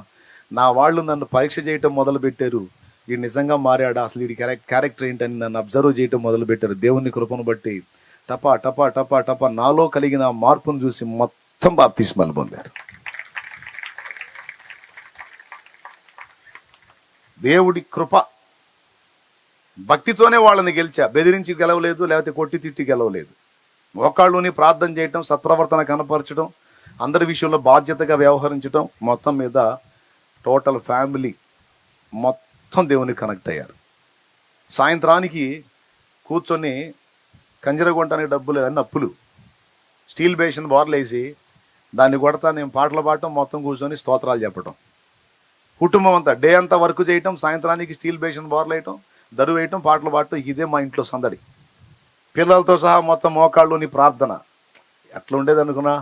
నా వాళ్ళు నన్ను పరీక్ష చేయటం మొదలుపెట్టారు. వీడు నిజంగా మారాడా, అసలు వీడి క్యారెక్టర్ ఏంటని నన్ను అబ్జర్వ్ చేయటం మొదలుపెట్టారు. దేవుని కృపను బట్టి టపా టపా టపా టపా నాలో కలిగిన మార్పును చూసి మొత్తం బాప్తిస్మాలు పొందారు. దేవుడి కృప, భక్తితోనే వాళ్ళని గెలిచా. బెదిరించి గెలవలేదు, లేకపోతే కొట్టి తిట్టి గెలవలేదు. మోకాళ్ళుని ప్రార్థన చేయటం, సత్ప్రవర్తన కనపరచడం, అందరి విషయంలో బాధ్యతగా వ్యవహరించడం, మొత్తం మీద టోటల్ ఫ్యామిలీ మొత్తం దేవునికి కనెక్ట్ అయ్యారు. సాయంత్రానికి కూర్చొని కంజర కొనడానికి డబ్బులు లేదని అప్పులు, స్టీల్ బేషన్ బోర్లేసి దాన్ని కొడతా నేను పాటలు పాడటం, మొత్తం కూర్చొని స్తోత్రాలు చెప్పటం. కుటుంబం అంతా డే అంతా వర్క్ చేయటం, సాయంత్రానికి స్టీల్ బేషన్ బోర్లు వేయటం, దరువు వేయటం, పాటలు పాడటం. ఇదే మా ఇంట్లో సందడి. పిల్లలతో సహా మొత్తం మోకాళ్ళుని ప్రార్థన. ఎట్లా ఉండేది అనుకున్నా?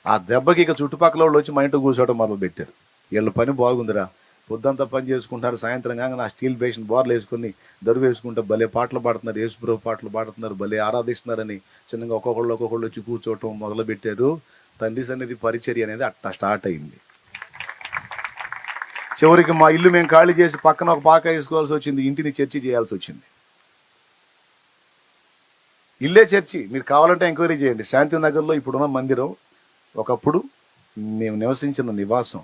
ఆ దెబ్బకి ఇక చుట్టుపక్కల వాళ్ళు వచ్చి మా ఇంట్లో కూర్చోవడం మొదలు పెట్టారు. వీళ్ళ పని బాగుందిరా, పొద్దంతా పని చేసుకుంటారు, సాయంత్రం కాగా నా స్టీల్ బేషన్ బోర్లు వేసుకుని దరువు వేసుకుంటే భలే పాటలు పాడుతున్నారు, యేసుప్రభు పాటలు పాడుతున్నారు, భలే ఆరాధిస్తున్నారని చిన్నగా ఒక్కొక్కళ్ళు వచ్చి కూర్చోవటం మొదలు పెట్టారు. తండ్రి సన్నిధి పరిచర్య అనేది అట్లా స్టార్ట్ అయింది. చివరికి మా ఇల్లు మేము ఖాళీ చేసి పక్కన ఒక పాక వేసుకోవాల్సి వచ్చింది, ఇంటిని చర్చి చేయాల్సి వచ్చింది. ఇల్లే చర్చి. మీరు కావాలంటే ఎంక్వైరీ చేయండి. శాంతినగర్లో ఇప్పుడున్న మందిరం ఒకప్పుడు మేము నివసించిన నివాసం.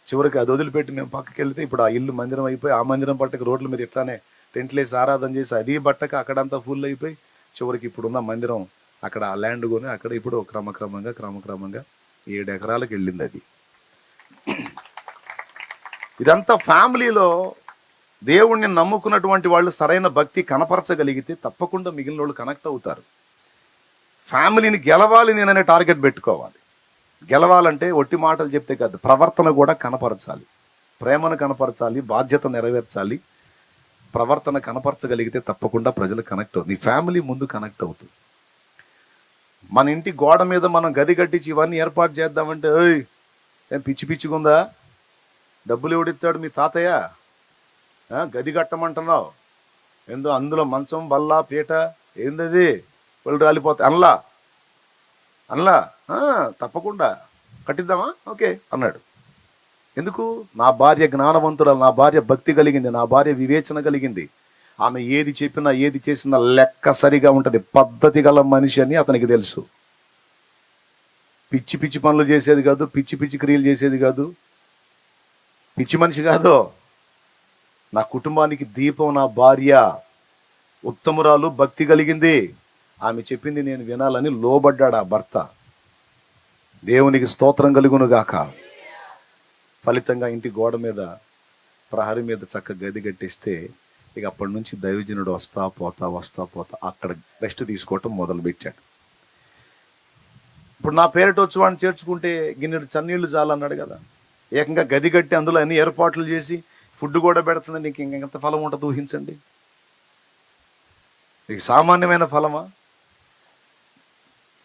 చివరికి అది వదిలిపెట్టి మేము పక్కకి వెళ్తే ఇప్పుడు ఆ ఇల్లు మందిరం అయిపోయి, ఆ మందిరం పట్టక రోడ్ల మీద ఇట్లానే టెంట్లేసి ఆరాధన చేసి అది బట్టక అక్కడంతా ఫుల్ అయిపోయి, చివరికి ఇప్పుడున్న మందిరం అక్కడ ఆ ల్యాండ్ కొని అక్కడ ఇప్పుడు క్రమక్రమంగా 7 ఎకరాలకు వెళ్ళింది అది. ఇదంతా ఫ్యామిలీలో దేవుణ్ణి నమ్ముకున్నటువంటి వాళ్ళు సరైన భక్తి కనపరచగలిగితే తప్పకుండా మిగిలిన వాళ్ళు కనెక్ట్ అవుతారు. ఫ్యామిలీని గెలవాలి నేననే టార్గెట్ పెట్టుకోవాలి. గెలవాలంటే ఒట్టి మాటలు చెప్తే కాదు, ప్రవర్తన కూడా కనపరచాలి, ప్రేమను కనపరచాలి, బాధ్యత నెరవేర్చాలి. ప్రవర్తన కనపరచగలిగితే తప్పకుండా ప్రజలు కనెక్ట్ అవుతుంది. ఫ్యామిలీ ముందు కనెక్ట్ అవుతుంది. మన ఇంటి గోడ మీద మనం గది కట్టించి ఇవన్నీ ఏర్పాటు చేద్దామంటే ఏం పిచ్చిగుందా? డబ్బులు ఎవడిస్తాడు? మీ తాతయ్య? గది కట్టమంటున్నావు ఏందో, అందులో మంచం బల్ల పీట ఏందది, వాళ్ళు రాలిపోతాయి అనలా తప్పకుండా కట్టిద్దామా, ఓకే అన్నాడు. ఎందుకు? నా భార్య జ్ఞానవంతురాలు, నా భార్య భక్తి కలిగింది, నా భార్య వివేచన కలిగింది. ఆమె ఏది చెప్పినా ఏది చేసినా లెక్క సరిగా ఉంటది, పద్ధతి గల మనిషి అని అతనికి తెలుసు. పిచ్చి పనులు చేసేది కాదు, పిచ్చి క్రియలు చేసేది కాదు, పిచ్చి మనిషి కాదు. నా కుటుంబానికి దీపం నా భార్య, ఉత్తమురాలు, భక్తి కలిగింది. ఆమె చెప్పింది నేను వినాలని లోబడ్డాడు ఆ భర్త. దేవునికి స్తోత్రం కలుగును గాక. ఫలితంగా ఇంటి గోడ మీద ప్రహరీ మీద చక్కగా గది కట్టిస్తే ఇక అప్పటి నుంచి దైవజనుడు వస్తా పోతా అక్కడ రెస్ట్ తీసుకోవటం మొదలు పెట్టాడు. ఇప్పుడు నా పేరిట వచ్చి వాడిని చేర్చుకుంటే గిన్నెడు చన్నీళ్లు చాలన్నాడు కదా. ఏకంగా గది కట్టి అందులో అన్ని ఏర్పాట్లు చేసి ఫుడ్ కూడా పెడుతుంది. నీకు ఇంకెంత ఫలం ఉంటుంది ఊహించండి. నీకు సామాన్యమైన ఫలమా?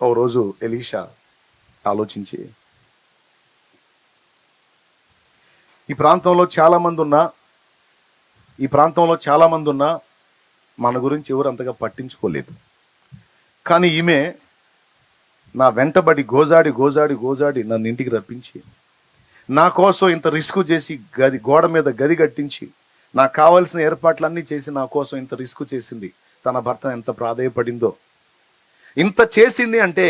ఓ రోజు ఎలీషా ఆలోచించి, ఈ ప్రాంతంలో చాలా మంది ఉన్నా మన గురించి ఎవరు అంతగా పట్టించుకోలేదు. కానీ ఈమె నా వెంటబడి గోజాడి నన్ను ఇంటికి రప్పించి నా కోసం ఇంత రిస్క్ చేసి గోడ మీద గది కట్టించి నాకు కావాల్సిన ఏర్పాట్లన్నీ చేసి నా కోసం ఇంత రిస్క్ చేసింది. తన భర్త ఎంత ప్రాధేయపడిందో. ఇంత చేసింది అంటే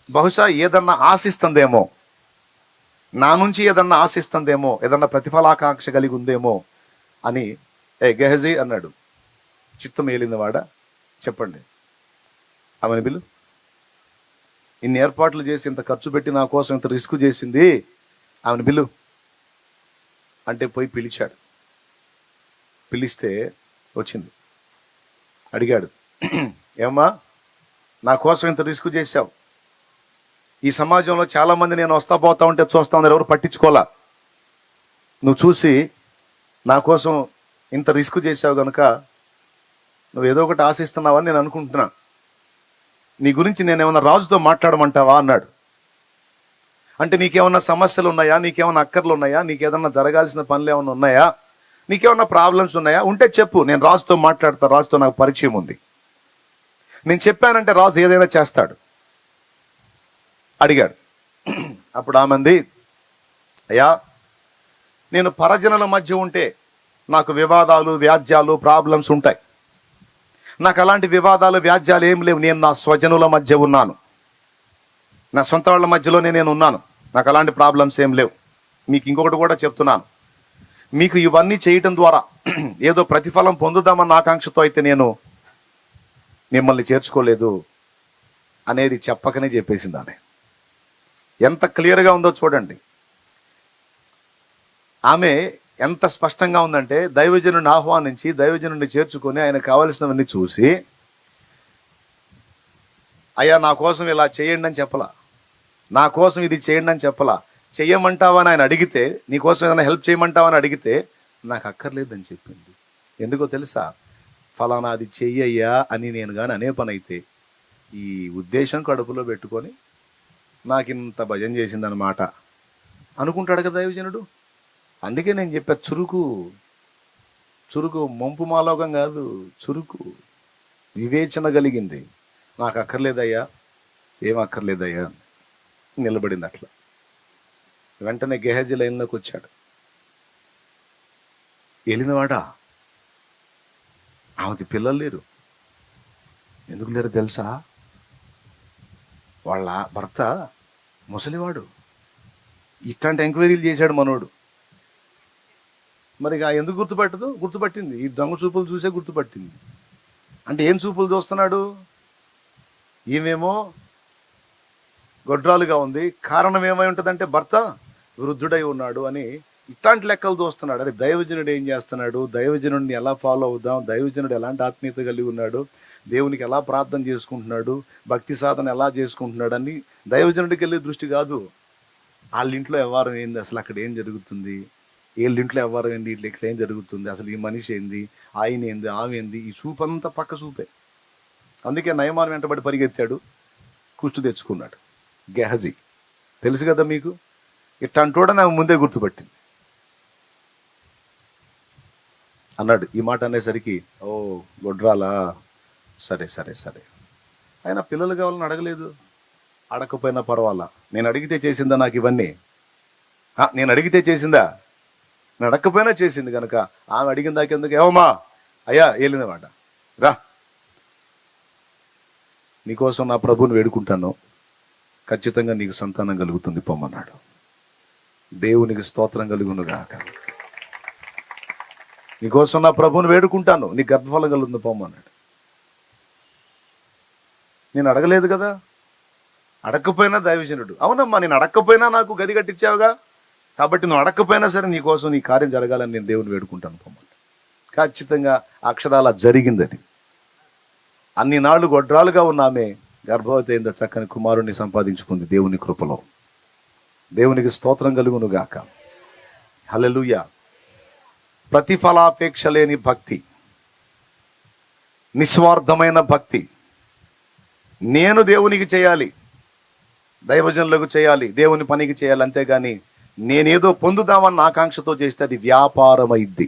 బహుశా ఏదన్నా ఆశిస్తుందేమో, నా నుంచి ఏదన్నా ఆశిస్తుందేమో, ఏదన్నా ప్రతిఫలాకాంక్ష కలిగి ఉందేమో అని గెహజీ అన్నాడు. చిత్తం ఏలింది వాడా, చెప్పండి ఆమెను బిలు. ఇన్ని ఏర్పాట్లు చేసి ఇంత ఖర్చు పెట్టి నా కోసం ఇంత రిస్క్ చేసింది, ఆమెను బిలు అంటే పోయి పిలిచాడు. పిలిస్తే వచ్చింది. అడిగాడు, ఏమ్మా నా కోసం ఇంత రిస్క్ చేశావు, ఈ సమాజంలో చాలా మంది నేను వస్తా పోతా ఉంటే చూస్తా ఉన్నారు, ఎవరు పట్టించుకోవాలా, నువ్వు చూసి నా కోసం ఇంత రిస్క్ చేసావు కనుక నువ్వు ఏదో ఒకటి ఆశిస్తున్నావని నేను అనుకుంటున్నా. నీ గురించి నేనేమన్నా రాజుతో మాట్లాడమంటావా అన్నాడు. అంటే నీకేమన్నా సమస్యలు ఉన్నాయా, నీకేమన్నా అక్కర్లు ఉన్నాయా, నీకేదన్నా జరగాల్సిన పనులు ఏమన్నా ఉన్నాయా, నీకేమన్నా ప్రాబ్లమ్స్ ఉన్నాయా? ఉంటే చెప్పు, నేను రాజుతో మాట్లాడతా, రాజుతో నాకు పరిచయం ఉంది. నేను చెప్పానంటే రాజు ఏదైనా చేస్తాడు. అడిగాడు. అప్పుడు ఆమంది, అయ్యా, నేను పరజనుల మధ్య ఉంటే నాకు వివాదాలు, వ్యాజ్యాలు, ప్రాబ్లమ్స్ ఉంటాయి. నాకు అలాంటి వివాదాలు, వ్యాజ్యాలు ఏం లేవు. నేను నా స్వజనుల మధ్య ఉన్నాను, నా సొంత వాళ్ళ మధ్యలోనే నేను ఉన్నాను. నాకు అలాంటి ప్రాబ్లమ్స్ ఏం లేవు. మీకు ఇంకొకటి కూడా చెప్తున్నాను, మీకు ఇవన్నీ చేయటం ద్వారా ఏదో ప్రతిఫలం పొందుదామన్న ఆకాంక్షతో అయితే నేను మిమ్మల్ని చేర్చుకోలేదు అనేది చెప్పకనే చెప్పేసింది ఆమె. ఎంత క్లియర్గా ఉందో చూడండి. ఆమె ఎంత స్పష్టంగా ఉందంటే, దైవజనుడిని ఆహ్వానించి దైవజనుడిని చేర్చుకొని ఆయన కావలసినవన్నీ చూసి, అయ్యా నా కోసం ఇలా చేయండి అని చెప్పలా, నా కోసం ఇది చేయండి అని చెప్పలా. చెయ్యమంటావా అని ఆయన అడిగితే, నీ కోసం ఏదైనా హెల్ప్ చేయమంటావా అని అడిగితే, నాకు అక్కర్లేదని చెప్పింది. ఎందుకో తెలుసా? ఫలానా అది చెయ్యయ్యా అని నేను కానీ అనే పని అయితే ఈ ఉద్దేశం కడుపులో పెట్టుకొని నాకు ఇంత భజన చేసిందనమాట అనుకుంటాడు కదా దైవజనుడు. అందుకే నేను చెప్పా, చురుకు మంపు మాలోకం కాదు, చురుకు వివేచన కలిగింది. నాకు అక్కర్లేదయ్యా, ఏం అక్కర్లేదయ్యా నిలబడింది. అట్లా వెంటనే గెహజీ లైన్లోకి వచ్చాడు. వెళ్ళినవాడ, ఆమెకి పిల్లలు లేరు. ఎందుకు లేరు తెలుసా? వాళ్ళ భర్త ముసలివాడు. ఇట్లాంటి ఎంక్వైరీలు చేశాడు మనోడు. మరి ఎందుకు గుర్తుపట్టదు? గుర్తుపట్టింది. ఈ దొంగ చూపులు చూసే గుర్తుపట్టింది. అంటే ఏం చూపులు చూస్తున్నాడు? ఈమెమో గొడ్రాలుగా ఉంది. కారణం ఏమై ఉంటుందంటే భర్త వృద్ధుడై ఉన్నాడు అని ఇట్లాంటి లెక్కలు చూస్తున్నాడు. అరే దైవజనుడు ఏం చేస్తున్నాడు, దైవజనుడిని ఎలా ఫాలో అవుదాం, దైవజనుడు ఎలాంటి ఆత్మీయత కలిగి ఉన్నాడు, దేవునికి ఎలా ప్రార్థన చేసుకుంటున్నాడు, భక్తి సాధన ఎలా చేసుకుంటున్నాడు అని దైవజనుడికి వెళ్ళే దృష్టి కాదు. వాళ్ళ ఇంట్లో వ్యవహారం ఏంది, అసలు అక్కడ ఏం జరుగుతుంది, వీళ్ళింట్లో వ్యవహారం ఏంది, ఇట్లా ఇక్కడ ఏం జరుగుతుంది, అసలు ఈ మనిషి ఏంది, ఆయన ఏంది, ఆమె ఏంది, ఈ చూపు అంతా పక్క చూపే. అందుకే నయమాన్ వెంటబడి పరిగెత్తాడు, కుష్టు తెచ్చుకున్నాడు. గెహజీ తెలుసు కదా మీకు. ఇట్లాంటోడ నాకు ముందే గుర్తుపట్టింది అన్నాడు. ఈ మాట అనేసరికి, ఓ గొడ్రాలా, సరే సరే సరే. ఆయన పిల్లలు కావాలని అడగలేదు, అడగకపోయినా పర్వాలా. నేను అడిగితే చేసిందా నాకు ఇవన్నీ? నేను అడిగితే చేసిందా? నేను అడగకపోయినా చేసింది కనుక ఆమె అడిగిన దాకెందుకు? ఏవమ్మా అయ్యా వెళ్ళిందన్నమాట, రా, నీకోసం నా ప్రభువుని వేడుకుంటాను, ఖచ్చితంగా నీకు సంతానం కలుగుతుంది పొమ్మన్నాడు. దేవునికి స్తోత్రం కలుగును గాక. నీకోసం నా ప్రభువుని వేడుకుంటాను, నీ గర్భఫలం కలుగుతుంది పొమ్మన్నాడు. నేను అడగలేదు కదా, అడగకపోయినా దైవజనుడు, అవునమ్మా నేను అడగకపోయినా నాకు గది కట్టించావుగా, కాబట్టి నువ్వు అడగకపోయినా సరే నీకోసం నీ కార్యం జరగాలని నేను దేవుని వేడుకుంటాను పొమ్మన్నాడు. ఖచ్చితంగా అక్షరాల జరిగింది అది. అన్ని నాళ్ళు గొడ్రాలుగా ఉన్న ఆమె గర్భవతి అయిందో చక్కని కుమారుణ్ణి సంపాదించుకుంది దేవుని కృపలో. దేవునికి స్తోత్రం కలుగును గాక. హల్లెలూయా. ప్రతిఫలాపేక్ష లేని భక్తి, నిస్వార్థమైన భక్తి. నేను దేవునికి చేయాలి, దైవజనులకు చేయాలి, దేవుని పనికి చేయాలి, అంతేగాని నేనేదో పొందుదామన్న ఆకాంక్షతో చేస్తే అది వ్యాపారం అయింది.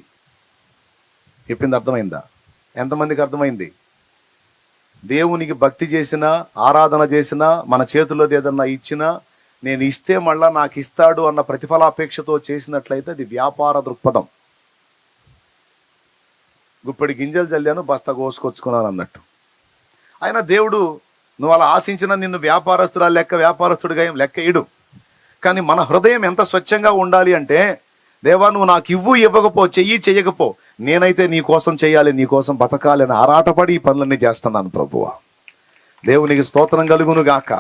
చెప్పింది అర్థమైందా? ఎంతమందికి అర్థమైంది? దేవునికి భక్తి చేసినా, ఆరాధన చేసినా, మన చేతుల్లో ఏదన్నా ఇచ్చినా, నేను ఇస్తే మళ్ళా నాకు ఇస్తాడు అన్న ప్రతిఫలాపేక్షతో చేసినట్లయితే అది వ్యాపార దృక్పథం. గుప్పెడి గింజలు చల్లాను, బస్తా కోసుకొచ్చుకున్నాను అన్నట్టు. అయినా దేవుడు నువ్వు అలా ఆశించిన నిన్ను వ్యాపారస్తురా వ్యాపారస్తుడిగా ఏం లెక్క ఇడు. కానీ మన హృదయం ఎంత స్వచ్ఛంగా ఉండాలి అంటే, దేవా నువ్వు నాకు ఇవ్వకపో, చెయ్యకపో, నేనైతే నీ కోసం చేయాలి, నీ కోసం బతకాలి అని ఆరాటపడి ఈ పనులన్నీ చేస్తున్నాను ప్రభువా. దేవునికి స్తోత్రం కలుగును గాక.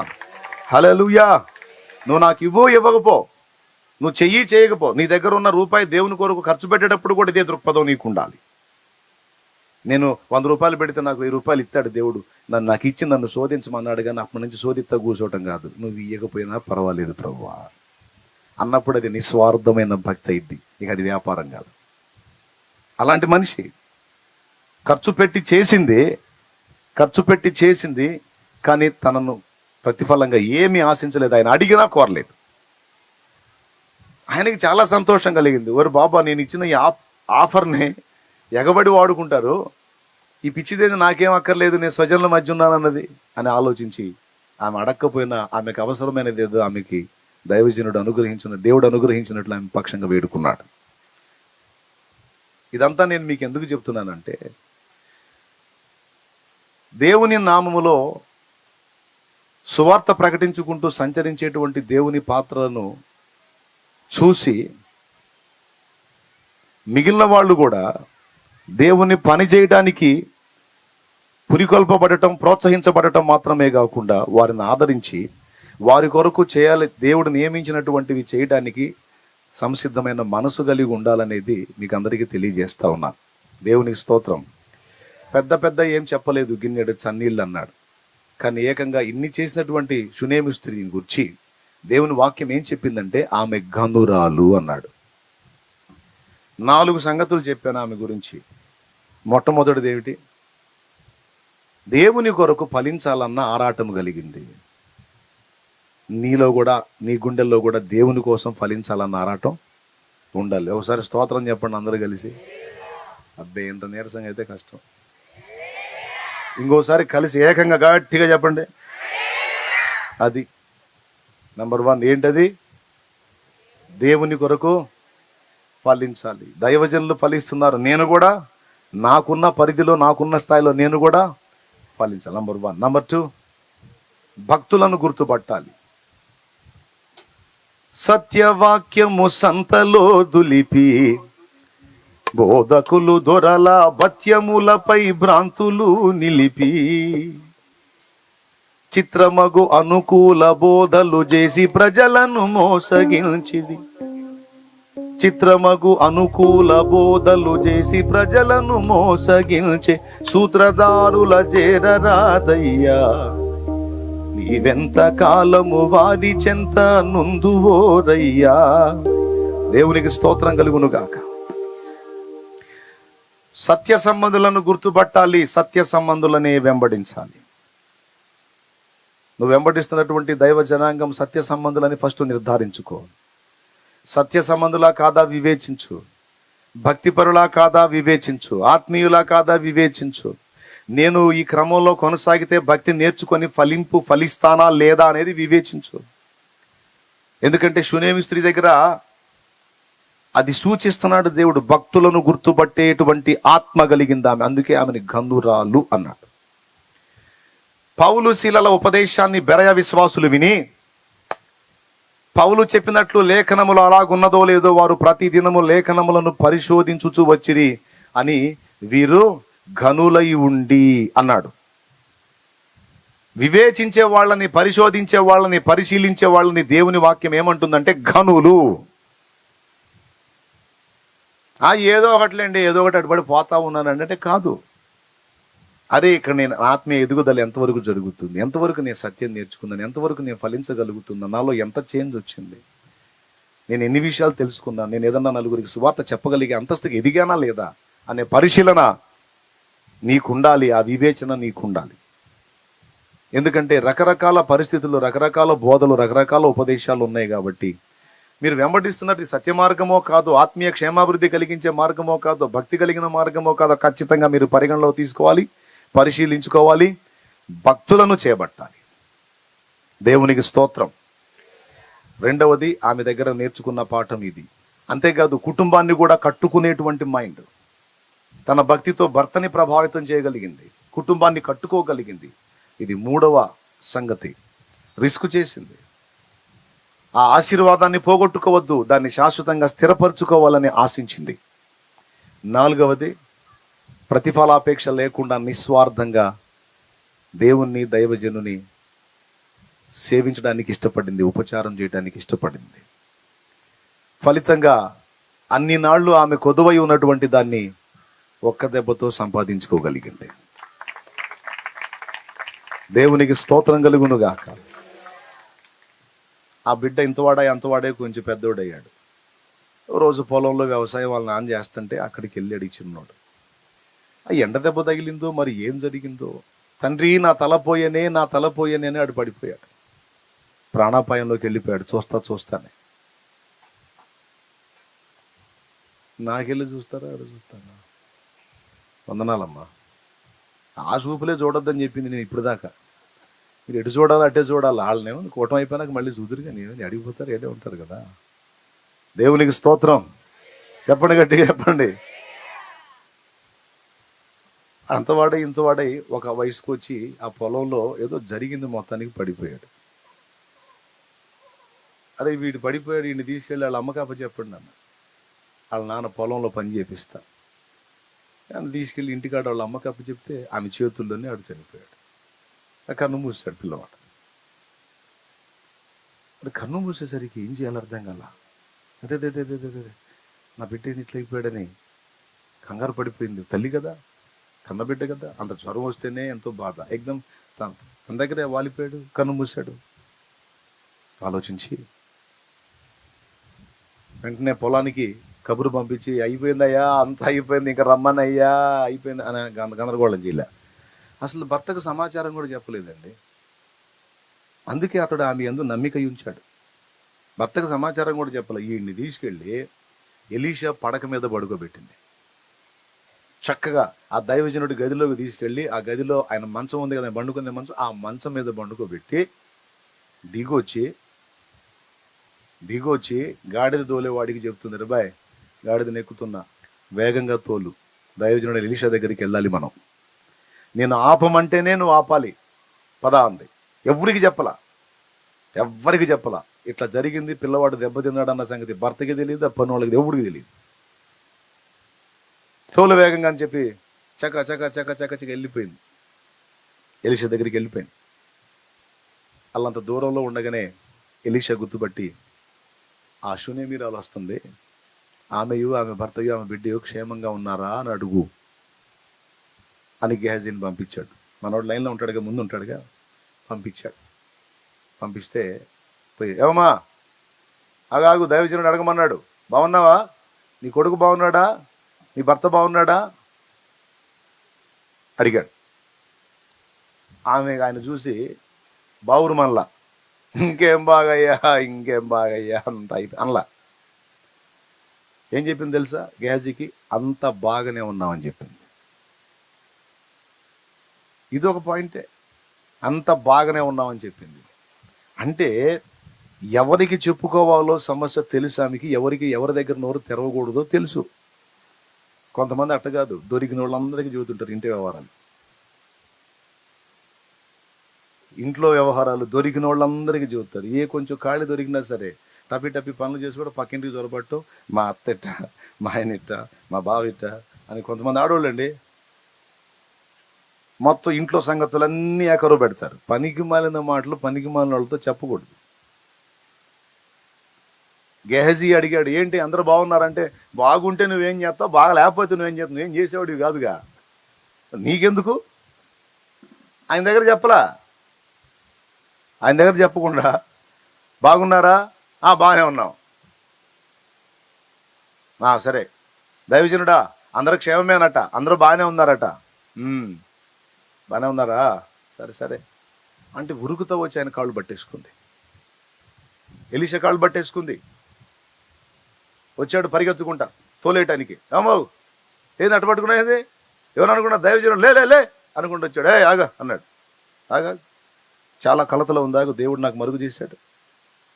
హల్లెలూయా. నువ్వు నాకు ఇవ్వకపో, నువ్వు చేయకపో, నీ దగ్గర ఉన్న రూపాయి దేవుని కొరకు ఖర్చు పెట్టేటప్పుడు కూడా ఇదే దృక్పథం నీకు ఉండాలి. నేను 100 రూపాయలు పెడితే నాకు 1000 రూపాయలు ఇస్తాడు దేవుడు, నాకు ఇచ్చి నన్ను శోధించమన్నాడు, కానీ అప్పటి నుంచి శోధిస్తా కూర్చోవటం కాదు. నువ్వు ఇవ్వకపోయినా పర్వాలేదు ప్రభువా అన్నప్పుడు అది నిస్వార్థమైన భక్తి అయింది. ఇక అది వ్యాపారం కాదు. అలాంటి మనిషి ఖర్చు పెట్టి చేసింది కానీ తనను ప్రతిఫలంగా ఏమీ ఆశించలేదు. ఆయన అడిగినా కోరలేదు. ఆయనకి చాలా సంతోషం కలిగింది. ఓరి బాబా, నేను ఇచ్చిన ఆఫర్ని ఎగబడి వాడుకుంటారు. ఈ పిచ్చిదేది నాకేం అక్కర్లేదు, నేను స్వజనుల మధ్య ఉన్నానన్నది అని ఆలోచించి ఆమె అడక్కపోయినా ఆమెకు అవసరమైనది ఏదో ఆమెకి దేవుడు అనుగ్రహించినట్లు ఆమె పక్షంగా వేడుకున్నాడు. ఇదంతా నేను మీకు ఎందుకు చెప్తున్నానంటే, దేవుని నామములో సువార్త ప్రకటించుకుంటూ సంచరించేటువంటి దేవుని పాత్రలను చూసి మిగిలిన వాళ్ళు కూడా దేవుని పని చేయడానికి పురికొల్పబడటం, ప్రోత్సహించబడటం మాత్రమే కాకుండా వారిని ఆదరించి వారి కొరకు చేయాలి, దేవుడు నియమించినటువంటివి చేయడానికి సంసిద్ధమైన మనసు కలిగి ఉండాలనేది మీకు అందరికీ తెలియజేస్తా ఉన్నాను. దేవునికి స్తోత్రం. పెద్ద పెద్ద ఏం చెప్పలేదు, గిన్నెడు చన్నీళ్ళు అన్నాడు. కానీ ఏకంగా ఇన్ని చేసినటువంటి షునేమి స్త్రీని గురించి దేవుని వాక్యం ఏం చెప్పిందంటే ఆమె గనురాలు అన్నాడు. 4 సంగతులు చెప్పాను ఆమె గురించి. మొట్టమొదటిది ఏమిటి? దేవుని కొరకు ఫలించాలన్న ఆరాటం కలిగింది. నీలో కూడా, నీ గుండెల్లో కూడా దేవుని కోసం ఫలించాలన్న ఆరాటం ఉండాలి. ఒకసారి స్తోత్రం చెప్పండి అందరూ కలిసి. అబ్బే, ఇంత నీరసంగా అయితే కష్టం. ఇంకోసారి కలిసి ఏకంగా గట్టిగా చెప్పండి. అది నంబర్ 1. ఏంటది? దేవుని కొరకు ఫలించాలి. దైవజనులు ఫలిస్తున్నారు, నేను కూడా నాకున్న పరిధిలో, నాకున్న స్థాయిలో నేను కూడా ఫలించాలి. నంబర్ 1. నంబర్ 2, భక్తులను గుర్తుపట్టాలి. సత్యవాక్యము సంతలో దులిపి బోధకులు దొరల భత్యములపై భ్రాంతులు నిలిపి చిత్రమగు అనుకూల బోధలు చేసి ప్రజలను మోసగించిది. చిత్రమగు అనుకూల బోధలు చేసి ప్రజలను మోసగించే సూత్రధారుల చేరరాదయ్యా, నీవెంత కాలము వారి చెంత నుందువోరయ్యా. దేవునికి స్తోత్రం కలుగును గాక. సత్య సంబంధులను గుర్తుపట్టాలి, సత్య సంబంధులనే వెంబడించాలి. నువ్వు వెంబడిస్తున్నటువంటి దైవ జనాంగం సత్య సంబంధులని ఫస్ట్ నిర్ధారించుకో. సత్య సంబంధులా కాదా వివేచించు, భక్తిపరులా కాదా వివేచించు, ఆత్మీయులా కాదా వివేచించు. నేను ఈ క్రమంలో కొనసాగితే భక్తి నేర్చుకొని ఫలిస్తానా లేదా అనేది వివేచించు. ఎందుకంటే షునేమి స్త్రీ దగ్గర అది సూచిస్తున్నాడు దేవుడు. భక్తులను గుర్తుపట్టేటువంటి ఆత్మ కలిగింది ఆమె, అందుకే ఆమెని గంధురాలు అన్నాడు. పౌలు శీలల ఉపదేశాన్ని బెరయ విశ్వాసులు విని, పౌలు చెప్పినట్లు లేఖనములు అలాగున్నదో లేదో వారు ప్రతి దినము లేఖనములను పరిశోధించుచు వచ్చిరి అని వీరు ఘనులై ఉండి అన్నాడు. వివేచించే వాళ్ళని, పరిశోధించే వాళ్ళని, పరిశీలించే వాళ్ళని దేవుని వాక్యం ఏమంటుందంటే ఘనులు. ఏదో ఒకటిలేండి, ఏదో ఒకటి అటుపడి పోతా ఉన్నానండి అంటే కాదు. అరే, ఇక్కడ నేను ఆత్మీయ ఎదుగుదల ఎంతవరకు జరుగుతుంది, ఎంతవరకు నేను సత్యం నేర్చుకున్నాను, ఎంతవరకు నేను ఫలించగలుగుతున్నాను, నాలో ఎంత చేంజ్ వచ్చింది, నేను ఎన్ని విషయాలు తెలుసుకున్నాను, నేను ఏదన్నా నలుగురికి సువార్త చెప్పగలిగే అంతస్తుకి ఎదిగానా లేదా అనే పరిశీలన నీకుండాలి. ఆ వివేచన నీకుండాలి. ఎందుకంటే రకరకాల పరిస్థితులు, రకరకాల బోధలు, రకరకాల ఉపదేశాలు ఉన్నాయి కాబట్టి మీరు వెంబడిస్తున్నట్టు సత్య మార్గమో కాదు, ఆత్మీయ క్షేమాభివృద్ధి కలిగించే మార్గమో కాదు, భక్తి కలిగిన మార్గమో కాదు, ఖచ్చితంగా మీరు పరిగణలో తీసుకోవాలి, పరిశీలించుకోవాలి, భక్తులను చేపట్టాలి. దేవునికి స్తోత్రం. రెండవది, ఆమె దగ్గర నేర్చుకున్న పాఠం ఇది. అంతేకాదు కుటుంబాన్ని కూడా కట్టుకునేటువంటి మైండ్. తన భక్తితో భర్తని ప్రభావితం చేయగలిగింది, కుటుంబాన్ని కట్టుకోగలిగింది. ఇది 3వ సంగతి. రిస్క్ చేసింది. ఆ ఆశీర్వాదాన్ని పోగొట్టుకోవద్దు, దాన్ని శాశ్వతంగా స్థిరపరచుకోవాలని ఆశించింది. 4వది, ప్రతిఫలాపేక్ష లేకుండా నిస్వార్థంగా దేవుణ్ణి, దైవజనుని సేవించడానికి ఇష్టపడింది, ఉపచారం చేయడానికి ఇష్టపడింది. ఫలితంగా అన్ని నాళ్ళు ఆమె కొదువై ఉన్నటువంటి దాన్ని ఒక్క దెబ్బతో సంపాదించుకోగలిగింది. దేవునికి స్తోత్రం కలుగును గాక. ఆ బిడ్డ అంతవాడే కొంచెం పెద్దోడయ్యాడు. రోజు పొలంలో వ్యవసాయం వాళ్ళ నాన్న చేస్తుంటే అక్కడికి వెళ్ళాడు ఈ చిన్నోడు. ఆ ఎండ దెబ్బ తగిలిందో మరి ఏం జరిగిందో, తండ్రి నా తల పోయనే అని ఆడు పడిపోయాడు. ప్రాణాపాయంలోకి వెళ్ళిపోయాడు చూస్తానే. నాకెళ్ళి చూస్తారా ఆడ చూస్తారా? వందనాలమ్మా. ఆ చూపులే చూడొద్దని చెప్పింది నేను ఇప్పుడు దాకా. మీరు ఎటు చూడాలి అటే చూడాలి. వాళ్ళనేమో కూటమి అయిపోయినాక మళ్ళీ చూదురు కానీ ఏమని అడిగిపోతారు, ఏడే ఉంటారు కదా. దేవునికి స్తోత్రం. చెప్పండి, గట్టిగా చెప్పండి. అంతవాడై ఇంతవాడై ఒక వయసుకు వచ్చి ఆ పొలంలో ఏదో జరిగింది, మొత్తానికి పడిపోయాడు. అరే వీడు పడిపోయాడు, వీడిని తీసుకెళ్ళి వాళ్ళ అమ్మకాప చెప్పండి అన్న. వాళ్ళ నాన్న పొలంలో పని చేపిస్తా అని తీసుకెళ్ళి ఇంటికాడ వాళ్ళ అమ్మకప్ప చెప్తే ఆమె చేతుల్లోనే ఆడు చనిపోయాడు. కన్ను మూసాడు పిల్లవాడు. అది కన్ను మూసేసరికి ఏం చేయాలి అర్థం కాల. అదే నా బిడ్డ ఇట్లా అయిపోయాడని కంగారు పడిపోయింది. తల్లి కదా, కన్న బిడ్డ కదా, అంత జ్వరం వస్తేనే ఎంతో బాధ. ఎగ్దం తన దగ్గరే వాలిపోయాడు, కన్ను మూసాడు. ఆలోచించి వెంటనే పొలానికి కబురు పంపించి అయిపోయిందయ్యా, అంత అయిపోయింది, ఇంకా రమ్మని అయ్యా, అయిపోయింది అని గందరగోళం చేయలే. అసలు భర్తకు సమాచారం కూడా చెప్పలేదండి. అందుకే అతడు ఆమె యందు నమ్మిక ఉంచాడు. భర్తకు సమాచారం కూడా చెప్పలే. వీడిని తీసుకెళ్ళి ఎలీషా పడక మీద పడుకోబెట్టింది. చక్కగా ఆ దైవజనుడి గదిలోకి తీసుకెళ్ళి, ఆ గదిలో ఆయన మంచం ఉంది కదా, బండుకునే మంచం, ఆ మంచం మీద బండుకోబెట్టి దిగొచ్చి గాడిద తోలేవాడికి చెప్తుంది, రేబాయ్ గాడిద నెక్కుతున్నా, వేగంగా తోలు, దైవజనుడు ఎలీషా దగ్గరికి వెళ్ళాలి మనం, నేను ఆపమంటేనే నువ్వు ఆపాలి, పదా అంది. ఎవ్వరికి చెప్పలా. ఇట్లా జరిగింది, పిల్లవాడు దెబ్బతిన్నాడు అన్న సంగతి భర్తకి తెలియదు, ఆ పని వాళ్ళకి ఎవరికి తెలియదు. తోలు వేగంగా అని చెప్పి చక వెళ్ళిపోయింది. ఎలీషా దగ్గరికి వెళ్ళిపోయింది. అల్లంత దూరంలో ఉండగానే ఎలీషా గుర్తుపట్టి, ఆ షూనేమీరాలు వస్తుంది, ఆమెయు ఆమె భర్తయు ఆమె బిడ్డయు క్షేమంగా ఉన్నారా అని అడుగు అని గేహజీని పంపించాడు. మనోడు లైన్లో ఉంటాడుగా, ముందు ఉంటాడుగా, పంపిస్తే పోయి, ఏమమ్మా ఆగాగు, దైవజనుడు అడగమన్నాడు, బాగున్నావా, నీ కొడుకు బాగున్నాడా, నీ భర్త బాగున్నాడా అడిగాడు. ఆయన చూసి బావురు మనలా, ఇంకేం బాగయ్యా అంత అనలా. ఏం చెప్పింది తెలుసా గేహజీకి? అంత బాగానే ఉన్నామని చెప్పింది. ఇది ఒక పాయింటే, అంత బాగానే ఉన్నామని చెప్పింది. అంటే ఎవరికి చెప్పుకోవాలో సమస్య తెలుసు ఆమెకి, ఎవరి దగ్గర నోరు తెరవకూడదో తెలుసు. కొంతమంది అట్ట కాదు, దొరికిన వాళ్ళందరికీ చెబుతుంటారు ఇంట్లో వ్యవహారాలు దొరికిన వాళ్ళందరికీ చెబుతారు. ఏ కొంచెం ఖాళీ దొరికినా సరే టపి పనులు చేసి కూడా పక్కింటికి చొరబట్టు, మా అత్తెట్ట, మా ఆయన ఇట్ట, మా బావ ఇట్ట అని కొంతమంది ఆడవాళ్ళండి మొత్తం ఇంట్లో సంగతులన్నీ ఏకరువు పెడతారు. పనికి మాలిన మాటలు పనికి మాలిన వాళ్ళతో చెప్పకూడదు. గెహజీ అడిగాడు, ఏంటి అందరూ బాగున్నారంటే, బాగుంటే నువ్వేం చేస్తావు, బాగా లేకపోతే నువ్వేం చేస్తావు, నువ్వేం చేసేవాడివి కాదుగా, నీకెందుకు? ఆయన దగ్గర చెప్పలా. ఆయన దగ్గర చెప్పకుండా బాగున్నారా, బాగానే ఉన్నాం, సరే దైవజనుడా అందరూ క్షేమమేనట, అందరూ బాగానే ఉన్నారట, బాగానే ఉన్నారా, సరే అంటే ఉరుకుతో వచ్చి ఆయన కాళ్ళు పట్టేసుకుంది. ఎలీషా కాళ్ళు పట్టేసుకుంది. వచ్చాడు పరిగెత్తుకుంటా తోలేయటానికి. ఏమో ఏది అట్టపట్టుకునేది, ఎవరు అనుకున్నా, దైవజనుడు లే అనుకుంటూ వచ్చాడు. ఆగా అన్నాడు. ఆగా, చాలా కలతలో ఉందాగు, దేవుడు నాకు మరుగు చేశాడు.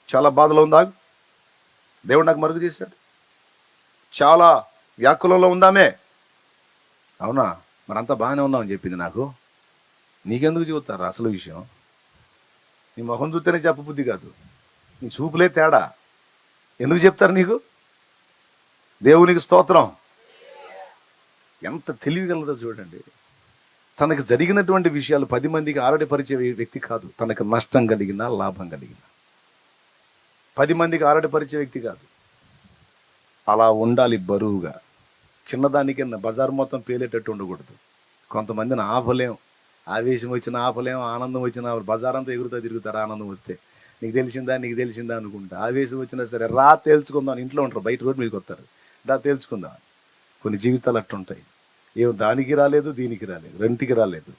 చాలా బాధలో ఉందాగు, దేవుడు నాకు మరుగు చేశాడు. చాలా వ్యాకులంలో ఉందామే, అవునా, మరంతా బాగానే ఉన్నామని చెప్పింది నాకు. నీకెందుకు చెబుతారు అసలు విషయం? నీ మొహం చూస్తేనే చెప్పబుద్ధి కాదు, నీ చూపులే తేడా, ఎందుకు చెప్తారు నీకు? దేవునికి స్తోత్రం. ఎంత తెలివిగలదో చూడండి. తనకు జరిగినటువంటి విషయాలు 10 మందికి ఆరడిపరిచే వ్యక్తి కాదు. తనకు నష్టం కలిగినా లాభం కలిగినా 10 మందికి ఆరడిపరిచే వ్యక్తి కాదు. అలా ఉండాలి బరువుగా. చిన్నదానికి బజారు మొత్తం పేలేటట్టు ఉండకూడదు. కొంతమందిని ఆపలేం, ఆవేశం వచ్చిన ఆపలేం, ఆనందం వచ్చిన బజారంతా తిరుగుతారు. ఆనందం వస్తే నీకు తెలిసిందా అనుకుంటా. ఆవేశం వచ్చినా సరే రా తేల్చుకుందాం, ఇంట్లో ఉంటారు, బయట రోడ్డు మీదకి వస్తారు, రా తేల్చుకుందాం. కొన్ని జీవితాలు అట్టుంటాయి. ఏం దానికి రాలేదు, దీనికి రాలేదు, రెంటికి రాలేదు,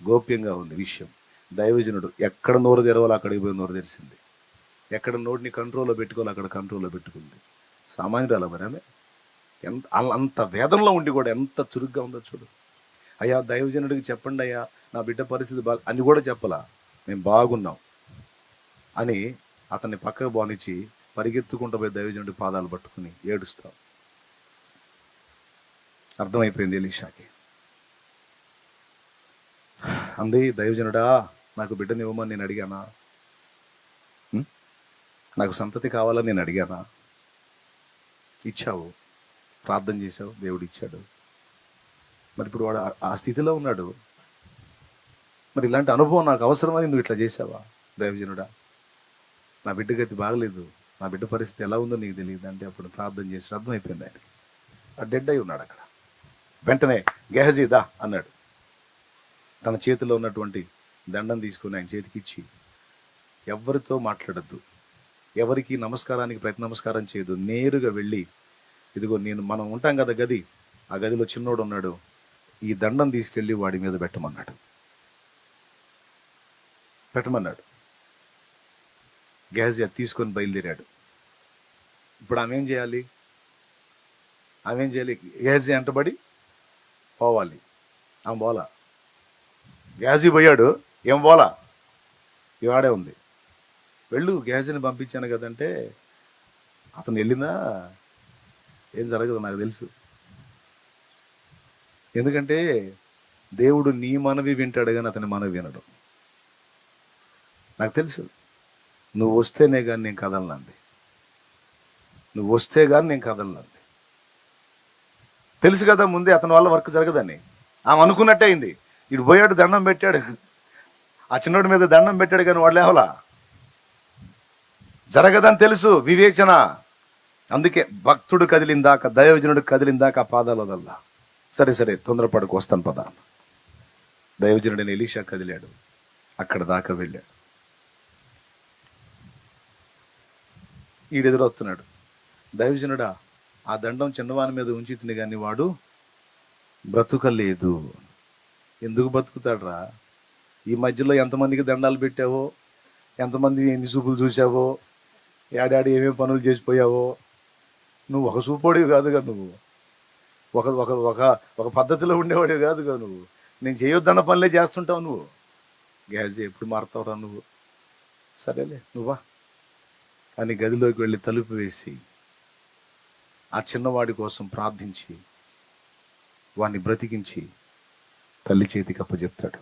గోప్యంగా ఉంది విషయం. దైవజనుడు ఎక్కడ నోరు తెరవాలో అక్కడికి పోయి నోరు తెరిచింది. ఎక్కడ నోటిని కంట్రోల్లో పెట్టుకోవాలో అక్కడ కంట్రోల్లో పెట్టుకుంది. సామాన్యురాలు మరి ఆమె. అంత వేదనలో ఉండి కూడా ఎంత చురుగ్గా ఉందో చూడు. అయ్యా దైవజనుడికి చెప్పండి అయ్యా, నా బిడ్డ పరిస్థితి అని కూడా చెప్పలా, మేము బాగున్నాం అని అతన్ని పక్కకు బానిచ్చి పరిగెత్తుకుంటూ పోయి దైవజనుడి పాదాలు పట్టుకుని ఏడుస్తాం. అర్థమైపోయింది ఎలీషాకి. అంది, దైవజనుడా నాకు బిడ్డనివ్వమని నేను అడిగానా? నాకు సంతతి కావాలని నేను అడిగానా? ఇచ్చావు, ప్రార్థన చేశావు, దేవుడు ఇచ్చాడు. మరి ఇప్పుడు వాడు ఆ స్థితిలో ఉన్నాడు. మరి ఇలాంటి అనుభవం నాకు అవసరమని నువ్వు ఇట్లా చేసావా? దైవజనుడా నా బిడ్డ గతి బాగలేదు, నా బిడ్డ పరిస్థితి ఎలా ఉందో నీకు తెలియదు అంటే అప్పుడు ప్రార్థన చేసి అర్థమైపోయింది ఆయనకి. ఆ డెడ్ అయి ఉన్నాడు అక్కడ. వెంటనే గెహజీ దా అన్నాడు. తన చేతిలో ఉన్నటువంటి దండం తీసుకుని ఆయన చేతికి ఇచ్చి, ఎవరితో మాట్లాడద్దు, ఎవరికి నమస్కారానికి ప్రతి నమస్కారం చేయదు, నేరుగా వెళ్ళి ఇదిగో మనం ఉంటాం కదా గది, ఆ గదిలో చిన్నోడు ఉన్నాడు, ఈ దండం తీసుకెళ్ళి వాడి మీద పెట్టమన్నాడు. గెహజీ అది తీసుకొని బయలుదేరాడు. ఇప్పుడు ఆమె ఏం చేయాలి? గెహజీ అంటబడి పోవాలి. ఆమె పోలా. గెహజీ పోయాడు, ఏం పోలా, ఇవాడే ఉంది. వెళ్ళు, గెహజీని పంపించాను కదంటే అతను వెళ్ళిందా ఏం జరగదు నాకు తెలుసు. ఎందుకంటే దేవుడు నీ మనవి వింటాడు కానీ అతని మనవి వినడు. నాకు తెలుసు. నువ్వు వస్తేనే కానీ నేను కదలనంది, నువ్వు వస్తే కానీ నేను కదలనంది. తెలుసు కదా ముందే అతని వల్ల వర్క్ జరగదని. ఆమె అనుకున్నట్టే అయింది. ఇటు పోయాడు, దండం పెట్టాడు, ఆ చిన్నోడి మీద దండం పెట్టాడు కానీ వాడు లేవలా. జరగదని తెలుసు, వివేచన. అందుకే భక్తుడు కదిలిందాక, దైవజనుడు కదిలిందాక ఆ పాదాల వదల్లా. సరే తొందరపడకు, వస్తాను పద. దైవజనుడిని ఎలీషా కదిలాడు, అక్కడ దాకా వెళ్ళాడు. ఈడెదురవుతున్నాడు. దైవజనుడా ఆ దండం చిన్నవాని మీద ఉంచి తిని కానీ వాడు బ్రతుకలేదు. ఎందుకు బతుకుతాడురా? ఈ మధ్యలో ఎంతమందికి దండాలు పెట్టావో, ఎంతమంది ఎన్ని చూపులు చూసావో, ఏడాడి ఏమేమి పనులు చేసిపోయావో. నువ్వు ఒక చూపోడివి కాదుగా, నువ్వు ఒక ఒక ఒక ఒక పద్ధతిలో ఉండేవాడివి కాదుగా. నువ్వు నేను చేయొద్దన్న పనులే చేస్తుంటావు నువ్వు. గెహజీ ఎప్పుడు మారుతావురా నువ్వు? సరేలే నువ్వా అని గదిలోకి వెళ్ళి తలుపు వేసి ఆ చిన్నవాడి కోసం ప్రార్థించి వాడిని బ్రతికించి తల్లి చేతికి అప్పచెప్తాడు.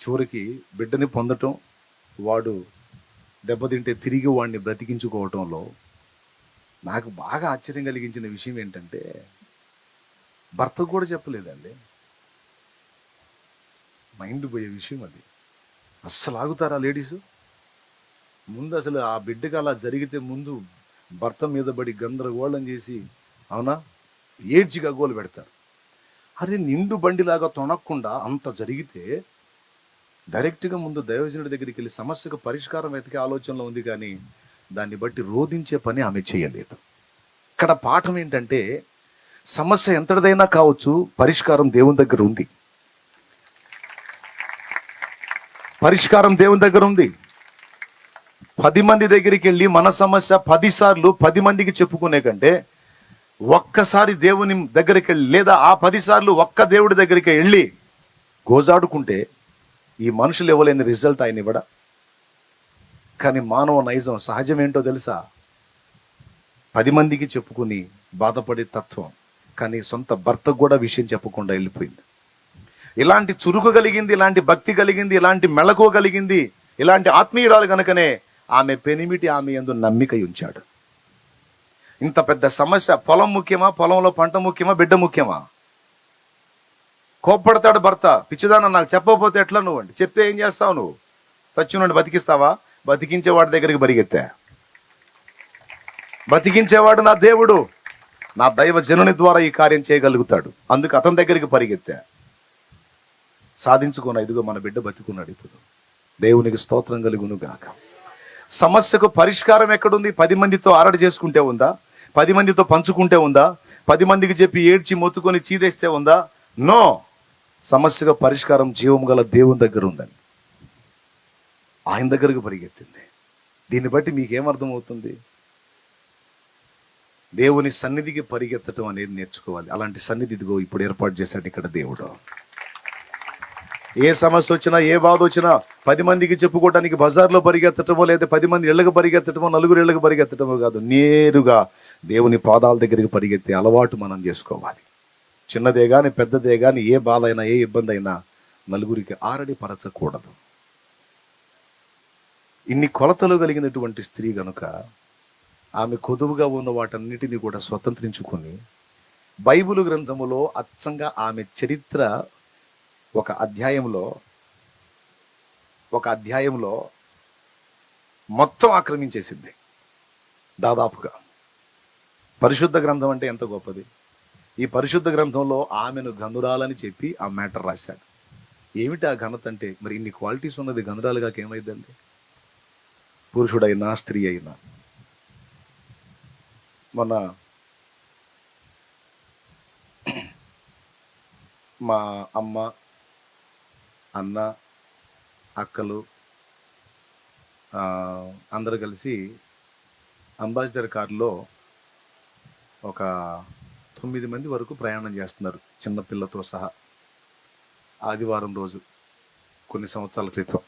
చివరికి బిడ్డని పొందటం, వాడు దెబ్బతింటే తిరిగి వాడిని బ్రతికించుకోవటంలో నాకు బాగా ఆశ్చర్యం కలిగించిన విషయం ఏంటంటే భర్తకు కూడా చెప్పలేదండి. మైండ్ పోయే విషయం అది. అస్సలు ఆగుతారా లేడీసు? ముందు అసలు ఆ బిడ్డకి అలా జరిగితే ముందు భర్త మీద పడి గందరగోళం చేసి, అవునా, ఏడ్చి గగ్గోలు పెడతారు. అరే నిండు బండిలాగా తొనక్కుండా అంత జరిగితే డైరెక్ట్గా ముందు దైవజనుడి దగ్గరికి వెళ్ళి సమస్యకు పరిష్కారం వెతికే ఆలోచనలో ఉంది, కానీ దాన్ని బట్టి రోధించే పని ఆమె చేయలేదు. ఇక్కడ పాఠం ఏంటంటే సమస్య ఎంతటిదైనా కావచ్చు, పరిష్కారం దేవుని దగ్గర ఉంది. పరిష్కారం దేవుని దగ్గర ఉంది. 10 మంది దగ్గరికి వెళ్ళి మన సమస్య 10 సార్లు 10 మందికి చెప్పుకునే కంటే ఒక్కసారి దేవుని దగ్గరికి వెళ్ళి, లేదా ఆ 10 సార్లు ఒక్క దేవుడి దగ్గరికి వెళ్ళి గోజాడుకుంటే ఈ మనుషులు ఇవ్వలేని రిజల్ట్ ఆయన ఇవ్వడా? కానీ మానవ నైజం, సహజం ఏంటో తెలుసా? 10 మందికి చెప్పుకుని బాధపడే తత్వం. కానీ సొంత భర్తకు కూడా విషయం చెప్పకుండా వెళ్ళిపోయింది. ఇలాంటి చురుకు కలిగింది, ఇలాంటి భక్తి కలిగింది, ఇలాంటి మెళకువ కలిగింది, ఇలాంటి ఆత్మీయురాలు కనుకనే ఆమె పెనిమిటి ఆమె యందు నమ్మిక ఉంచాడు. ఇంత పెద్ద సమస్య, పొలం ముఖ్యమా, పొలంలో పంట ముఖ్యమా, బిడ్డ ముఖ్యమా? కోప్పడతాడు భర్త, పిచ్చిదాన నాకు చెప్పకపోతే ఎట్లా నువ్వు అంటే. చెప్తే ఏం చేస్తావు నువ్వు? చచ్చి బతికిస్తావా? బతికించేవాడి దగ్గరికి పరిగెత్తా. బతికించేవాడు నా దేవుడు, నా దైవ జనుని ద్వారా ఈ కార్యం చేయగలుగుతాడు, అందుకు అతని దగ్గరికి పరిగెత్తా. సాధించుకున్న ఇదిగో మన బిడ్డ బతికున్నాడు. ఇప్పుడు దేవునికి స్తోత్రం కలుగును గాక. సమస్యకు పరిష్కారం ఎక్కడుంది? 10 మందితో ఆరడి చేసుకుంటే ఉందా? 10 మందితో పంచుకుంటే ఉందా? 10 మందికి చెప్పి ఏడ్చి మొత్తుకొని చీదేస్తే ఉందా? నో. సమస్యకు పరిష్కారం జీవం గల దేవుని దగ్గర ఉందని ఆయన దగ్గరకు పరిగెత్తింది. దీన్ని బట్టి మీకేమర్థమవుతుంది? దేవుని సన్నిధికి పరిగెత్తడం అనేది నేర్చుకోవాలి. అలాంటి సన్నిధి ఇదిగో ఇప్పుడు ఏర్పాటు చేశాడు ఇక్కడ దేవుడు. ఏ సమస్య వచ్చినా, ఏ బాధ వచ్చినా 10 మందికి చెప్పుకోవడానికి బజార్లో పరిగెత్తటమో, లేదా 10 మంది ఇళ్ళకి పరిగెత్తటమో, 4 ఇళ్ళకి పరిగెత్తటమో కాదు, నేరుగా దేవుని పాదాల దగ్గరికి పరిగెత్తే అలవాటు మనం చేసుకోవాలి. చిన్నదే కానీ పెద్దదే కానీ ఏ బాధ అయినా, ఏ ఇబ్బంది అయినా నలుగురికి ఆరడి పరచకూడదు. ఇన్ని కొలతలు కలిగినటువంటి స్త్రీ గనుక ఆమె కొదువుగా ఉన్న వాటన్నిటిని కూడా స్వతంత్రించుకొని బైబిలు గ్రంథములో అచ్చంగా ఆమె చరిత్ర ఒక అధ్యాయంలో మొత్తం ఆక్రమించేసింది దాదాపుగా. పరిశుద్ధ గ్రంథం అంటే ఎంత గొప్పది. ఈ పరిశుద్ధ గ్రంథంలో ఆమెను గనురాలని చెప్పి ఆ మ్యాటర్ రాశాడు. ఏమిటి ఆ ఘనత అంటే, మరి ఇన్ని క్వాలిటీస్ ఉన్నది గనురాలుగా ఏమైందండి? పురుషుడైనా స్త్రీ అయినా. మొన్న మా అమ్మ, అన్న, అక్కలు అందరూ కలిసి అంబాసిడర్ కారులో ఒక 9 మంది వరకు ప్రయాణం చేస్తున్నారు, చిన్నపిల్లతో సహా. ఆదివారం రోజు కొన్ని సంవత్సరాల క్రితం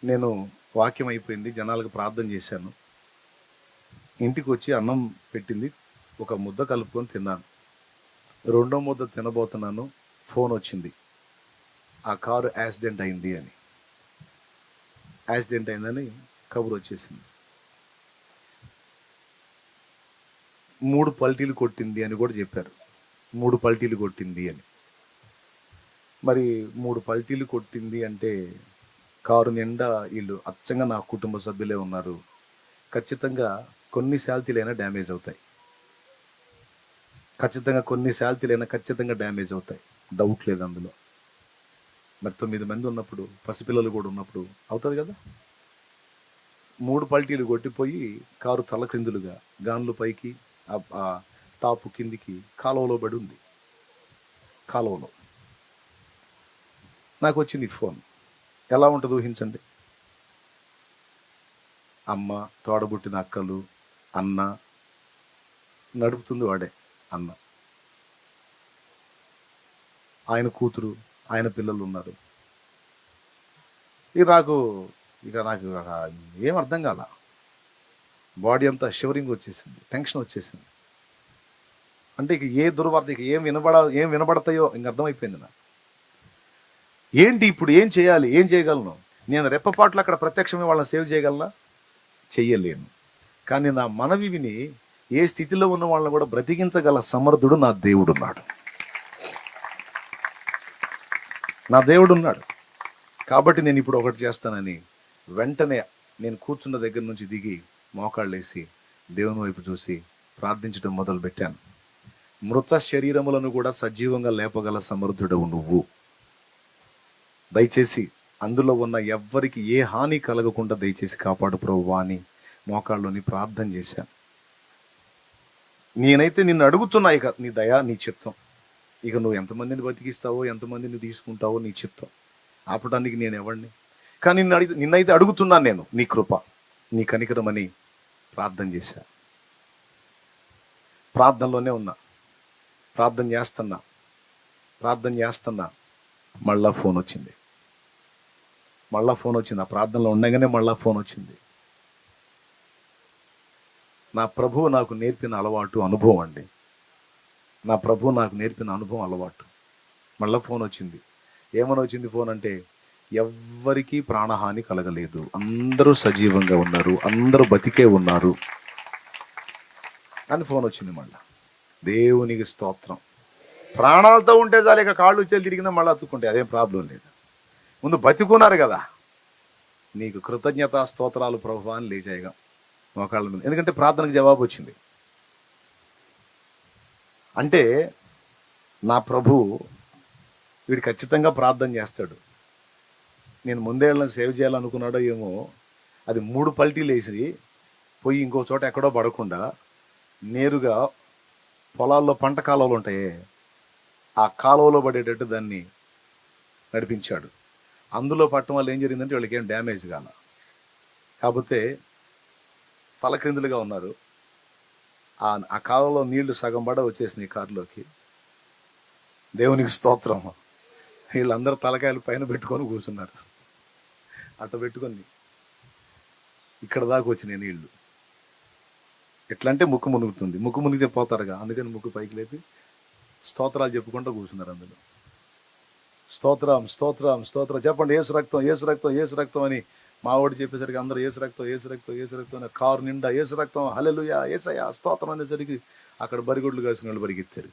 నేను వాక్యం అయిపోయింది, జనాలకు ప్రార్థన చేశాను. ఇంటికి వచ్చి అన్నం పెట్టింది, ఒక ముద్ద కలుపుకొని తిన్నాను. 2వ ముద్ద తినబోతున్నాను, ఫోన్ వచ్చింది, ఆ కారు యాక్సిడెంట్ అయిందని కబురు వచ్చేసింది. 3 పల్టీలు కొట్టింది అని కూడా చెప్పారు. 3 పల్టీలు కొట్టింది అని. మరి 3 పల్టీలు కొట్టింది అంటే కారు నిండా వీళ్ళు అచ్చంగా నా కుటుంబ సభ్యులే ఉన్నారు. ఖచ్చితంగా కొన్ని శాల్తీలైనా డ్యామేజ్ అవుతాయి, ఖచ్చితంగా డ్యామేజ్ అవుతాయి, డౌట్ లేదు అందులో. మరి 9 మంది ఉన్నప్పుడు, పసిపిల్లలు కూడా ఉన్నప్పుడు అవుతుంది కదా. 3 పల్టీలు కొట్టిపోయి కారు తలక్రిందులుగా గాన్లు పైకి, ఆ టాపు కిందికి కాలువలో పడి ఉంది. కాలువలో నాకు వచ్చింది ఫోన్. ఎలా ఉంటుంది ఊహించండి. అమ్మ, తోడబుట్టిన అక్కలు, అన్న, నడుపుతుంది వాడే అన్న, ఆయన కూతురు, ఆయన పిల్లలు ఉన్నారు. నాకు ఏం అర్థం కాల. బాడీ అంతా షివరింగ్ వచ్చేసింది, టెన్షన్ వచ్చేసింది. అంటే ఇక ఏ దుర్వార్త, ఇక ఏం వినబడతాయో ఇంక అర్థమైపోయింది నాకు. ఏంటి ఇప్పుడు ఏం చేయాలి, ఏం చేయగలను? నేను రెప్పపాట్లు అక్కడ ప్రత్యక్షమే వాళ్ళని సేవ్ చేయగలనా? చెయ్యలేను. కానీ నా మనవి విని ఏ స్థితిలో ఉన్న వాళ్ళని కూడా బ్రతికించగల సమర్థుడు నా దేవుడున్నాడు. కాబట్టి నేను ఇప్పుడు ఒకటి చేస్తానని వెంటనే నేను కూర్చున్న దగ్గర నుంచి దిగి మోకాళ్ళేసి దేవుని వైపు చూసి ప్రార్థించడం మొదలు పెట్టాను. మృత శరీరములను కూడా సజీవంగా లేపగల సమర్థుడవు నువ్వు. దయచేసి అందులో ఉన్న ఎవ్వరికి ఏ హాని కలగకుండా దయచేసి కాపాడు ప్రభువా అని మోకాళ్ళలోని ప్రార్థన చేశాను. నేనైతే నిన్ను అడుగుతున్నా, ఇక నీ దయా, నీ చిత్తం. ఇక నువ్వు ఎంతమందిని బతికిస్తావో, ఎంతమందిని తీసుకుంటావో నీ చిత్తం. ఆపడానికి నేను ఎవరిని? కానీ నిన్నైతే అడుగుతున్నాను నేను, నీ కృప, నీ కనికరం అని ప్రార్థన చేశా. ప్రార్థనలోనే ఉన్నా, ప్రార్థన చేస్తున్నా. మళ్ళా ఫోన్ వచ్చింది. ఆ ప్రార్థనలో ఉండగానే మళ్ళా ఫోన్ వచ్చింది. నా ప్రభువు నాకు నేర్పిన అలవాటు, అనుభవం అండి. అలవాటు. మళ్ళా ఫోన్ వచ్చింది. ఏమని వచ్చింది ఫోన్ అంటే, ఎవ్వరికీ ప్రాణహాని కలగలేదు, అందరూ సజీవంగా ఉన్నారు, అందరూ బతికే ఉన్నారు అని ఫోన్ వచ్చింది. మళ్ళా దేవునికి స్తోత్రం. ప్రాణాలతో ఉంటే చాలు, ఇక కాళ్ళు చేలు తిరిగినా మళ్ళీ అతుక్కుంటే అదేం ప్రాబ్లం లేదు. ముందు బతికున్నారు కదా, నీకు కృతజ్ఞతా స్తోత్రాలు ప్రభువా అని లేచాయిగా మోకాళ్ళ మీద. ఎందుకంటే ప్రార్థనకు జవాబు వచ్చింది. అంటే నా ప్రభు వీడు ఖచ్చితంగా ప్రార్థన చేస్తాడు. నేను ముందేళ్ళని సేవ్ చేయాలనుకున్నాడో ఏమో, అది 3 పల్టీలు వేసి పోయి ఇంకో చోట ఎక్కడో పడకుండా నేరుగా పొలాల్లో పంట కాలువలు ఉంటాయే, ఆ కాలువలో పడేటట్టు దాన్ని నడిపించాడు. అందులో పట్టడం వల్ల ఏం జరిగిందంటే వాళ్ళకి ఏం డ్యామేజ్ కాల, కాకపోతే తలక్రిందులుగా ఉన్నారు, ఆ కాలంలో నీళ్లు సగం పడ వచ్చేసినాయి కారులోకి. దేవునికి స్తోత్రం. వీళ్ళందరూ తలకాయలు పైన పెట్టుకొని కూర్చున్నారు. అట్ట పెట్టుకొని ఇక్కడ దాకా వచ్చినాయి నీళ్లు. ఎట్లా అంటే ముక్కు మునుగుతుంది. ముక్కు మునిగితే పోతారుగా, అందుకని ముక్కు పైకి లేపి స్తోత్రాలు చెప్పుకుంటూ కూర్చున్నారు అందులో. స్తోత్రం స్తోత్రం స్తోత్రం చెప్పండి, ఏసు రక్తం ఏసు రక్తం ఏసు రక్తం అని మా వాడు చెప్పేసరికి అందరూ ఏసు రక్తం ఏసు రక్తం ఏసు రక్తం అని కారు నిండా ఏసు రక్తం హల్లెలూయా యేసయ్యా స్తోత్రం అనేసరికి అక్కడ బరిగొడ్లు కాసిన వాళ్ళు పరిగెత్తారు.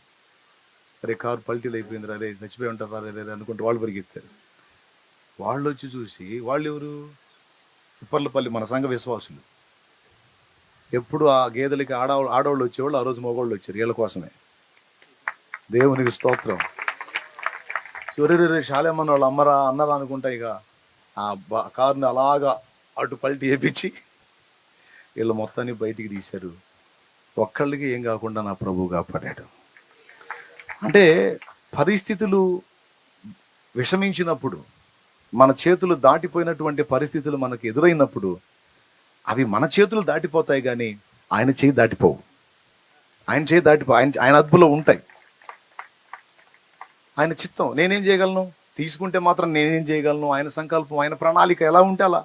అరే కారు పల్టీలు అయిపోయింది, అరే చచ్చిపోయి ఉంటారు రే అనుకుంటే వాళ్ళు పరిగెత్తారు. వాళ్ళు వచ్చి చూసి, వాళ్ళు ఎవరు? ఉప్పర్లపల్లి మన సంఘ విశ్వాసులు. ఎప్పుడు ఆ గేదెలకి ఆడవాళ్ళు వచ్చేవాళ్ళు, ఆ రోజు మగవాళ్ళు వచ్చారు వీళ్ళ కోసమే. దేవునికి స్తోత్రం. సూర్యరే శాలేమన్న వాళ్ళు అమ్మరా అన్నరా అనుకుంటా ఇక ఆ కారుని అలాగా అటు పల్టీ వేపించి వీళ్ళు మొత్తాన్ని బయటికి తీశారు. ఒక్కళ్ళకి ఏం కాకుండా నా ప్రభువు కాపాడాడు. అంటే పరిస్థితులు విషమించినప్పుడు, మన చేతులు దాటిపోయినటువంటి పరిస్థితులు మనకు ఎదురైనప్పుడు అవి మన చేతులు దాటిపోతాయి కానీ ఆయన చేయి దాటిపోవు. ఆయన చేయి ఆయన అదుపులో ఉంటాయి. ఆయన చిత్తం నేనేం చేయగలను, తీసుకుంటే మాత్రం నేనేం చేయగలను. ఆయన సంకల్పం, ఆయన ప్రణాళిక ఎలా ఉంటే అలా.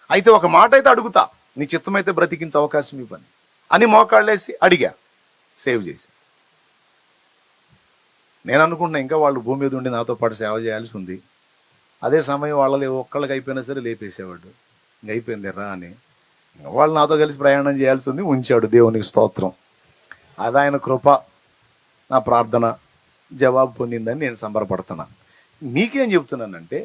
అయితే ఒక మాట అయితే అడుగుతా, నీ చిత్తం అయితే బ్రతికించే అవకాశం ఇవ్వని అని మోకాళ్ళేసి అడిగా, సేవ్ చేసి. నేను అనుకుంటున్నా ఇంకా వాళ్ళు భూమి మీద ఉండి నాతో పాటు సేవ చేయాల్సి ఉంది. అదే సమయం వాళ్ళని ఒక్కళ్ళకి అయిపోయినా సరే లేపేసేవాడు, ఇంక అయిపోయింది రా అని. వాళ్ళు నాతో కలిసి ప్రయాణం చేయాల్సి ఉంది, ఉంచాడు. దేవునికి స్తోత్రం. అది ఆయన కృప. నా ప్రార్థన జవాబు పొందిందని నేను సంబరపడుతున్నా. మీకేం చెప్తున్నానంటే,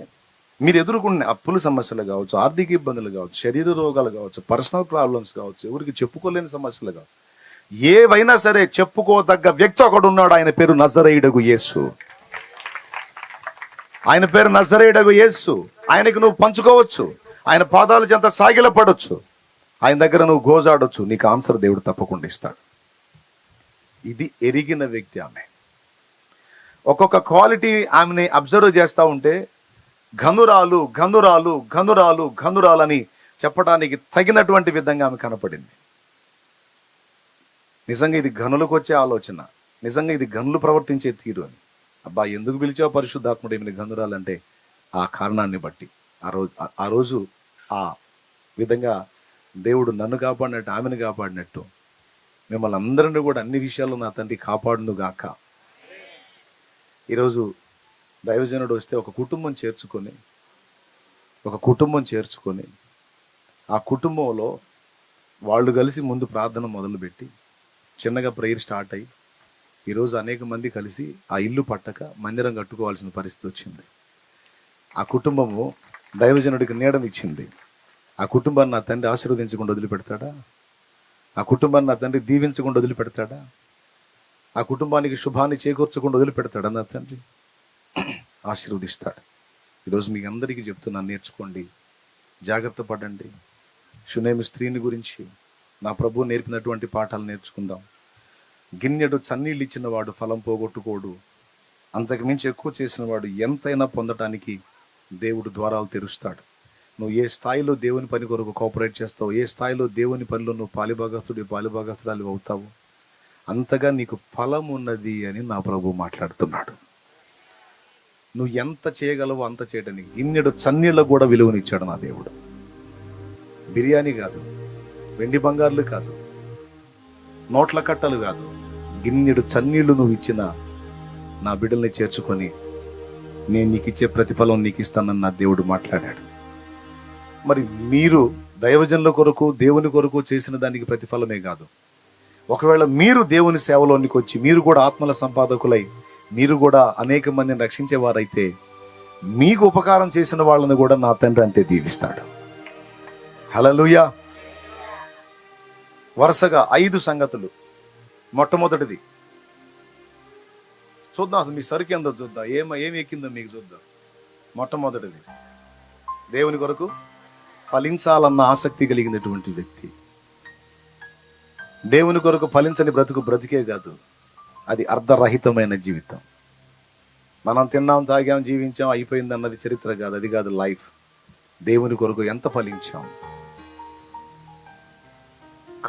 మీరు ఎదుర్కొన్న అప్పుల సమస్యలు కావచ్చు, ఆర్థిక ఇబ్బందులు కావచ్చు, శరీర రోగాలు కావచ్చు, పర్సనల్ ప్రాబ్లమ్స్ కావచ్చు, ఎవరికి చెప్పుకోలేని సమస్యలు కావచ్చు, ఏవైనా సరే చెప్పుకోదగ్గ వ్యక్తి ఒకడు ఉన్నాడు. ఆయన పేరు నజరేయుడగు యేసు. ఆయన పేరు నజరేయుడగు యేసు. ఆయనకి నువ్వు పంచుకోవచ్చు. ఆయన పాదాల చెంత సాగిలపడొచ్చు. ఆయన దగ్గర నువ్వు గోజాడొచ్చు. నీకు ఆన్సర్ దేవుడు తప్పకుండా ఇస్తాడు. ఇది ఎరిగిన వ్యక్తి ఆమె. ఒక్కొక్క క్వాలిటీ ఆమెని అబ్జర్వ్ చేస్తూ ఉంటే ఘనురాలు ఘనురాలు ఘనురాలు ఘనురాలు అని చెప్పడానికి తగినటువంటి విధంగా ఆమె కనపడింది. నిజంగా ఇది ఘనులకు వచ్చే ఆలోచన, నిజంగా ఇది ఘనులు ప్రవర్తించే తీరు అని. అబ్బా ఎందుకు పిలిచావు పరిశుద్ధాత్ముడు ఏమైనా ఘనురాలంటే ఆ కారణాన్ని బట్టి ఆ రోజు ఆ విధంగా దేవుడు నన్ను కాపాడినట్టు, ఆమెను కాపాడినట్టు మిమ్మల్ని అందరినీ కూడా అన్ని విషయాల్లో నా తండ్రి కాపాడును గాక. ఈరోజు దైవజనుడు వస్తే ఒక కుటుంబం చేర్చుకొని ఆ కుటుంబంలో వాళ్ళు కలిసి ముందు ప్రార్థన మొదలుపెట్టి చిన్నగా ప్రేయర్ స్టార్ట్ అయ్యి ఈరోజు అనేక మంది కలిసి ఆ ఇల్లు పట్టక మందిరం కట్టుకోవాల్సిన పరిస్థితి వచ్చింది. ఆ కుటుంబము దైవజనుడికి నీడనిచ్చింది. ఆ కుటుంబాన్ని నా తండ్రి ఆశీర్వదించకుండా వదిలిపెడతాడా? ఆ కుటుంబాన్ని నా తండ్రి దీవించకుండా వదిలిపెడతాడా? ఆ కుటుంబానికి శుభాన్ని చేకూర్చకుండా వదిలిపెడతాడా నా తండ్రి? ఆశీర్వదిస్తాడు. ఈరోజు మీ అందరికీ చెప్తున్నాను, నేర్చుకోండి, జాగ్రత్త పడండి. షునేమి స్త్రీని గురించి నా ప్రభువు నేర్పినటువంటి పాఠాలు నేర్చుకుందాం. గిన్నెడు చన్నీళ్ళు ఇచ్చిన వాడు ఫలం పోగొట్టుకోడు. అంతకు మించి ఎక్కువ చేసిన వాడు ఎంతైనా పొందటానికి దేవుడు ద్వారాలు తెరుస్తాడు. నువ్వు ఏ స్థాయిలో దేవుని పని కొరకు కోఆపరేట్ చేస్తావు, ఏ స్థాయిలో దేవుని పనిలో నువ్వు పాలిభాగస్తురాలు అవుతావు, అంతగా నీకు ఫలం ఉన్నది అని నా ప్రభు మాట్లాడుతున్నాడు. నువ్వు ఎంత చేయగలవో అంత చేయడానికి గిన్నెడు చన్నీళ్ళకు కూడా విలువనిచ్చాడు నా దేవుడు. బిర్యానీ కాదు, వెండి బంగారులు కాదు, నోట్ల కట్టలు కాదు, గిన్నెడు చన్నీళ్లు నువ్వు ఇచ్చిన నా బిడ్డల్ని చేర్చుకొని నేను నీకు ఇచ్చే ప్రతిఫలం నీకు ఇస్తానని నా దేవుడు మాట్లాడాడు. మరి మీరు దైవజనుల కొరకు దేవుని కొరకు చేసిన దానికి ప్రతిఫలమే కాదు, ఒకవేళ మీరు దేవుని సేవలోనికి వచ్చి మీరు కూడా ఆత్మల సంపాదకులై మీరు కూడా అనేక మందిని రక్షించేవారైతే మీకు ఉపకారం చేసిన వాళ్ళని కూడా నా తండ్రి అంతే దీవిస్తాడు. హల్లెలూయా. వరుసగా 5 సంగతులు. మొట్టమొదటిది చూద్దాం, అసలు మీ సరికి ఎందో చూద్దాం, ఏమి ఎక్కిందో మీకు చూద్దాం. మొట్టమొదటిది, దేవుని కొరకు ఫలించాలన్న ఆసక్తి కలిగినటువంటి వ్యక్తి. దేవుని కొరకు ఫలించని బ్రతికే కాదు, అది అర్ధరహితమైన జీవితం. మనం తిన్నాం, తాగాం, జీవించాం, అయిపోయింది అన్నది చరిత్ర కాదు, అది కాదు లైఫ్. దేవుని కొరకు ఎంత ఫలించాం.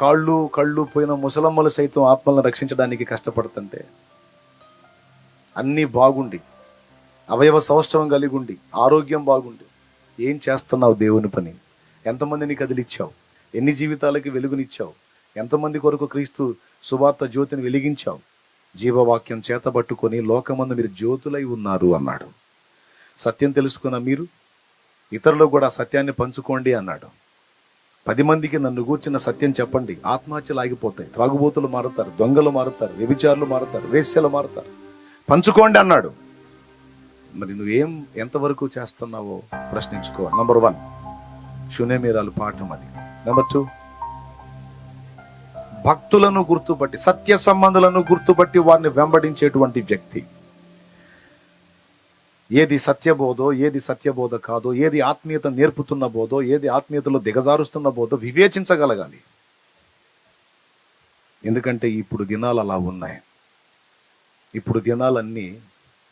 కాళ్ళు కళ్ళు పోయిన ముసలమ్మలు సైతం ఆత్మలను రక్షించడానికి కష్టపడుతుంటే, అన్నీ బాగుండి, అవయవ సౌష్ఠవం కలిగి ఉండి, ఆరోగ్యం బాగుండి, ఏం చేస్తున్నావు దేవుని పని? ఎంతమందిని కదిలిచ్చావు? ఎన్ని జీవితాలకి వెలుగునిచ్చావు? ఎంతమంది కొరకు క్రీస్తు సువార్త జ్యోతిని వెలిగించావు? జీవవాక్యం చేతబట్టుకొని లోకమందు మీరు జ్యోతులై ఉన్నారు అన్నాడు. సత్యం తెలుసుకున్న మీరు ఇతరులకు కూడా సత్యాన్ని పంచుకోండి అన్నాడు. 10 మందికి నన్ను గూర్చిన సత్యం చెప్పండి, ఆత్మహత్యలు ఆగిపోతాయి, త్రాగుబోతులు మారుతారు, దొంగలు మారుతారు, వ్యభిచారులు మారుతారు, వేశ్యలు మారుతారు, పంచుకోండి అన్నాడు. మరి నువ్వేం ఎంతవరకు చేస్తున్నావో ప్రశ్నించుకో. నంబర్ 1, శూన్యమేరాలు పాఠం అది. నంబర్ 2, భక్తులను గుర్తుపట్టి, సత్య సంబంధులను గుర్తుపట్టి వారిని వెంబడించేటువంటి వ్యక్తి. ఏది సత్యబోధో, ఏది సత్యబోధ కాదో, ఏది ఆత్మీయత నేర్పుతున్న బోధో, ఏది ఆత్మీయతలో దిగజారుస్తున్న బోధో వివేచించగలగాలి. ఎందుకంటే ఇప్పుడు దినాలు అలా ఉన్నాయి. ఇప్పుడు దినాలన్నీ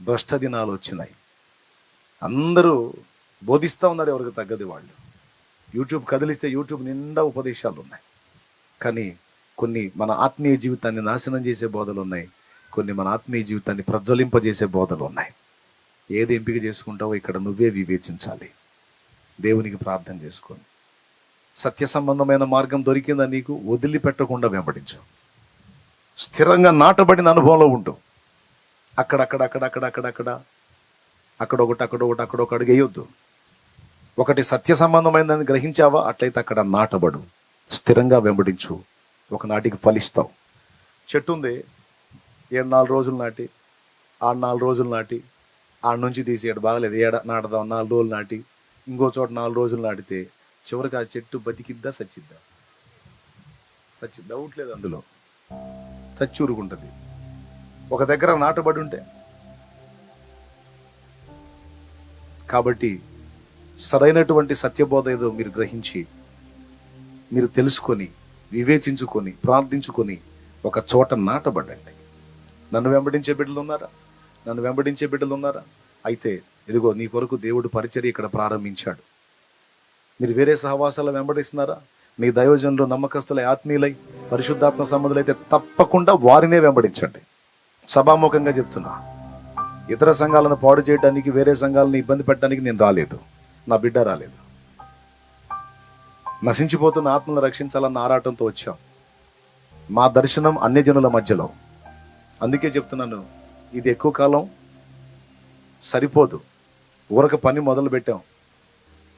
భ్రష్ట దినాలు వచ్చినాయి. అందరూ బోధిస్తూ ఉన్నారు, ఎవరికి తగ్గది వాళ్ళు. యూట్యూబ్ కదిలిస్తే యూట్యూబ్ నిండా ఉపదేశాలు ఉన్నాయి. కానీ కొన్ని మన ఆత్మీయ జీవితాన్ని నాశనం చేసే బోధలు ఉన్నాయి, కొన్ని మన ఆత్మీయ జీవితాన్ని ప్రజ్వలింపజేసే బోధలు ఉన్నాయి. ఏది ఎంపిక చేసుకుంటావో ఇక్కడ నువ్వే వివేచించాలి. దేవునికి ప్రార్థన చేసుకొని సత్య సంబంధమైన మార్గం దొరికిందా నీకు, వదిలిపెట్టకుండా వెంబడించు. స్థిరంగా నాటబడిన అనుభవంలో ఉంటూ అక్కడొకటి అడుగు వేయొద్దు. ఒకటి సత్య సంబంధమైనదని గ్రహించావా, అట్లయితే అక్కడ నాటబడు, స్థిరంగా వెంబడించు. ఒకనాటికి ఫలిస్తావు. చెట్టు ఉంది, 4 రోజులు నాటి, 4 రోజులు నాటి, ఆడ నుంచి తీసి బాగలేదు, నాటదాం 4 రోజులు నాటి, ఇంకో చోట 4 రోజులు నాటితే చివరికి ఆ చెట్టు బతికిద్దా సచ్చిద్దా? డౌట్ లేదు అందులో, చచ్చి ఊరుకుంటుంది. ఒక దగ్గర నాటబడి ఉంటే. కాబట్టి సరైనటువంటి సత్యబోధ ఏదో మీరు గ్రహించి, మీరు తెలుసుకొని, వివేచించుకొని, ప్రార్థించుకొని ఒక చోట నాటబడండి. నన్ను వెంబడించే బిడ్డలు ఉన్నారా? అయితే ఇదిగో నీ కొరకు దేవుడు పరిచర్య ఇక్కడ ప్రారంభించాడు. మీరు వేరే సహవాసాల వెంబడిస్తున్నారా? మీ దైవజనులు నమ్మకస్తులై, ఆత్మీయులై, పరిశుద్ధాత్మ సంబంధులైతే తప్పకుండా వారినే వెంబడించండి. సభాముఖంగా చెప్తున్నా, ఇతర సంఘాలను పాడు చేయడానికి, వేరే సంఘాలను ఇబ్బంది పెట్టడానికి నేను రాలేదు, నా బిడ్డ రాలేదు. నశించిపోతున్న ఆత్మలను రక్షించాలన్న ఆరాటంతో వచ్చాం. మా దర్శనం అన్యజనుల మధ్యలో. అందుకే చెప్తున్నాను, ఇది ఎక్కువ కాలం సరిపోదు. ఊరక పని మొదలు పెట్టాం.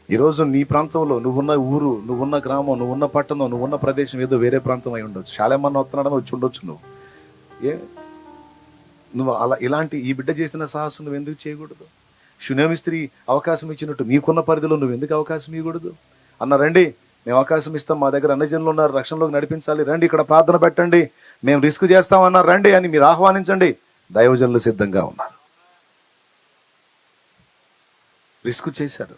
ఈరోజు నీ ప్రాంతంలో, నువ్వున్న ఊరు, నువ్వున్న గ్రామం, నువ్వున్న పట్టణం, నువ్వున్న ప్రదేశం ఏదో వేరే ప్రాంతం అయి ఉండొచ్చు. శాలేమన్నా వస్తున్నాడని వచ్చి ఉండొచ్చు. నువ్వు అలా ఇలాంటి ఈ బిడ్డ చేసిన సాహసం నువ్వు ఎందుకు చేయకూడదు? శూన్యమి స్త్రీ అవకాశం ఇచ్చినట్టు నీకున్న పరిధిలో నువ్వు ఎందుకు అవకాశం ఇవ్వకూడదు? రండి, మేము అవకాశం ఇస్తాం, మా దగ్గర అన్యజనులు ఉన్నారు, రక్షణలోకి నడిపించాలి, రండి, ఇక్కడ ప్రార్థన పెట్టండి, మేము రిస్క్ చేస్తామన్నారు, రండి అని మీరు ఆహ్వానించండి. దైవజనులు సిద్ధంగా ఉన్నారు. రిస్క్ చేశారు,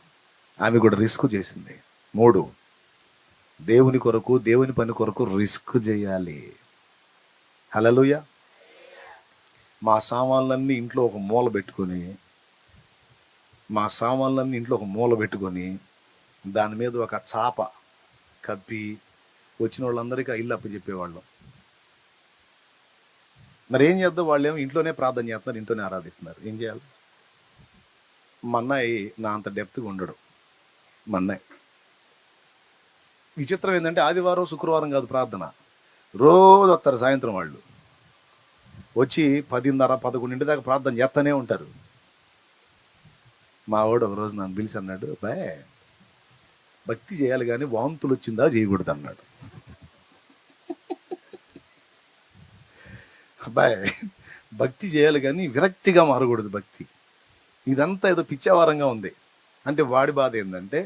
ఆమె కూడా రిస్క్ చేసింది. 3, దేవుని కొరకు, దేవుని పని కొరకు రిస్క్ చేయాలి. హల్లెలూయా. మా సామాన్లన్నీ ఇంట్లో ఒక మూల పెట్టుకొని దాని మీద ఒక చాప కప్పి వచ్చిన వాళ్ళందరికీ ఆ ఇల్లు అప్పచెప్పేవాళ్ళం. మరి ఏం చేద్దాం? వాళ్ళేమో ఇంట్లోనే ప్రార్థన చేస్తున్నారు, ఇంట్లోనే ఆరాధిస్తున్నారు. ఏం చేయాలి? మా అన్నయ్య నా అంత డెప్త్గా ఉండడు. మా అన్నయ్య విచిత్రం ఏంటంటే, ఆదివారం శుక్రవారం కాదు ప్రార్థన, రోజు వస్తారు సాయంత్రం. వాళ్ళు వచ్చి 10:30-11 దాకా ప్రార్థన చేస్తూనే ఉంటారు. మా వాడు ఒకరోజు నన్ను పిలిచి అన్నాడు, బాయ్ భక్తి చేయాలి కానీ వాంతులు వచ్చిందా చేయకూడదు అన్నాడు. అబ్బాయి భక్తి చేయాలి కానీ విరక్తిగా మారకూడదు భక్తి. ఇదంతా ఏదో పిచ్చావారంగా ఉంది. అంటే వాడి బాధ ఏంటంటే,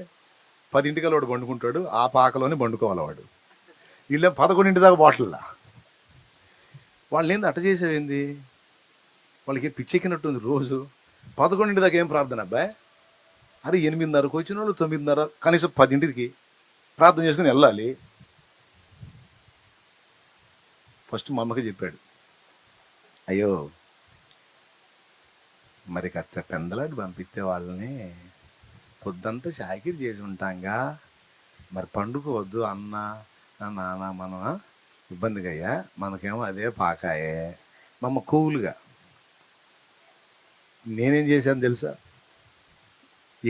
10 వాడు పండుకుంటాడు, ఆ పాకలోనే పండుకోవాలి వాడు. వీళ్ళే 11 దాకా బాటిల్లా. వాళ్ళు ఏంది అట్ట చేసేవేంది? వాళ్ళకి పిచ్చెక్కినట్టుంది. రోజు 11 దాకా ఏం ప్రార్థన అబ్బాయి? అరే 8:30కు వచ్చిన వాళ్ళు 9:30, కనీసం 10కి ప్రార్థన చేసుకుని వెళ్ళాలి. ఫస్ట్ మా అమ్మకి చెప్పాడు, అయ్యో మరి కాస్త పెందలాడి పంపిస్తే వాళ్ళని పొద్దంతా చాకిరి చేసి ఉంటాంగా, మరి పండుకోవద్దు అన్న, నాన్న మనం ఇబ్బందిగా అయ్యా, మనకేమో అదే పాకాయే. మా అమ్మ కూల్గా. నేనేం చేశాను తెలుసా?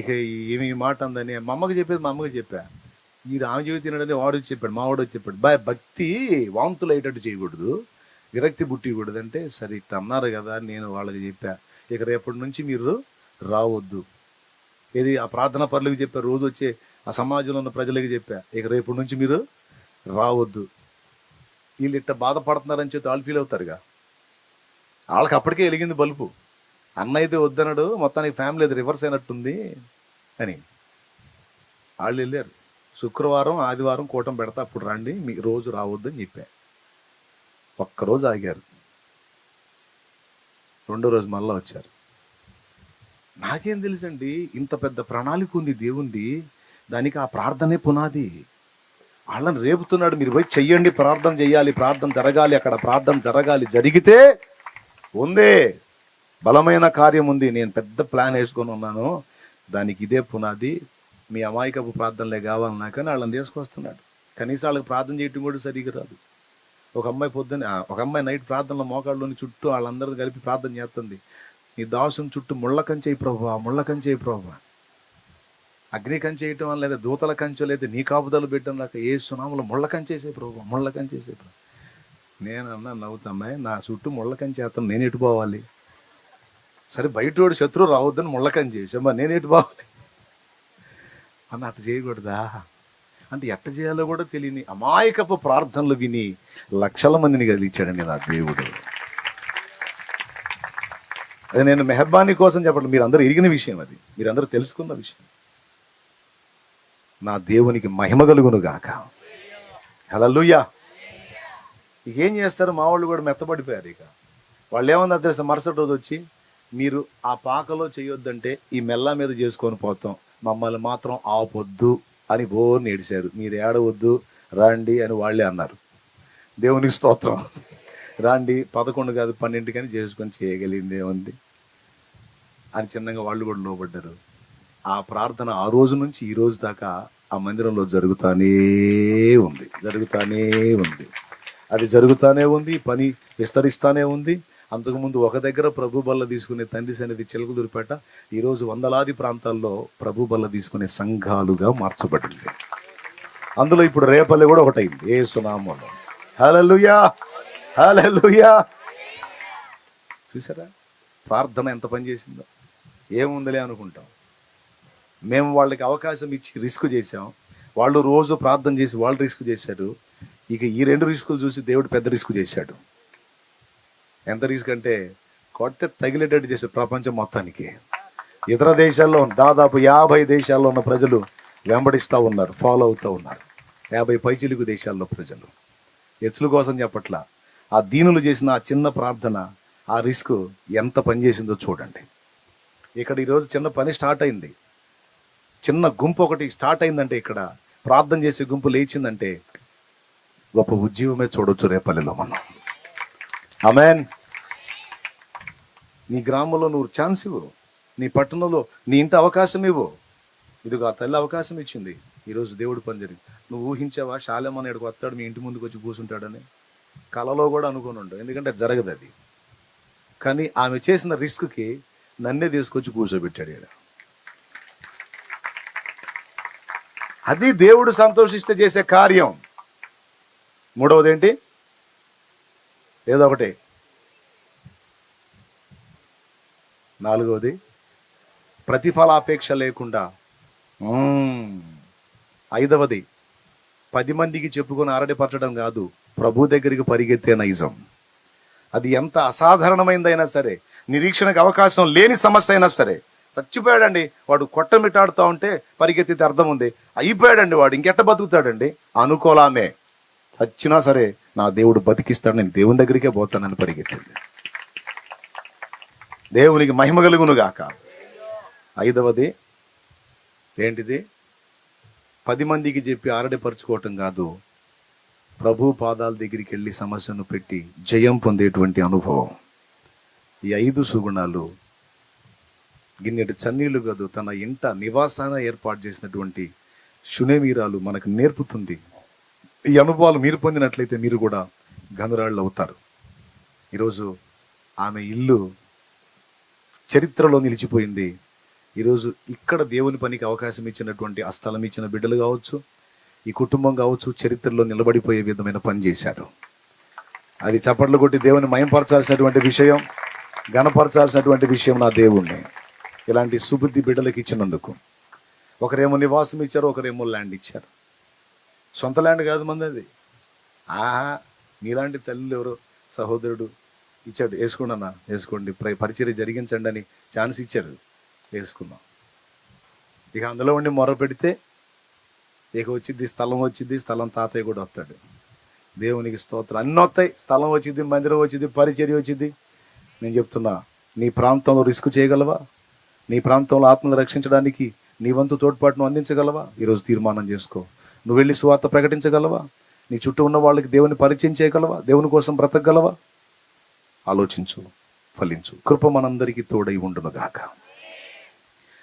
ఇక ఏమి ఈ మాట అందని మా అమ్మకి చెప్పేది మా అమ్మకి చెప్పా. వీడు ఆమె చెవి తినడని వాడు చెప్పాడు, మా వాడు చెప్పాడు, భక్తి వాంతులు అయ్యేటట్టు చేయకూడదు, విరక్తి పుట్టికూడదు అంటే, సరే ఇట్లా అన్నారు కదా. నేను వాళ్ళకి చెప్పా, ఇక రేపటి నుంచి మీరు రావద్దు. ఏది ఆ ప్రార్థనా పరులకు చెప్పా, రోజు వచ్చే ఆ సమాజంలో ఉన్న ప్రజలకి చెప్పా, ఇక రేపటి నుంచి మీరు రావద్దు. వీళ్ళు ఇట్లా బాధపడుతున్నారని చెప్పి వాళ్ళు ఫీల్ అవుతారుగా. వాళ్ళకి అప్పటికే వెలిగింది బలుపు. అన్న అయితే వద్దన్నాడు, మొత్తానికి ఫ్యామిలీ అది రివర్స్ అయినట్టుంది అని వాళ్ళు వెళ్ళారు. శుక్రవారం ఆదివారం కూటం పెడతా, అప్పుడు రండి, మీకు రోజు రావద్దు అని చెప్పా. ఒక్కరోజు ఆగారు, రెండో రోజు మళ్ళీ వచ్చారు. నాకేం తెలుసండి, ఇంత పెద్ద ప్రణాళిక ఉంది దేవుంది, దానికి ఆ ప్రార్థనే పునాది. వాళ్ళని రేపుతున్నాడు, మీరు పోయి చెయ్యండి, ప్రార్థన చెయ్యాలి, ప్రార్థన జరగాలి, అక్కడ ప్రార్థన జరగాలి. జరిగితే ఉందే బలమైన కార్యం ఉంది. నేను పెద్ద ప్లాన్ వేసుకొని ఉన్నాను, దానికి ఇదే పునాది. మీ అమాయకపు ప్రార్థనలే కావాలన్నా కానీ వాళ్ళని తీసుకొస్తున్నాడు. కనీసం వాళ్ళకి ప్రార్థన చేయటం కూడా సరిగ్గా రాదు. ఒక అమ్మాయి నైట్ ప్రార్థనలో మోకాళ్ళలోని చుట్టూ వాళ్ళందరూ కలిపి ప్రార్థన చేస్తుంది. నీ దాసుని చుట్టూ ముళ్ళ కంచేయి ప్రభువా, ముళ్ళ కంచేయి ప్రభువా. అగ్ని కంచేయటం అని, లేదా దూతల కంచె, లేదా నీ కాపుదలు పెట్టడం లేక ఏ సునాములు ముళ్ళ కంచేసే ప్రభువా, ముళ్ళ కంచేసే ప్రభు. నేనన్నా నవ్వుతామ్మాయి, నా చుట్టూ ముళ్ళ కంచేస్తాను, నేను ఎటు పోవాలి? సరే బయటోడు శత్రువు రావద్దని ముళ్ళ కంచె చేసామా, నేను ఎటు పోవాలి అన్న. అట్ట చేయకూడదా అంటే, ఎట్ట చేయాలో కూడా తెలియని అమాయకపు ప్రార్థనలు విని లక్షల మందిని కదిలిచ్చాడండి నా దేవుడు. అది నేను మెహర్బానీ కోసం చెప్పండి, మీరందరూ ఎరిగిన విషయం, అది మీరందరూ తెలుసుకున్న విషయం. నా దేవునికి మహిమ కలుగును గాక. హల్లెలూయా. ఇక ఏం చేస్తారు, మా వాళ్ళు కూడా మెత్తబడిపోయారు. ఇక వాళ్ళు ఏమన్నా తెలుసా, మరుసటి రోజు వచ్చి, మీరు ఆ పాకలో చేయొద్దంటే ఈ మెల్ల మీద చేసుకొని పోతాం, మమ్మల్ని మాత్రం ఆపొద్దు అని బోర్ని ఏడిశారు. మీరు ఏడవద్దు రండి అని వాళ్ళే అన్నారు. దేవునికి స్తోత్రం. రాండి 11 కాదు 12 కానీ చేసుకొని చేయగలిగింది ఏముంది అని చిన్నగా వాళ్ళు కూడా లోబడ్డారు. ఆ ప్రార్థన ఆ రోజు నుంచి ఈ రోజు దాకా ఆ మందిరంలో జరుగుతానే ఉంది. అది జరుగుతానే ఉంది, పని విస్తరిస్తానే ఉంది. అంతకుముందు ఒక దగ్గర ప్రభు బల్ల తీసుకునే తండ్రి సన్నిధి చిలకలూరిపేట ఈరోజు వందలాది ప్రాంతాల్లో ప్రభు బల్ల తీసుకునే సంఘాలుగా మార్చబడింది. అందులో ఇప్పుడు రేపల్లి కూడా ఒకటైంది యేసు నామములో. హల్లెలూయా, హల్లెలూయా. చూసారా ప్రార్థన ఎంత పని చేసిందో. ఏముందిలే అనుకుంటాం. మేము వాళ్ళకి అవకాశం ఇచ్చి రిస్క్ చేసాం, వాళ్ళు రోజు ప్రార్థన చేసి వాళ్ళు రిస్క్ చేశారు. ఇక ఈ 2 రిస్కులు చూసి దేవుడు పెద్ద రిస్క్ చేశాడు. ఎంత రిస్క్ అంటే, కొడితే తగిలేటట్టు చేశాడు ప్రపంచం మొత్తానికి. ఇతర దేశాల్లో దాదాపు 50 దేశాల్లో ఉన్న ప్రజలు వెంబడిస్తూ ఉన్నారు, ఫాలో అవుతూ ఉన్నారు. 50 పైచిలుకు దేశాల్లో ప్రజలు. ఎత్తుల కోసం చెప్పట్లా, ఆ దీనులు చేసిన ఆ చిన్న ప్రార్థన, ఆ రిస్క్ ఎంత పనిచేసిందో చూడండి. ఇక్కడ ఈరోజు చిన్న పని స్టార్ట్ అయింది, చిన్న గుంపు ఒకటి స్టార్ట్ అయిందంటే, ఇక్కడ ప్రార్థన చేసే గుంపు లేచిందంటే గొప్ప ఉద్యమమే చూడొచ్చు రేపల్లిలో మనం. ఆమేన్. నీ గ్రామంలో నువ్వు ఛాన్స్ ఇవ్వు, నీ పట్టణంలో నీ ఇంటి అవకాశం ఇవ్వు. ఇదిగో ఆ తల్లి అవకాశం ఇచ్చింది, ఈరోజు దేవుడు పని జరిగింది. నువ్వు ఊహించావా శాలేమని ఎక్కడికి వస్తాడు మీ ఇంటి ముందుకు వచ్చి కూర్చుంటాడని? కలలో కూడా అనుకుని ఉండవు, ఎందుకంటే జరగదు అది. కానీ ఆమె చేసిన రిస్క్కి నన్నే తీసుకొచ్చి కూర్చోబెట్టాడు ఈడ. అది దేవుడు సంతోషిస్తే చేసే కార్యం. మూడవది ఏంటి? ఏదో ఒకటి. నాలుగవది ప్రతిఫలాపేక్ష లేకుండా. 5వది 10 మందికి చెప్పుకొని అరడిపరచడం కాదు, ప్రభు దగ్గరికి పరిగెత్తే నైజం. అది ఎంత అసాధారణమైందైనా సరే, నిరీక్షణకు అవకాశం లేని సమస్య అయినా సరే. చచ్చిపోయాడండి వాడు, కొట్టమిటాడుతూ ఉంటే పరిగెత్తితే అర్థం ఉంది. అయిపోయాడండి వాడు, ఇంకెట్ట బతుకుతాడండి అనుకోలామే. చచ్చినా సరే నా దేవుడు బతికిస్తాడు, నేను దేవుని దగ్గరికే పోతానని పరిగెత్తింది. దేవునికి మహిమ కలుగును గాక. 5వది ఏంటిది? 10 మందికి చెప్పి ఆరడిపరుచుకోవటం కాదు, ప్రభు పాదాల దగ్గరికి వెళ్ళి సమస్యను పెట్టి జయం పొందేటువంటి అనుభవం. ఈ 5 సుగుణాలు గిన్నెటి చన్నీళ్లు కాదు, తన ఇంట నివాసాన ఏర్పాటు చేసినటువంటి శునేమీరాలు మనకు నేర్పుతుంది. ఈ అనుభవాలు మీరు పొందినట్లయితే మీరు కూడా గనురాళ్ళు అవుతారు. ఈరోజు ఆమె ఇల్లు చరిత్రలో నిలిచిపోయింది. ఈరోజు ఇక్కడ దేవుని పనికి అవకాశం ఇచ్చినటువంటి, ఆ స్థలం ఇచ్చిన బిడ్డలు కావచ్చు, ఈ కుటుంబం కావచ్చు, చరిత్రలో నిలబడిపోయే విధమైన పని చేశారు. అది చప్పట్లు కొట్టి దేవుని మయంపరచాల్సినటువంటి విషయం, ఘనపరచాల్సినటువంటి విషయం నా దేవుణ్ణి. ఇలాంటి సుబుద్ధి బిడ్డలకు ఇచ్చినందుకు. ఒకరేమో నివాసం ఇచ్చారు, ఒకరేమో ల్యాండ్ ఇచ్చారు. సొంత ల్యాండ్ కాదు మంది అది. మీలాంటి తల్లి ఎవరో సహోదరుడు ఇచ్చాడు, వేసుకోండి అన్న, వేసుకోండి, పరిచర్య జరిగించండి అని ఛాన్స్ ఇచ్చారు, వేసుకున్నాం. ఇక అందులో ఉండి మొర పెడితే ఇక వచ్చింది, స్థలం వచ్చింది, స్థలం తాతయ్య కూడా వస్తాడు. దేవునికి స్తోత్రం. అన్నీ వస్తాయి, స్థలం వచ్చింది, మందిరం వచ్చింది, పరిచర్య వచ్చింది. నేను చెప్తున్నా, నీ ప్రాంతంలో రిస్క్ చేయగలవా? నీ ప్రాంతంలో ఆత్మను రక్షించడానికి నీ వంతు తోడ్పాటును అందించగలవా? ఈరోజు తీర్మానం చేసుకో. నువ్వు వెళ్ళి సువార్త ప్రకటించగలవా? నీ చుట్టూ ఉన్న వాళ్ళకి దేవుని పరిచయం చేయగలవా? దేవుని కోసం బ్రతకగలవా? ఆలోచించు, ఫలించు. కృప మనందరికీ తోడై ఉండును గాక.